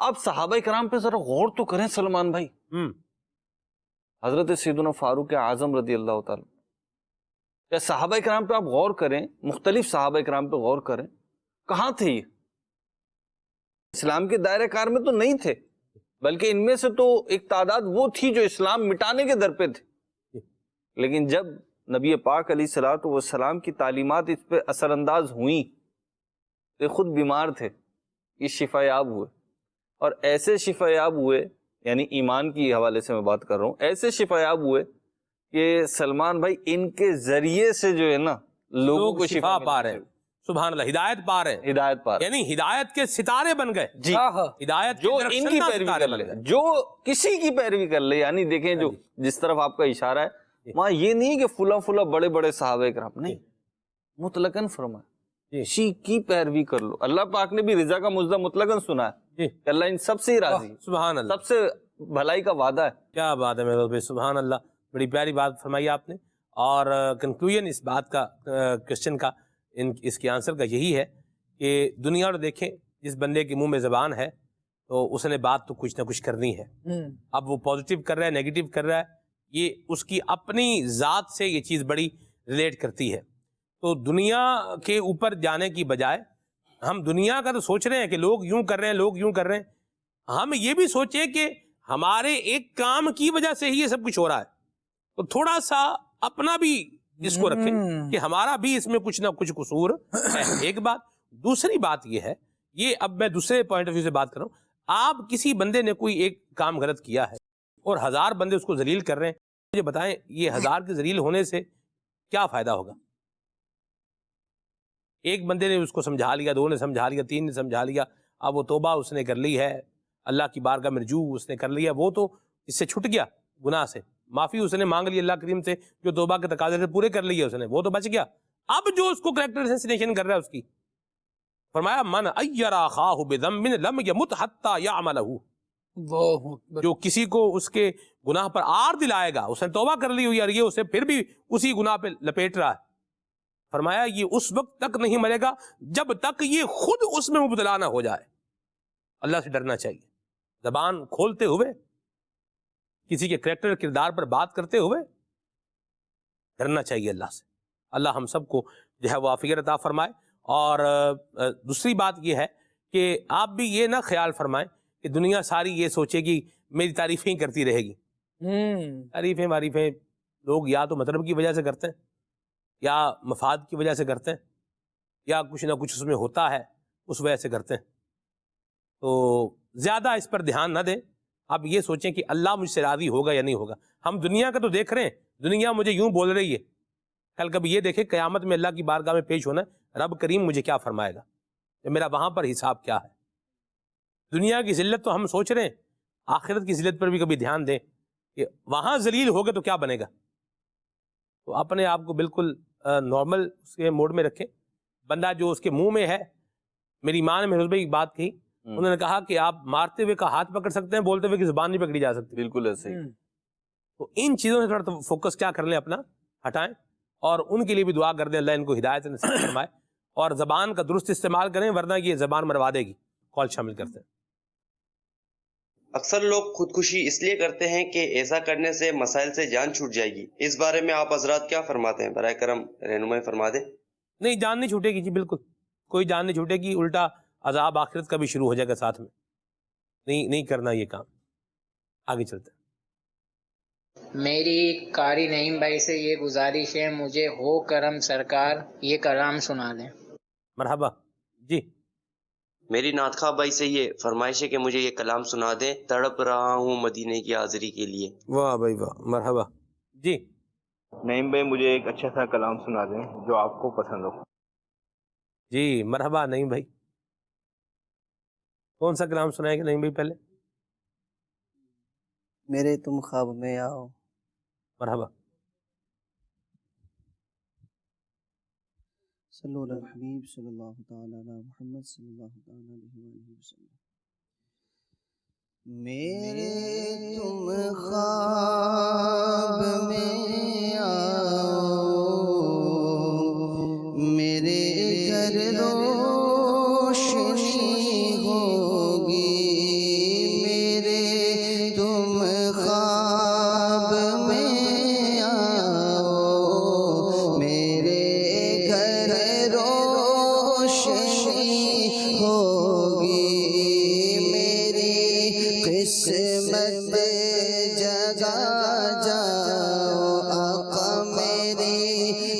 آپ صحابہ کرام پہ ذرا غور تو کریں سلمان بھائی. حضرت سیدنا فاروق اعظم رضی اللہ تعالی, یا صحابہ کرام پہ آپ غور کریں, مختلف صحابہ کرام پہ غور کریں, کہاں تھے یہ؟ اسلام کے دائرہ کار میں تو نہیں تھے, بلکہ ان میں سے تو ایک تعداد وہ تھی جو اسلام مٹانے کے در پہ تھے. لیکن جب نبی پاک علیہ الصلوۃ والسلام کی تعلیمات اس پہ اثر انداز ہوئیں تو خود بیمار تھے, یہ شفا یاب ہوئے, اور ایسے شفا یاب ہوئے, یعنی ایمان کی حوالے سے میں بات کر رہا ہوں, ایسے شفا یاب ہوئے کہ سلمان بھائی ان کے ذریعے سے جو ہے نا لوگوں کو شفا پا رہے ہیں. سبحان اللہ, ہدایت پا رہے ہیں, ہدایت پا رہے ہیں, یعنی ہدایت کے ستارے بن گئے. جی, ہدایت جو ان کی پیروی کر لے, جو کسی کی پیروی کر لے, یعنی دیکھیں جو جس طرف آپ کا اشارہ ہے وہاں یہ نہیں کہ فلاں فلاں بڑے بڑے صحابہ کرام, نہیں, مطلقاً فرمایا کسی کی پیروی کر لو. اللہ پاک نے بھی رضا کا مجزہ مطلقاً سنا ہے کہ اللہ ان سب سے ہی راضی, سبحان اللہ, سب سے بھلائی کا وعدہ ہے. کیا بات ہے میرے بھائی, سبحان اللہ. بڑی پیاری بات فرمائی آپ نے، اور کنکلوژن اس بات کا کوشچن کا اس کے آنسر کا یہی ہے کہ دنیا اور دیکھیں جس بندے کے منہ میں زبان ہے تو اس نے بات تو کچھ نہ کچھ کرنی ہے. اب وہ پازیٹیو کر رہا ہے نیگیٹو کر رہا ہے، یہ اس کی اپنی ذات سے یہ چیز بڑی ریلیٹ کرتی ہے. تو دنیا کے اوپر جانے کی بجائے ہم دنیا کا تو سوچ رہے ہیں کہ لوگ یوں کر رہے ہیں، لوگ یوں کر رہے ہیں، ہم یہ بھی سوچیں کہ ہمارے ایک کام کی وجہ سے ہی یہ سب کچھ ہو رہا ہے. تو تھوڑا سا اپنا بھی اس کو رکھیں کہ ہمارا بھی اس میں کچھ نہ کچھ قصور ہے. ایک بات. دوسری بات یہ ہے، یہ اب میں دوسرے پوائنٹ آف ویو سے بات کر رہا ہوں. آپ کسی بندے نے کوئی ایک کام غلط کیا ہے اور 1000 بندے اس کو ذلیل کر رہے ہیں، مجھے بتائیں یہ 1000 کے ذلیل ہونے سے کیا فائدہ ہوگا؟ ایک بندے نے اس کو سمجھا لیا، 2 نے سمجھا لیا، 3 نے سمجھا لیا، اب وہ توبہ اس نے کر لی ہے، اللہ کی بارگاہ میں رجوع اس نے کر لیا، وہ تو اس سے چھٹ گیا گناہ سے، معافی اس نے مانگ لی اللہ کریم سے، جو توبہ کے تقاضے سے پورے کر لیے اس نے، وہ تو بچ گیا. اب جو اس کو کریکٹر اسیسینیشن کر رہا ہے اس کی، فرمایا من ایر اخاہ بذنب لم یمت حتی یعملہ، جو کسی کو اس کے گناہ پر آر دلائے گا، اس نے توبہ کر لی ہوئی اور یہ اسے پھر بھی اسی گناہ پہ لپیٹ رہا ہے، فرمایا یہ اس وقت تک نہیں مرے گا جب تک یہ خود اس میں مبتلا نہ ہو جائے. اللہ سے ڈرنا چاہیے. زبان کھولتے ہوئے، کسی کے کریکٹر کردار پر بات کرتے ہوئے ڈرنا چاہیے اللہ سے. اللہ ہم سب کو جو ہے وہ عافیت عطا فرمائے. اور دوسری بات یہ ہے کہ آپ بھی یہ نہ خیال فرمائیں کہ دنیا ساری یہ سوچے گی میری تعریفیں ہی کرتی رہے گی. تعریفیں لوگ یا تو مطلب کی وجہ سے کرتے ہیں، یا مفاد کی وجہ سے کرتے ہیں، یا کچھ نہ کچھ اس میں ہوتا ہے اس وجہ سے کرتے ہیں. تو زیادہ اس پر دھیان نہ دیں. آپ یہ سوچیں کہ اللہ مجھ سے راضی ہوگا یا نہیں ہوگا. ہم دنیا کا تو دیکھ رہے ہیں، دنیا مجھے یوں بول رہی ہے، کل کبھی یہ دیکھیں قیامت میں اللہ کی بارگاہ میں پیش ہونا ہے، رب کریم مجھے کیا فرمائے گا، میرا وہاں پر حساب کیا ہے. دنیا کی ذلت تو ہم سوچ رہے ہیں، آخرت کی ذلت پر بھی کبھی دھیان دیں کہ وہاں ذلیل ہوگے تو کیا بنے گا. تو اپنے آپ کو بالکل نارمل اس کے موڈ میں رکھیں. بندہ جو اس کے منہ میں ہے، میری ماں نے میرے ایک بات کہی، انہوں نے کہا کہ آپ مارتے ہوئے کا ہاتھ پکڑ سکتے ہیں، بولتے ہوئے کی زبان نہیں پکڑی جا سکتی. بالکل ایسے ہی. تو ان چیزوں سے تھوڑا فوکس کیا کر لیں، اپنا ہٹائیں، اور ان کے لیے بھی دعا کر دیں اللہ ان کو ہدایت نصیب فرمائے، اور زبان کا درست استعمال کریں ورنہ یہ زبان مروا دے گی. کال شامل کرتے ہیں. اکثر لوگ خودکشی اس لیے کرتے ہیں کہ ایسا کرنے سے مسائل سے جان چھوٹ جائے گی. اس بارے میں آپ حضرات کیا فرماتے ہیں؟ برائے کرم رہنمائی فرما دیں. نہیں، جان نہیں چھوٹے گی جی، بالکل کوئی جان نہیں چھوٹے گی، الٹا عذاب آخرت کا بھی شروع ہو جائے گا ساتھ میں. نہیں کرنا یہ کام. آگے چلتے ہیں. میری قاری نعیم بھائی سے یہ گزارش ہے، مجھے ہو کرم سرکار یہ کلام سنا دیں. مرحبا جی. میری نعت خواہ بھائی سے یہ فرمائش ہے کہ مجھے یہ کلام سنا دیں، تڑپ رہا ہوں مدینے کی حاضری کے لیے. واہ بھائی واہ، مرحبا جی. نعیم بھائی مجھے ایک اچھا سا کلام سنا دیں جو آپ کو پسند ہو. جی مرحبا نعیم بھائی. کون سا کلام سنائیں گے نعیم بھائی؟ پہلے میرے تم خواب میں آؤ. مرحبا. صلو علی الحبیب صلی اللہ تعالی علی محمد صلی اللہ تعالی علیہ وسلم. میرے تم خواب میں آؤ، میرے گھر روشنی ہوگی. میرے تم خواب میں آؤ، میرے گھر روشنی ہوگی. میری قسمت جگا جاؤ آقا، میری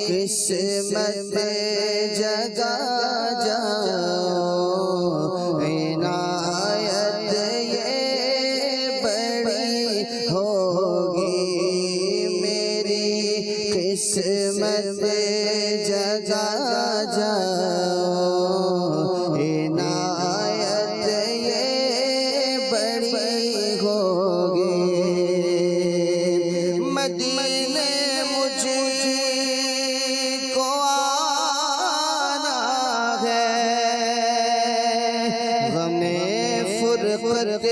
قسمت جگا جاؤ. عنایت یہ بڑی ہوگی، میری قسمت جگا جاؤ. عنایت یہ بڑی ہوگی. مدینے مجھ کو آنا ہے، غم فرقت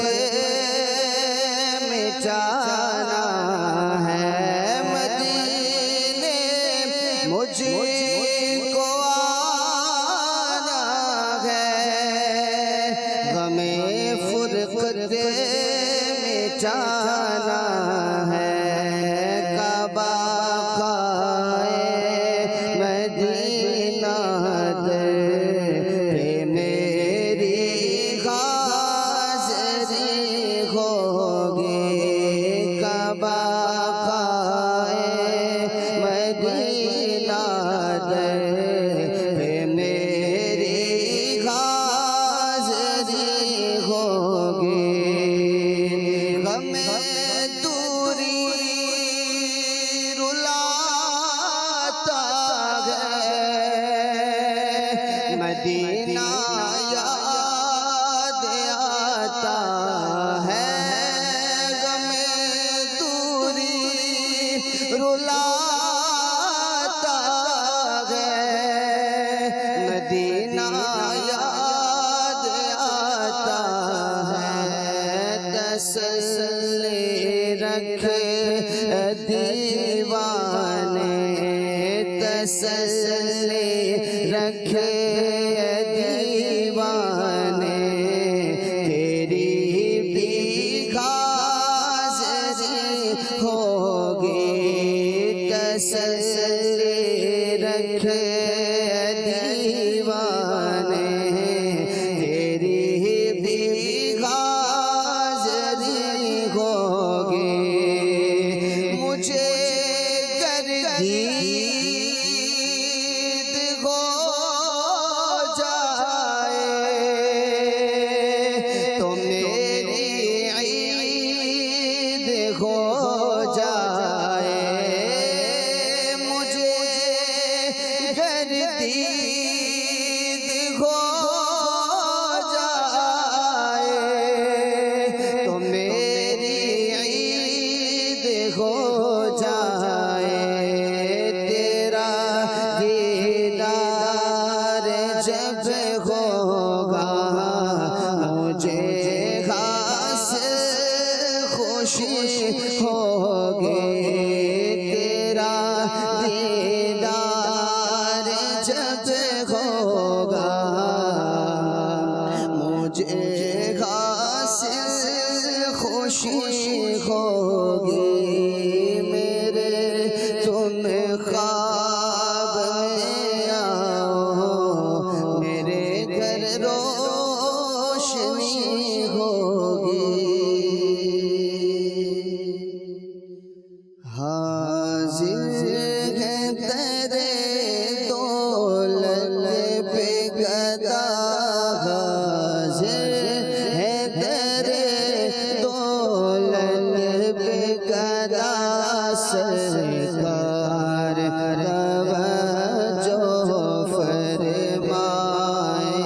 مٹانا ہے. رلاتا ہے مدینہ یاد آتا ہے تسلی رکھے دیوانے تسلی رکھے دیوانے تیری بھی حاضری ہوگی تسلی رکھے دیوانے تیری بھی حاضری ہوگی مجھے گردید ہو جائے تو میری عید ہو جائے مجھے گردید ہو جائے تو میری عید ہو جائے تیرا دیدار جب ہوگا مجھے حاصل خوشی ہوگی تیرا دیدار جب ہوگا مجھے حاصل خوشی ہوگی میرے تم خواب میں آؤ میرے گھر روشنی ہوگی حاضر ہے تیرے دولت پہ گدا حاضر ہے تیرے دولت پہ گدا سرکار توجہ فرمائے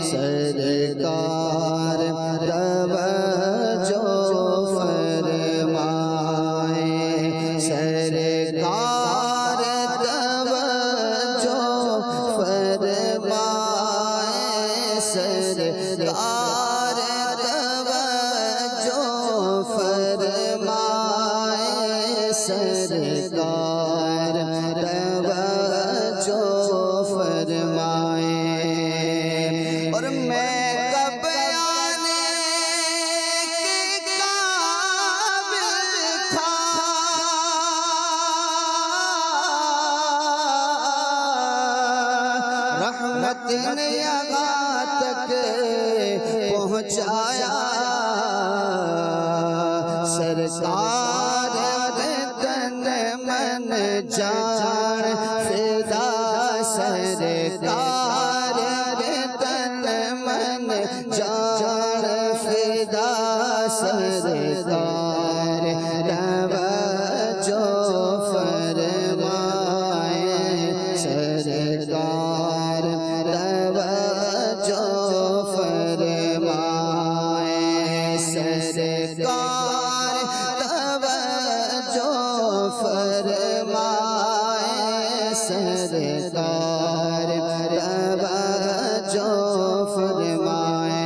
سرکار توجہ فرمائے سرکار توجہ فرمائے سرکار توجہ فرمائے سرکار توجہ فرمائے اور میں کب آنے کے قابل تھا رحمت نے یہاں تک پہنچایا سرکار تن من جان فدا سرکار تن من جان فدا سرکار توجہ فرمائے سرکار توجہ فرمائے سرکار توجہ فرمائے سرکار توجہ فرمائے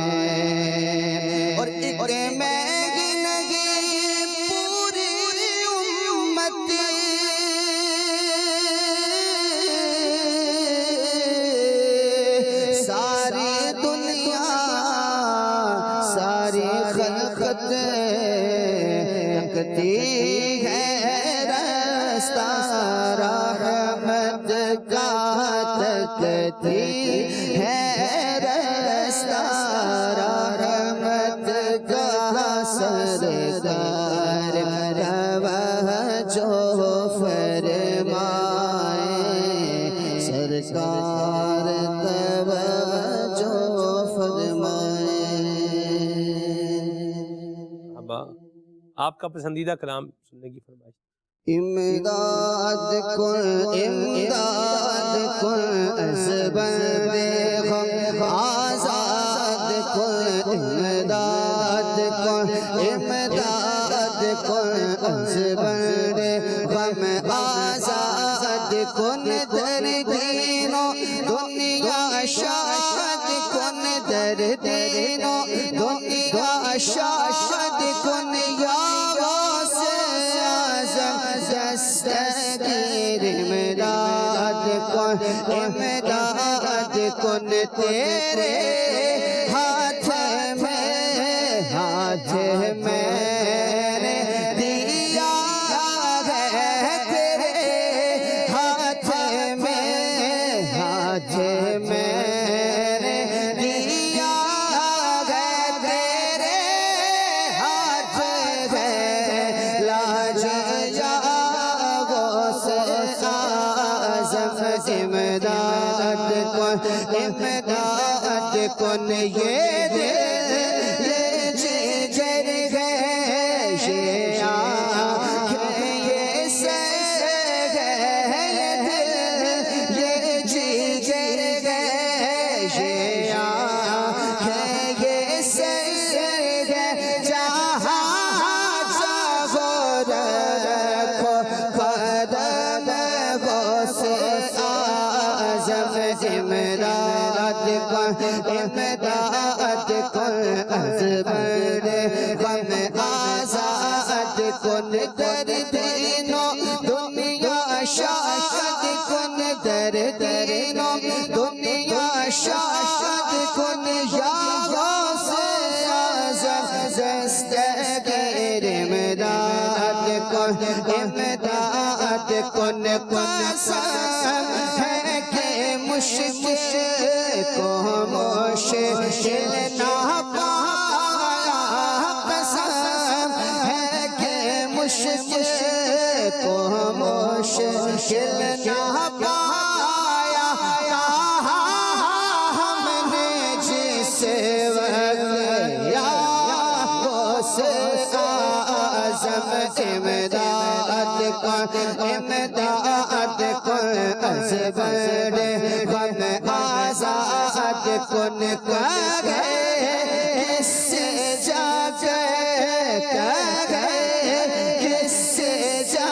اور ایک میں ہی نہیں پوری امتی ساری دنیا ساری خلقت تکتی ہے رستہ رحمت کا تکتی ہے رستہ رحمت کا سرکار توجہ فرمائے سرکار توجہ فرمائے آپ کا پسندیدہ کلام سننے کی فرمائش امداد کن از بند غم آزاد کن امداد کن از بند غم دستگیر امداد کن تیرے ہاتھ میں دیا ہے تیرے ہاتھ میں دیا ہے تیرے ہاتھ میں لاج جا غوث اعظم امداد کن یہ دل یہ جگر ہے یہ آنکھ یہ سر ہے یہ دل یہ جگر ہے یہ آنکھ یہ سر ہے جہاں چاہو رکھو قدم غوث اعظم امداد کن ازبر غم آزاد کن در دینوں دنیا شاد کن در دینوں دنیا شاد کن یا غوث اعظم دستگیر امداد کن قسم ہے کہ مشکل کو مشکل نہ پایا قسم ہے کہ مشکل کو مشکل نہ پایا کہا ہم نے جس وقت یا غوث اعظم امداد ازبر غم آزاد کن کس سے جا کس سے جا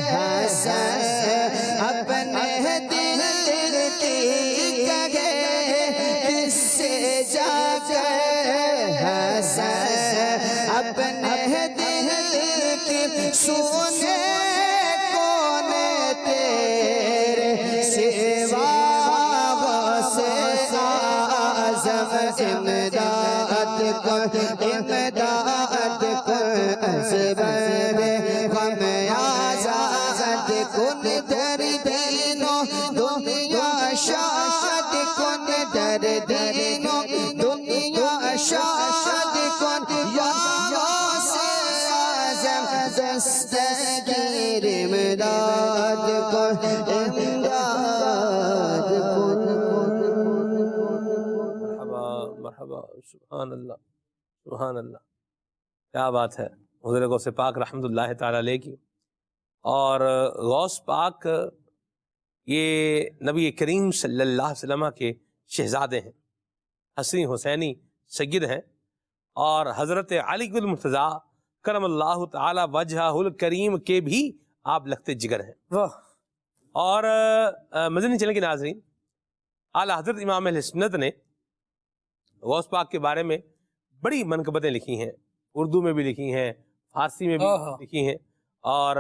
حسن اپنے دل کی کس سے جا حسن اپنے دل کی سونے کون تیرے سوا غوث اعظم امداد ازبر غم آزاد کن در دینوں دنیا شاد کن در دینوں دنیا شاد کن یا غوث اعظم دستگیر امداد کن مرحبا سبحان اللہ سبحان اللہ، کیا بات ہے حضور غوث پاک رحمت اللہ تعالی علیہ کی۔ اور غوث پاک یہ نبی کریم صلی اللہ علیہ وسلم کے شہزادے ہیں، حسنی حسینی سید ہیں، اور حضرت علی المرتضیٰ کرم اللہ تعالی وجہہ الکریم کے بھی آپ لخت جگر ہیں۔ اور مدنی چینل کے ناظرین، اعلیٰ حضرت امام اہل سنت نے غوث پاک کے بارے میں بڑی منقبتیں لکھی ہیں، اردو میں بھی لکھی ہیں، فارسی میں بھی لکھی ہیں، اور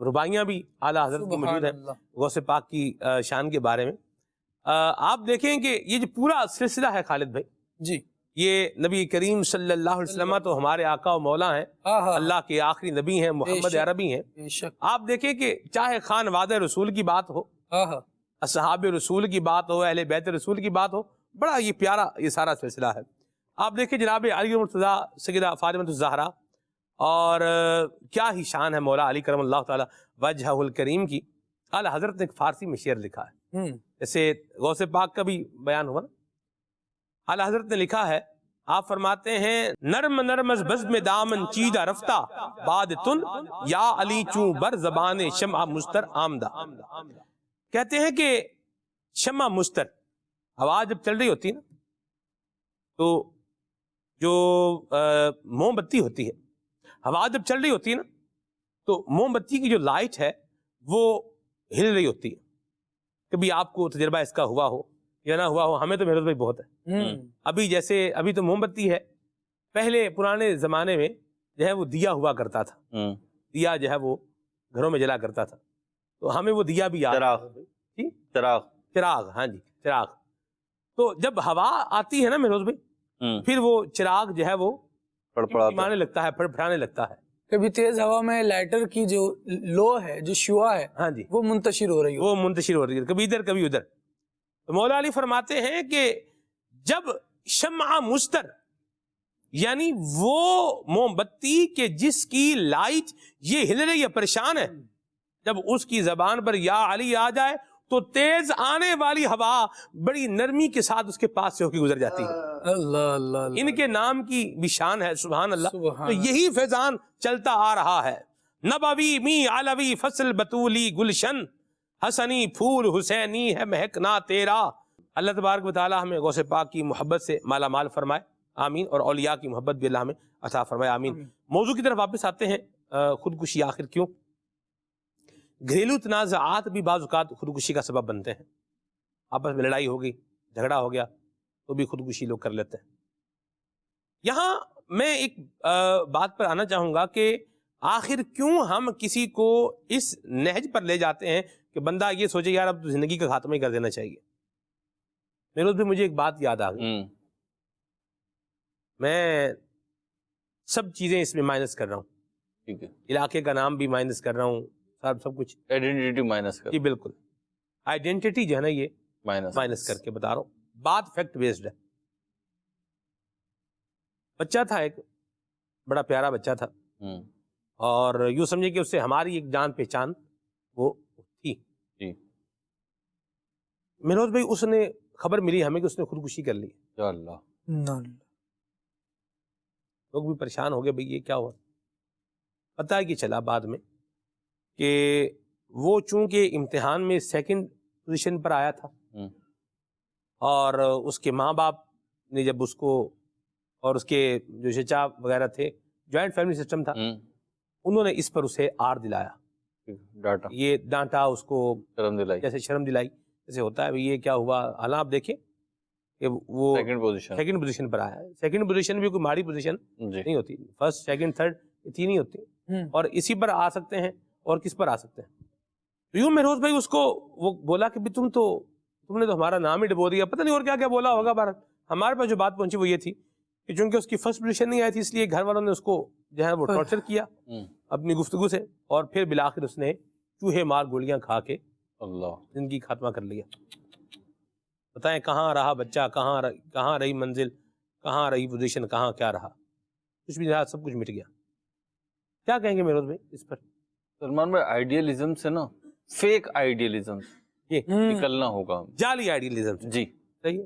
رباعیاں بھی اعلیٰ حضرت کی موجود ہیں غوث پاک کی شان کے بارے میں۔ آپ دیکھیں کہ یہ جو پورا سلسلہ ہے خالد بھائی جی، یہ نبی کریم صلی اللہ علیہ وسلم تو ہمارے آقا و مولا ہیں، اللہ کے آخری نبی ہیں، محمد عربی ہیں۔ آپ دیکھیں کہ چاہے خان واد رسول کی بات ہو، اصحاب رسول کی بات ہو، اہل بیت رسول کی بات ہو، بڑا یہ پیارا یہ سارا سلسلہ ہے۔ آپ دیکھیں جناب علی المرتضیٰ سیدہ فاطمہ الزہرا، اور کیا ہی شان ہے مولا علی کرم اللہ تعالی وجہہ الکریم کی۔ اعلیٰ حضرت نے ایک فارسی میں شعر لکھا ہے، جیسے غوث پاک کا بھی بیان ہوا نا۔ اعلیٰ حضرت نے لکھا ہے، آپ فرماتے ہیں نرم نرم از بزم دامن چیدہ رفتہ بعد تن یا علی چوں بر زبان شمع مستر آمدہ۔ کہتے ہیں کہ شمع مستر آواز جب چل رہی ہوتی ہے نا، تو جو موم بتی ہوتی ہے، آواز جب چل رہی ہوتی ہے نا، تو موم بتی کی جو لائٹ ہے وہ ہل رہی ہوتی ہے۔ کبھی آپ کو تجربہ اس کا ہوا ہو یا نہ ہوا ہو، ہمیں تو محرز بھائی بہت ہے۔ ابھی جیسے ابھی تو موم بتی ہے، پہلے پرانے زمانے میں جو ہے وہ دیا ہوا کرتا تھا، دیا جو ہے وہ گھروں میں جلا کرتا تھا، تو ہمیں وہ دیا بھی یاد چراغ، جی چراغ، ہاں جی چراغ. تو جب ہوا آتی ہے نا مہروز بھائی، پھر وہ چراغ جو ہے وہ پڑپڑانے لگتا ہے، پھڑپڑانے لگتا ہے. کبھی تیز ہوا میں لائٹر کی جو لو ہے، جو شعاع ہے، ہاں جی وہ منتشر ہو رہی ہے، کبھی ادھر کبھی ادھر. تو مولا علی فرماتے ہیں کہ جب شمع مستر، یعنی وہ موم بتی کہ جس کی لائٹ یہ ہل رہی ہے، پریشان ہے، جب اس کی زبان پر یا علی آ جائے تو تیز آنے والی ہوا بڑی نرمی کے ساتھ اس کے پاس سے ہو کے گزر جاتی ہے. اللہ اللہ، ان کے نام کی بھی شان ہے، سبحان اللہ. تو یہی فیضان چلتا آ رہا ہے. نبوی می علوی فصل بطولی گلشن، حسنی پھول حسینی ہے مہکنا تیرا. اللہ تبارک و تعالی ہمیں غوث پاک کی محبت سے مالا مال فرمائے، آمین. اور اولیاء کی محبت بھی اللہ ہمیں عطا فرمائے، آمین. موضوع کی طرف واپس آتے ہیں. خودکشی آخر کیوں؟ گھریلو تنازعات بھی بعض اوقات خودکشی کا سبب بنتے ہیں. آپس میں لڑائی ہو گئی، جھگڑا ہو گیا تو بھی خودکشی لوگ کر لیتے ہیں. یہاں میں ایک بات پر آنا چاہوں گا کہ آخر کیوں ہم کسی کو اس نہج پر لے جاتے ہیں کہ بندہ یہ سوچے یار اب تو زندگی کا خاتمہ ہی کر دینا چاہیے. میرے بھی مجھے ایک بات یاد آ گئی، میں سب چیزیں اس میں مائنس کر رہا ہوں. ٹھیک ہے، علاقے کا نام بھی مائنس کر رہا ہوں، سب کچھ آئیڈینٹی مائنس کر. جی بالکل، آئیڈینٹی جو ہے نا یہ مائنس کر کے بتا رہا ہوں. بات فیکٹ بیسڈ ہے. بچہ تھا، ایک بڑا پیارا بچہ تھا، اور یوں سمجھے کہ اس سے ہماری ایک جان پہچان وہ تھی. مہروز بھائی اس نے خبر ملی ہمیں کہ اس نے خودکشی کر لی. یا اللہ، لوگ بھی پریشان ہو گئے، بھئی یہ کیا ہوا؟ پتہ ہے کہ چلا بعد میں کہ وہ چونکہ امتحان میں سیکنڈ پوزیشن پر آیا تھا، اور اس کے ماں باپ نے جب اس کو، اور اس کے جو چچا وغیرہ تھے، جوائنٹ فیملی سسٹم تھا، انہوں نے اس پر اسے آر دلایا، یہ ڈانٹا اس کو، جیسے شرم دلائی جیسے ہوتا ہے. یہ کیا ہوا؟ حالانکہ آپ دیکھیں کہ وہ سیکنڈ پوزیشن پر آیا ہے. سیکنڈ پوزیشن بھی کوئی ماڑی پوزیشن نہیں ہوتی، فرسٹ سیکنڈ تھرڈ اتنی نہیں ہوتی، اور اسی پر آ سکتے ہیں اور کس پر آ سکتے ہیں. تو یوں مہروز بھائی اس کو وہ بولا کہ تم نے تو ہمارا نام ہی ڈبو دیا، پتہ نہیں اور کیا کیا بولا ہوگا. بہرحال ہمارے پاس جو بات پہنچی وہ یہ تھی کہ چونکہ اس کی فرسٹ پوزیشن نہیں آئی تھی، اس لیے گھر والوں نے اس کو جو ہے وہ ٹارچر کیا اپنی گفتگو سے، اور پھر بالآخر اس نے چوہے مار گولیاں کھا کے زندگی خاتمہ کر لیا. بتائیں کہاں رہا بچہ، کہاں رہی منزل، کہاں رہی پوزیشن، کہاں کیا رہا؟ کچھ بھی نہیں رہا، سب کچھ مٹ گیا. کیا کہیں گے مہروز بھائی اس پر؟ سلمان بھائی، آئیڈیالزم سے نا، فیک آئیڈیالزم نکلنا ہوگا، جعلی آئیڈیالزم. جی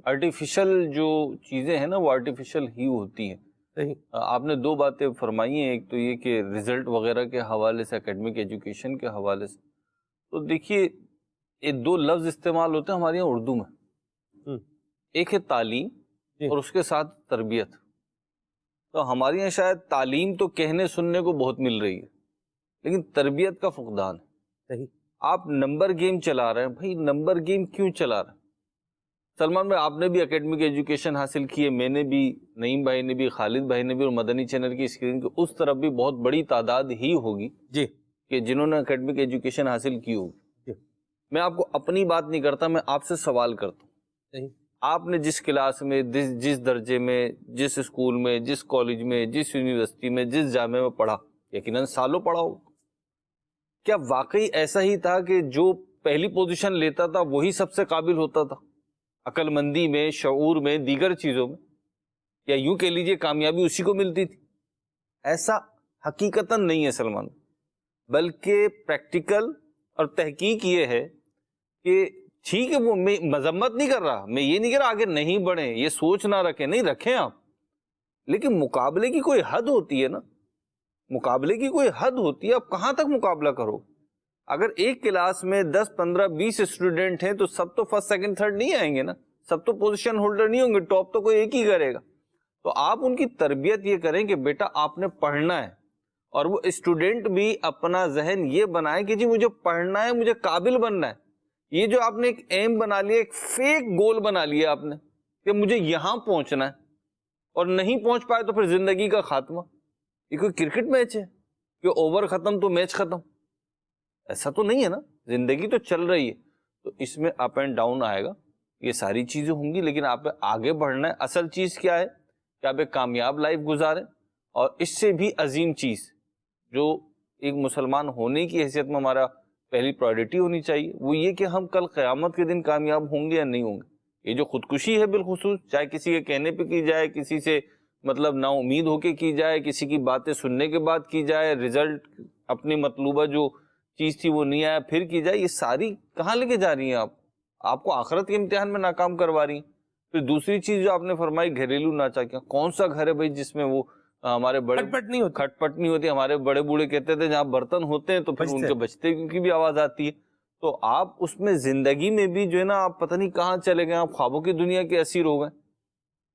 آرٹیفیشل جو چیزیں ہیں نا وہ آرٹیفیشل ہی ہوتی ہیں. آپ نے دو باتیں فرمائی ہیں، ایک تو یہ کہ رزلٹ وغیرہ کے حوالے سے، اکیڈمک ایجوکیشن کے حوالے سے، تو دیکھیے یہ دو لفظ استعمال ہوتے ہیں ہمارے یہاں اردو میں. ایک ہے تعلیم اور اس کے ساتھ تربیت. تو ہمارے یہاں شاید تعلیم تو کہنے سننے کو بہت مل رہی ہے، لیکن تربیت کا فقدان ہے. آپ نمبر گیم چلا رہے ہیں، بھائی نمبر گیم کیوں چلا رہے ہیں؟ سلمان بھائی آپ نے بھی اکیڈمک ایجوکیشن حاصل کی ہے، میں نے بھی، نعیم بھائی نے بھی، خالد بھائی نے بھی، اور مدنی چینل کی اسکرین کے اس طرف بھی بہت بڑی تعداد ہی ہوگی جی کہ جنہوں نے اکیڈمک ایجوکیشن حاصل کی ہوگی. میں آپ کو اپنی بات نہیں کرتا، میں آپ سے سوال کرتا ہوں. آپ نے جس کلاس میں، جس درجے میں، جس اسکول میں، جس کالج میں، جس یونیورسٹی میں، جس جامعہ میں پڑھا، یقیناً سالوں پڑھا ہو، کیا واقعی ایسا ہی تھا کہ جو پہلی پوزیشن لیتا تھا وہی سب سے قابل ہوتا تھا؟ عقل مندی میں، شعور میں، دیگر چیزوں میں، یا یوں کہہ لیجئے کامیابی اسی کو ملتی تھی؟ ایسا حقیقتاً نہیں ہے سلمان، بلکہ پریکٹیکل اور تحقیق یہ ہے کہ ٹھیک ہے، وہ میں مذمت نہیں کر رہا، میں یہ نہیں کہہ رہا آگے نہیں بڑھیں، یہ سوچ نہ رکھیں، نہیں رکھیں آپ، لیکن مقابلے کی کوئی حد ہوتی ہے نا، مقابلے کی کوئی حد ہوتی ہے. آپ کہاں تک مقابلہ کرو؟ اگر ایک کلاس میں 10 15 20 اسٹوڈنٹ ہیں تو سب تو فرسٹ سیکنڈ تھرڈ نہیں آئیں گے نا، سب تو پوزیشن ہولڈر نہیں ہوں گے، ٹاپ تو کوئی ایک ہی کرے گا. تو آپ ان کی تربیت یہ کریں کہ بیٹا آپ نے پڑھنا ہے، اور وہ اسٹوڈنٹ بھی اپنا ذہن یہ بنائے کہ جی مجھے پڑھنا ہے، مجھے قابل بننا ہے. یہ جو آپ نے ایک ایم بنا لیا، ایک فیک گول بنا لیا آپ نے کہ مجھے یہاں پہنچنا ہے، اور نہیں پہنچ پائے تو پھر زندگی کا خاتمہ. یہ کوئی کرکٹ میچ ہے کہ اوور ختم تو میچ ختم؟ ایسا تو نہیں ہے نا, زندگی تو چل رہی ہے, تو اس میں اپ اینڈ ڈاؤن آئے گا, یہ ساری چیزیں ہوں گی, لیکن آپ آگے بڑھنا ہے. اصل چیز کیا ہے کہ آپ ایک کامیاب لائف گزاریں, اور اس سے بھی عظیم چیز جو ایک مسلمان ہونے کی حیثیت میں ہمارا پہلی پرائرٹی ہونی چاہیے, وہ یہ کہ ہم کل قیامت کے دن کامیاب ہوں گے یا نہیں ہوں گے. یہ جو خودکشی ہے بالخصوص, چاہے کسی کے کہنے پہ کی جائے, کسی سے مطلب نا امید ہو کے کی جائے, کسی کی باتیں سننے کے بعد کی جائے, رزلٹ اپنی مطلوبہ جو چیز تھی وہ نہیں آیا پھر کی جائے, یہ ساری کہاں لے کے جا رہی ہیں آپ کو آخرت کے امتحان میں ناکام کروا رہی ہیں. پھر دوسری چیز جو آپ نے فرمائی گھریلو ناچاکیاں, کون سا گھر ہے بھائی جس میں وہ ہمارے بڑے کھٹ پٹ نہیں ہوتی. ہمارے بڑے بوڑھے کہتے تھے جہاں برتن ہوتے ہیں تو پھر ان کے بچتے کی بھی آواز آتی ہے. تو آپ اس میں زندگی میں بھی جو ہے نا, آپ پتہ نہیں کہاں چلے گئے, آپ خوابوں کی دنیا کے اسیر ہو گئے.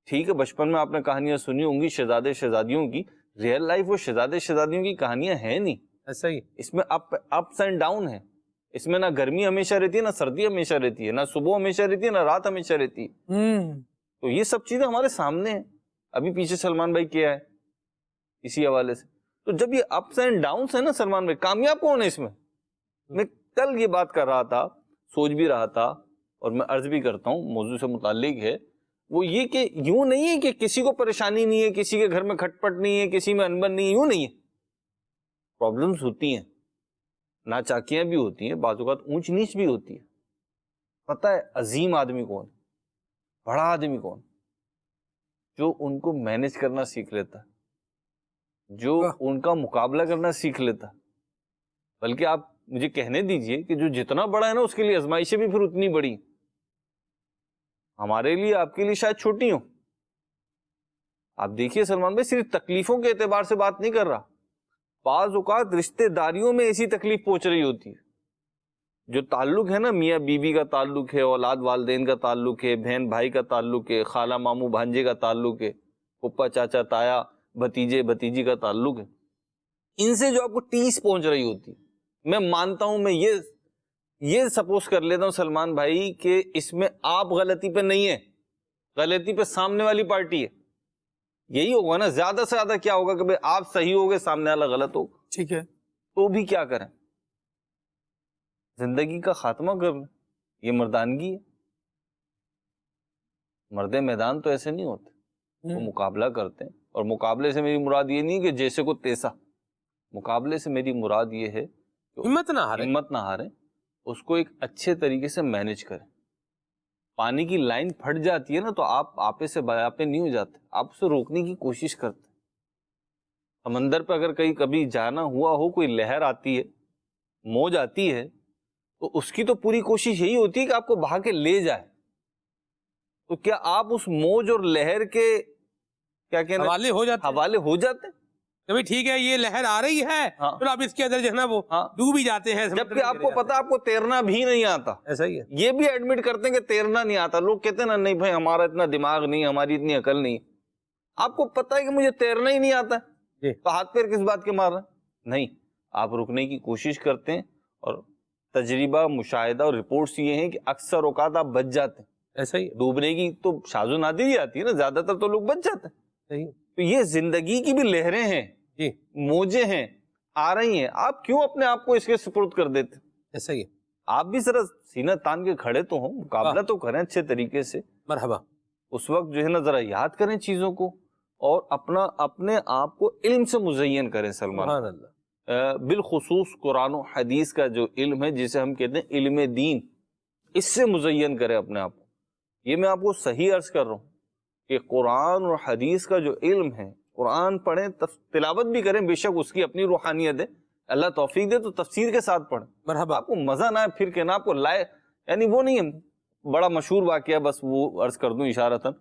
ٹھیک ہے بچپن میں آپ نے کہانیاں سنی ہوں گی شہزادے شہزادیوں کی, ریئل لائف وہ شہزادے شہزادیوں کی کہانیاں ہیں نہیں. ایسا ہی اس میں اپس اینڈ ڈاؤن ہے. اس میں نہ گرمی ہمیشہ رہتی ہے, نہ سردی ہمیشہ رہتی ہے, نہ صبح ہمیشہ رہتی ہے, نہ رات ہمیشہ رہتی ہے. تو یہ سب چیزیں ہمارے سامنے ہیں. ابھی پیچھے سلمان بھائی کیا ہے اسی حوالے سے. تو جب یہ اپس اینڈ ڈاؤنس ہیں نا سلمان بھائی, کامیاب کون ہے اس میں؟ میں کل یہ بات کر رہا تھا, سوچ بھی رہا تھا, اور میں عرض بھی کرتا ہوں موضوع سے متعلق ہے, وہ یہ کہ یوں نہیں ہے کہ کسی کو پریشانی نہیں ہے, کسی کے گھر میں کھٹ پٹ نہیں ہے, کسی میں انبن نہیں ہے, یوں نہیں ہے. پرابلمز ہوتی ہیں, ناچاکیاں بھی ہوتی ہیں, بعض اوقات اونچ نیچ بھی ہوتی ہے. پتہ ہے عظیم آدمی کون, بڑا آدمی کون؟ جو ان کو مینج کرنا سیکھ لیتا ہے, جو ان کا مقابلہ کرنا سیکھ لیتا. بلکہ آپ مجھے کہنے دیجئے کہ جو جتنا بڑا ہے نا اس کے لیے آزمائشیں بھی پھر اتنی بڑی. ہمارے لیے آپ کے لیے شاید چھوٹی ہوں. آپ دیکھیے سلمان بھائی, صرف تکلیفوں کے اعتبار سے بات نہیں کر رہا, بعض اوقات رشتہ داریوں میں ایسی تکلیف پہنچ رہی ہوتی ہے. جو تعلق ہے نا, میاں بیوی کا تعلق ہے, اولاد والدین کا تعلق ہے, بہن بھائی کا تعلق ہے, خالہ ماموں بھانجے کا تعلق ہے, پھپھا چاچا تایا بھتیجے بھتیجی کا تعلق ہے, ان سے جو آپ کو ٹیس پہنچ رہی ہوتی. میں مانتا ہوں, میں یہ سپوز کر لیتا ہوں سلمان بھائی کہ اس میں آپ غلطی پہ نہیں ہے, غلطی پہ سامنے والی پارٹی ہے. یہی ہوگا نا, زیادہ سے زیادہ کیا ہوگا کہ بھائی آپ صحیح ہوگے, سامنے والا غلط ہوگا. ٹھیک ہے, تو بھی کیا کریں, زندگی کا خاتمہ کر لیں. یہ مردانگی ہے. مرد میدان تو ایسے نہیں ہوتے, وہ مقابلہ کرتے ہیں. اور مقابلے سے میری مراد یہ نہیں کہ جیسے کو تیسا, مقابلے سے میری مراد یہ ہے ہمت نہ ہاریں, اس کو ایک اچھے طریقے سے مینج کریں. پانی کی لائن پھٹ جاتی ہے نا تو آپ آپے سے باپے نہیں ہو جاتے, آپ اسے روکنے کی کوشش کرتے. سمندر پہ اگر کبھی جانا ہوا ہو, کوئی لہر آتی ہے, موج آتی ہے, تو اس کی تو پوری کوشش یہی ہوتی ہے کہ آپ کو بہا کے لے جائے. تو کیا آپ اس موج اور لہر کے کیا کہنا حوالے ہو جاتے ہیں؟ کبھی ٹھیک ہے یہ لہر آ رہی ہے, تو آپ اس کے اندر جو ہے نا وہ ڈوب ہی جاتے ہیں, جبکہ آپ کو پتا آپ کو تیرنا بھی نہیں آتا. ایسا ہی ہے, یہ بھی ایڈمٹ کرتے ہیں کہ تیرنا نہیں آتا. لوگ کہتے ہیں نا نہیں بھائی ہمارا اتنا دماغ نہیں, ہماری اتنی عقل نہیں. آپ کو پتا ہے کہ مجھے تیرنا ہی نہیں آتا ہے, تو ہاتھ پیر کس بات کے مار رہے ہیں؟ نہیں, آپ رکنے کی کوشش کرتے ہیں. اور تجربہ, مشاہدہ اور رپورٹس یہ ہیں کہ اکثر اوقات آپ بچ جاتے ہیں. ایسا ہی, ڈوبنے کی تو شاذ و نادر ہی آتی ہے نا, زیادہ تر تو لوگ بچ جاتے ہیں. تو یہ زندگی کی بھی لہریں ہیں, موجیں ہیں, آ رہی ہیں. آپ کیوں اپنے آپ کو اس کے سپرد کر دیتے؟ ایسا ہی ہے, آپ بھی ذرا سینہ تان کے کھڑے تو ہوں, مقابلہ تو کریں اچھے طریقے سے. مرحبا. اس وقت جو ہے نا ذرا یاد کریں چیزوں کو, اور اپنے آپ کو علم سے مزین کریں. سلمان, سبحان اللہ. بالخصوص قرآن و حدیث کا جو علم ہے, جسے ہم کہتے ہیں علم دین, اس سے مزین کریں اپنے آپ کو. یہ میں آپ کو صحیح عرض کر رہا ہوں کہ قرآن اور حدیث کا جو علم ہے, قرآن پڑھیں, تلاوت بھی کریں, بے شک اس کی اپنی روحانیت ہے, اللہ توفیق دے تو تفسیر کے ساتھ پڑھیں. مرحبا. آپ کو مزہ نہ آئے پھر کہنا آپ کو لائے, یعنی وہ نہیں ہے بڑا مشہور واقعہ, بس وہ عرض کر دوں اشارتاً.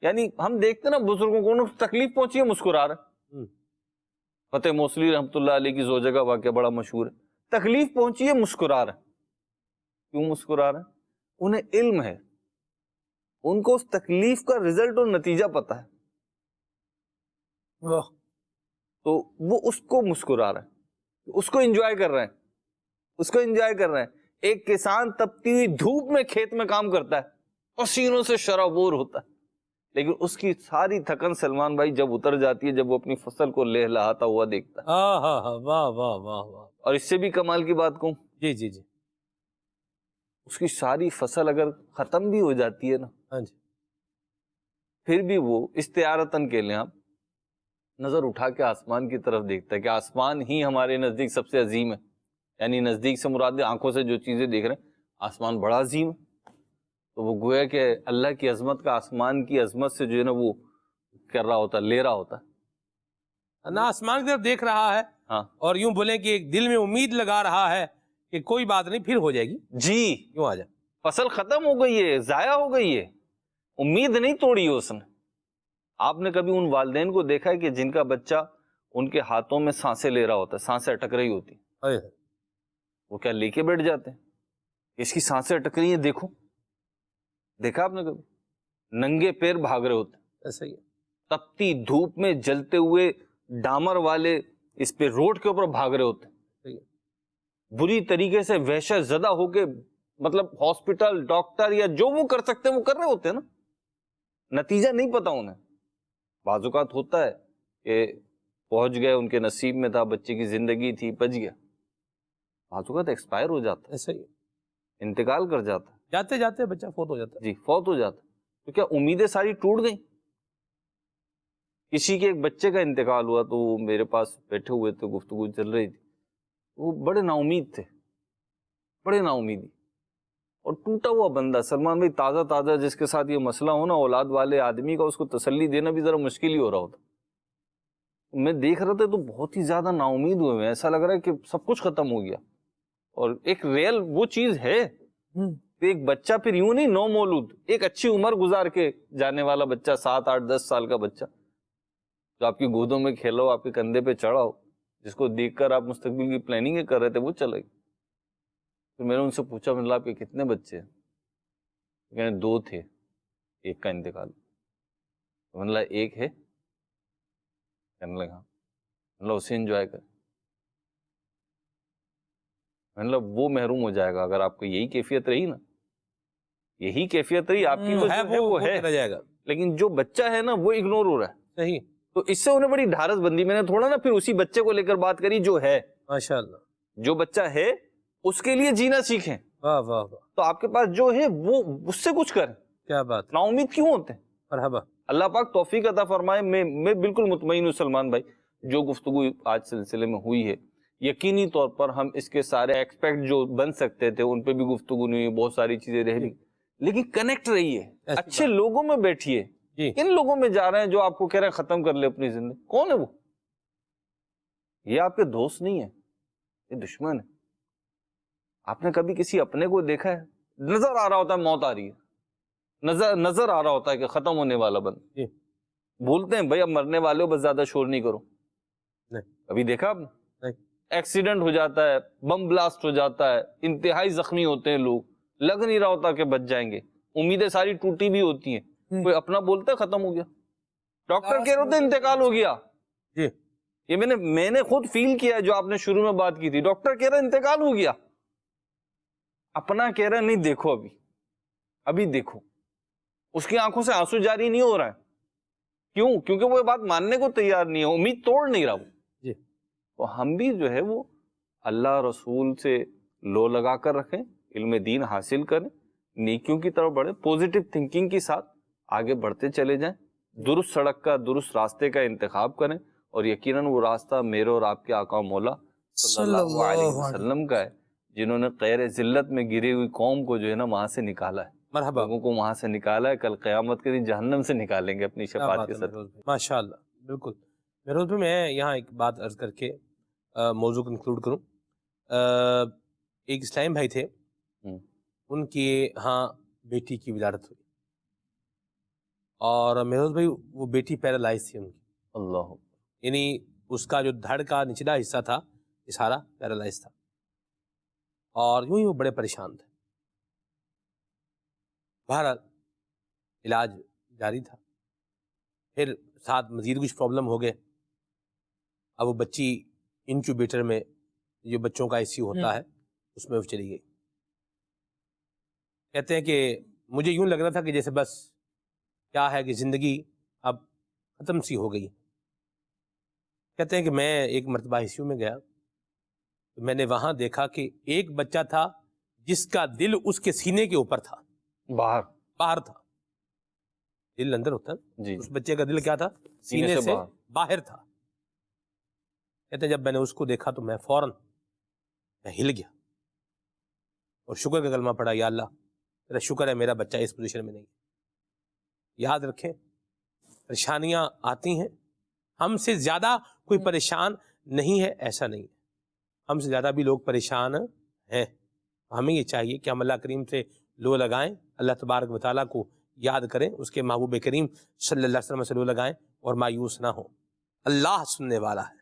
یعنی ہم دیکھتے نا بزرگوں کو تکلیف پہنچی ہے, مسکرا رہے. فتح موصلی رحمۃ اللہ علیہ کی زوجہ کا واقعہ بڑا مشہور ہے, تکلیف پہنچی ہے, مسکرا رہے. کیوں مسکرا رہے؟ انہیں علم ہے, ان کو اس تکلیف کا رزلٹ اور نتیجہ پتا ہے, تو وہ اس کو مسکرا رہے ہیں, اس کو انجوائے کر رہے ہیں, اس کو انجوائے کر رہے ہیں. ایک کسان تپتی ہوئی دھوپ میں کھیت میں کام کرتا ہے, پسینوں سے شرابور ہوتا ہے, لیکن اس کی ساری تھکن سلمان بھائی جب اتر جاتی ہے جب وہ اپنی فصل کو لہلہاتا ہوا دیکھتا ہے. واہ واہ واہ واہ. اور اس سے بھی کمال کی بات کہوں, جی جی جی, اس کی ساری فصل اگر ختم بھی ہو جاتی ہے نا, ہاں جی, پھر بھی وہ استعارتاً کے لیے آپ نظر اٹھا کے آسمان کی طرف دیکھتا ہے کہ آسمان ہی ہمارے نزدیک سب سے عظیم ہے. یعنی نزدیک سے مراد آنکھوں سے جو چیزیں دیکھ رہے ہیں, آسمان بڑا عظیم ہے. تو وہ گویا کہ اللہ کی عظمت کا آسمان کی عظمت سے جو ہے نا وہ کر رہا ہوتا ہے, لے رہا ہوتا ہے. نہ آسمان کی طرف دیکھ رہا ہے, ہاں, اور یوں بولیں کہ ایک دل میں امید لگا رہا ہے کہ کوئی بات نہیں, پھر ہو جائے گی. جی, کیوں آ جائے, فصل ختم ہو گئی ہے, ضائع ہو گئی ہے, امید نہیں توڑی ہے اس نے. آپ نے کبھی ان والدین کو دیکھا ہے کہ جن کا بچہ ان کے ہاتھوں میں سانسیں لے رہا ہوتا ہے, سانسیں اٹک رہی ہوتی, وہ کیا لے کے بیٹھ جاتے ہیں, اس کی سانسیں اٹک رہی ہیں دیکھو, دیکھا آپ نے کبھی؟ ننگے پیر بھاگ رہے ہوتے, ایسا ہی ہے, تپتی دھوپ میں جلتے ہوئے ڈامر والے اس پہ روڈ کے اوپر بھاگ رہے ہوتے, بری طریقے سے وحشت زدہ ہو کے, مطلب ہاسپٹل ڈاکٹر یا جو وہ کر سکتے ہیں وہ کر رہے ہوتے ہیں نا, نتیجہ نہیں پتا انہیں. بعض اوقات ہوتا ہے کہ پہنچ گئے, ان کے نصیب میں تھا, بچے کی زندگی تھی, بچ گیا. بعض اوقات ایکسپائر ہو جاتا ہے, ایسا ہی, انتقال کر جاتا ہے, جاتے جاتے بچہ فوت ہو جاتا ہے. جی, فوت ہو جاتا ہے. تو کیا امیدیں ساری ٹوٹ گئیں؟ کسی کے ایک بچے کا انتقال ہوا تو وہ میرے پاس بیٹھے ہوئے تھے, گفتگو چل رہی تھی, وہ بڑے نا امید تھے, بڑے نا امیدی, اور ٹوٹا ہوا بندہ. سلمان بھائی, تازہ تازہ جس کے ساتھ یہ مسئلہ ہو نا اولاد والے آدمی کا, اس کو تسلی دینا بھی ذرا مشکل ہی ہو رہا ہوتا. میں دیکھ رہا تھا تو بہت ہی زیادہ نا امید ہوئے ہیں, ایسا لگ رہا ہے کہ سب کچھ ختم ہو گیا. اور ایک ریئل وہ چیز ہے, ایک بچہ پھر یوں نہیں نو مولود, ایک اچھی عمر گزار کے جانے والا بچہ, 7, 8, 10 سال کا بچہ جو آپ کی گودوں میں کھیلا ہو, آپ کے کندھے پہ چڑھا ہو, جس کو دیکھ کر آپ مستقبل کی پلاننگ کر رہے تھے, وہ چلے گئے. پھر میں نے ان سے پوچھا, میں نے آپ کے کتنے بچے ہیں؟ کہنے 2 تھے, ایک کا انتقال. میں نے ایک ہے؟ کہنے لگا اسے انجوائے کر. میں نے وہ محروم ہو جائے گا اگر آپ کو یہی کیفیت رہی نا, یہی کیفیت رہی آپ کی, وہ ہے رہ جائے گا. لیکن جو بچہ ہے نا وہ اگنور ہو رہا ہے. صحیح. تو اس سے انہیں بڑی ڈھارس بندی. میں نے تھوڑا نا پھر اسی بچے کو لے کر بات کری جو ہے, ماشاءاللہ, جو بچہ ہے اس کے لیے جینا سیکھیں. واہ واہ واہ. تو آپ کے پاس جو ہے وہ اس سے کچھ کریں. کیا بات, نا امید کیوں ہوتے ہیں؟ مرحبا. اللہ پاک توفیق عطا فرمائے. میں بالکل مطمئن ہوں سلمان بھائی, جو گفتگو آج سلسلے میں ہوئی ہے, یقینی طور پر ہم اس کے سارے ایکسپیکٹ جو بن سکتے تھے ان پہ بھی گفتگو نہیں ہوئی, بہت ساری چیزیں رہ رہی, لیکن کنیکٹ رہیے, اچھے لوگوں میں بیٹھیے. کن لوگوں میں جا رہے ہیں جو آپ کو کہہ رہے ہیں ختم کر لے اپنی زندگی؟ کون ہے وہ؟ یہ آپ کے دوست نہیں ہے, یہ دشمن ہے. آپ نے کبھی کسی اپنے کو دیکھا ہے؟ نظر آ رہا ہوتا ہے موت آ رہی ہے, نظر آ رہا ہوتا ہے کہ ختم ہونے والا بند, بولتے ہیں بھائی اب مرنے والے ہو, بس زیادہ شور نہیں کرو. کبھی دیکھا آپ نے؟ ایکسیڈنٹ ہو جاتا ہے, بم بلاسٹ ہو جاتا ہے, انتہائی زخمی ہوتے ہیں لوگ, لگ نہیں رہا ہوتا کہ بچ جائیں گے, امیدیں ساری ٹوٹی بھی ہوتی ہیں. کوئی اپنا بولتا ہے ختم ہو گیا, ڈاکٹر کہہ رہے تھے انتقال ہو گیا. یہ میں نے خود فیل کیا, جو آپ نے شروع میں بات کی تھی, ڈاکٹر کہہ رہا انتقال ہو گیا, اپنا کہہ رہا نہیں دیکھو ابھی دیکھو. اس کی آنکھوں سے آنسو جاری نہیں ہو رہا ہے. کیوں؟ کیونکہ وہ یہ بات ماننے کو تیار نہیں ہے, امید توڑ نہیں رہا وہ. تو ہم بھی جو ہے وہ اللہ رسول سے لو لگا کر رکھیں, علم دین حاصل کریں, نیکیوں کی طرف بڑھیں, پوزیٹو تھنکنگ کے ساتھ آگے بڑھتے چلے جائیں, درست سڑک کا, درست راستے کا انتخاب کریں, اور یقیناً وہ راستہ میرے اور آپ کے آقا مولا صلی اللہ علیہ وسلم کا ہے, جنہوں نے غیر ذلت میں گری ہوئی قوم کو جو ہے نا وہاں سے نکالا ہے. مرحبا. لوگوں کو وہاں سے نکالا ہے, کل قیامت کے دن جہنم سے نکالیں گے اپنی شفاعت کے ساتھ. ماشاءاللہ, بالکل. میروز بھائی, میں یہاں ایک بات عرض کر کے موضوع کنکلوڈ کروں. ایک اسلام بھائی تھے, ان کی ہاں بیٹی کی ولادت ہوئی, اور میروز بھائی وہ بیٹی پیرالائز تھی ان کی. اللہ, یعنی اس کا جو دھڑ کا نچلا حصہ تھا یہ سارا پیرالائز تھا, اور یوں ہی وہ بڑے پریشان تھے. بہرحال علاج جاری تھا, پھر ساتھ مزید کچھ پرابلم ہو گئے. اب وہ بچی انکیوبیٹر میں, جو بچوں کا ICU ہوتا ہے, اس میں وہ چلی گئی. کہتے ہیں کہ مجھے یوں لگ رہا تھا کہ جیسے بس کیا ہے کہ زندگی اب ختم سی ہو گئی. کہتے ہیں کہ میں ایک مرتبہ ICU میں گیا تو میں نے وہاں دیکھا کہ ایک بچہ تھا جس کا دل اس کے سینے کے اوپر تھا, باہر تھا. دل اندر ہوتا ہے جی, اس بچے کا دل کیا تھا؟ سینے سے باہر تھا. کہتے ہیں جب میں نے اس کو دیکھا تو میں فوراً ہل گیا اور شکر کا کلمہ پڑھا, یا اللہ تیرا شکر ہے میرا بچہ اس پوزیشن میں نہیں. یاد رکھیں پریشانیاں آتی ہیں, ہم سے زیادہ کوئی پریشان نہیں ہے ایسا نہیں ہے, ہم سے زیادہ بھی لوگ پریشان ہیں. ہمیں یہ چاہیے کہ ہم اللہ کریم سے لو لگائیں, اللہ تبارک و تعالیٰ کو یاد کریں, اس کے محبوب کریم صلی اللہ علیہ وسلم سے لو لگائیں اور مایوس نہ ہوں. اللہ سننے والا ہے.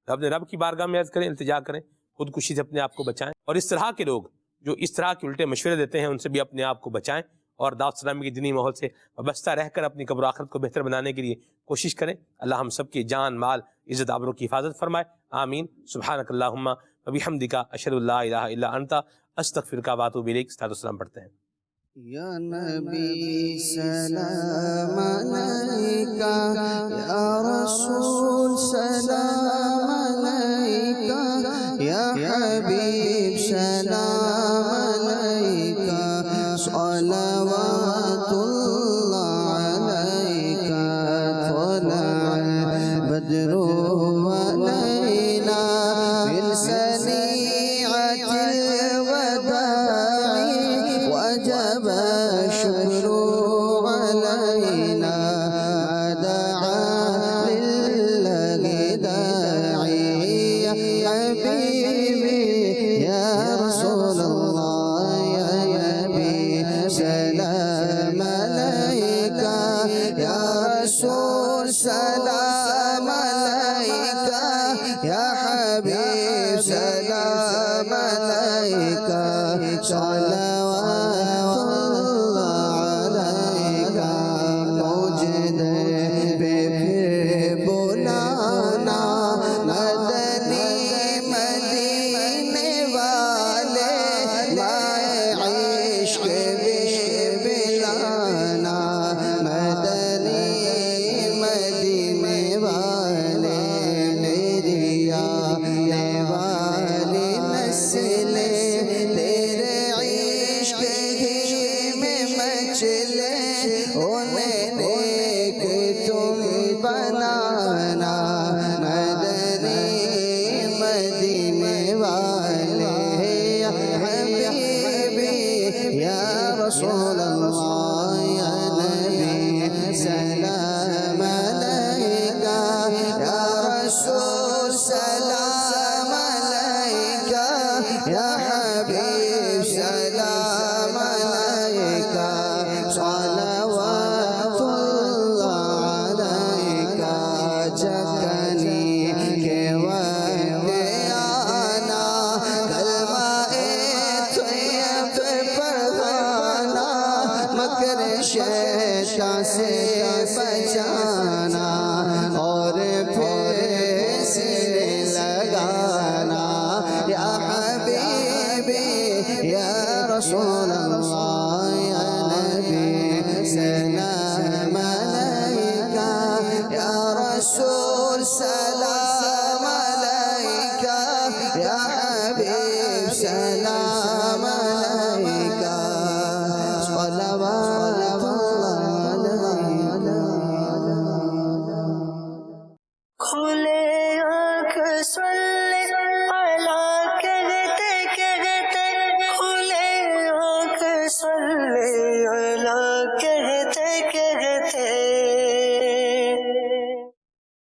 اپنے رب کی بارگاہ میں عرض کریں, التجا کریں, خودکشی سے اپنے آپ کو بچائیں, اور اس طرح کے لوگ جو اس طرح کے الٹے مشورے دیتے ہیں ان سے بھی اپنے آپ کو بچائیں, اور دعوت اسلامی کی دینی ماحول سے وابستہ رہ کر اپنی قبر و آخرت کو بہتر بنانے کے لیے کوشش کریں. اللہ ہم سب کی جان, مال, عزت آبرو کی حفاظت فرمائے, آمین. سبحانک اللہم و بحمدک, اشہد ان لا الہ الا انت, استغفرک و اتوب الیک. صلاۃ والسلام پڑھتے ہیں. یا نبی سلام علیکہ, یا رسول سلام علیکہ, یا حبیب سلام علیکہ, صلوات اللہ علیکہ, طلع البدر علینا من سنیعۃ الوداع, وجب الشکر علینا, دعا للہ داعی, یا حبیبی یا رسول اللہ, یا نبی سلام علیکہ, یا رسول سلام علیکہ, یا حبیب سلام علیکہ, صلوات اللہ علیکہ. موجد پہ پھر بلانا, مدنی مدینے والے, مائے عشق بلانا, مدنی مدینے والے, میری آنے والی نسلیں تیرے عشق ہی میں مچلے, انہیں نیک تم بنانا, مدنی مدینے والے, یا حبیبی یا رسول اللہ, یا نبی سلام علیکہ, یا رسول سلام علیکہ, یا حبیب سلام علیکہ, صلوات اللہ علیکہ. جکنی کے وقت آنا, کلمہ طیب پڑھانا, مکر شیطان سے بچانا, اور پھر سینے لگانا, یا حبیبی یا رسول اللہ, یا نبی سلام علیکہ, یا رسول سلام علیکہ, یا حبیب سلام علیکہ, صلوات اللہ علیکہ. کھلے آنکھ صلی اللہ کہتے کہتے, کھلے آنکھ صلی اللہ کہتے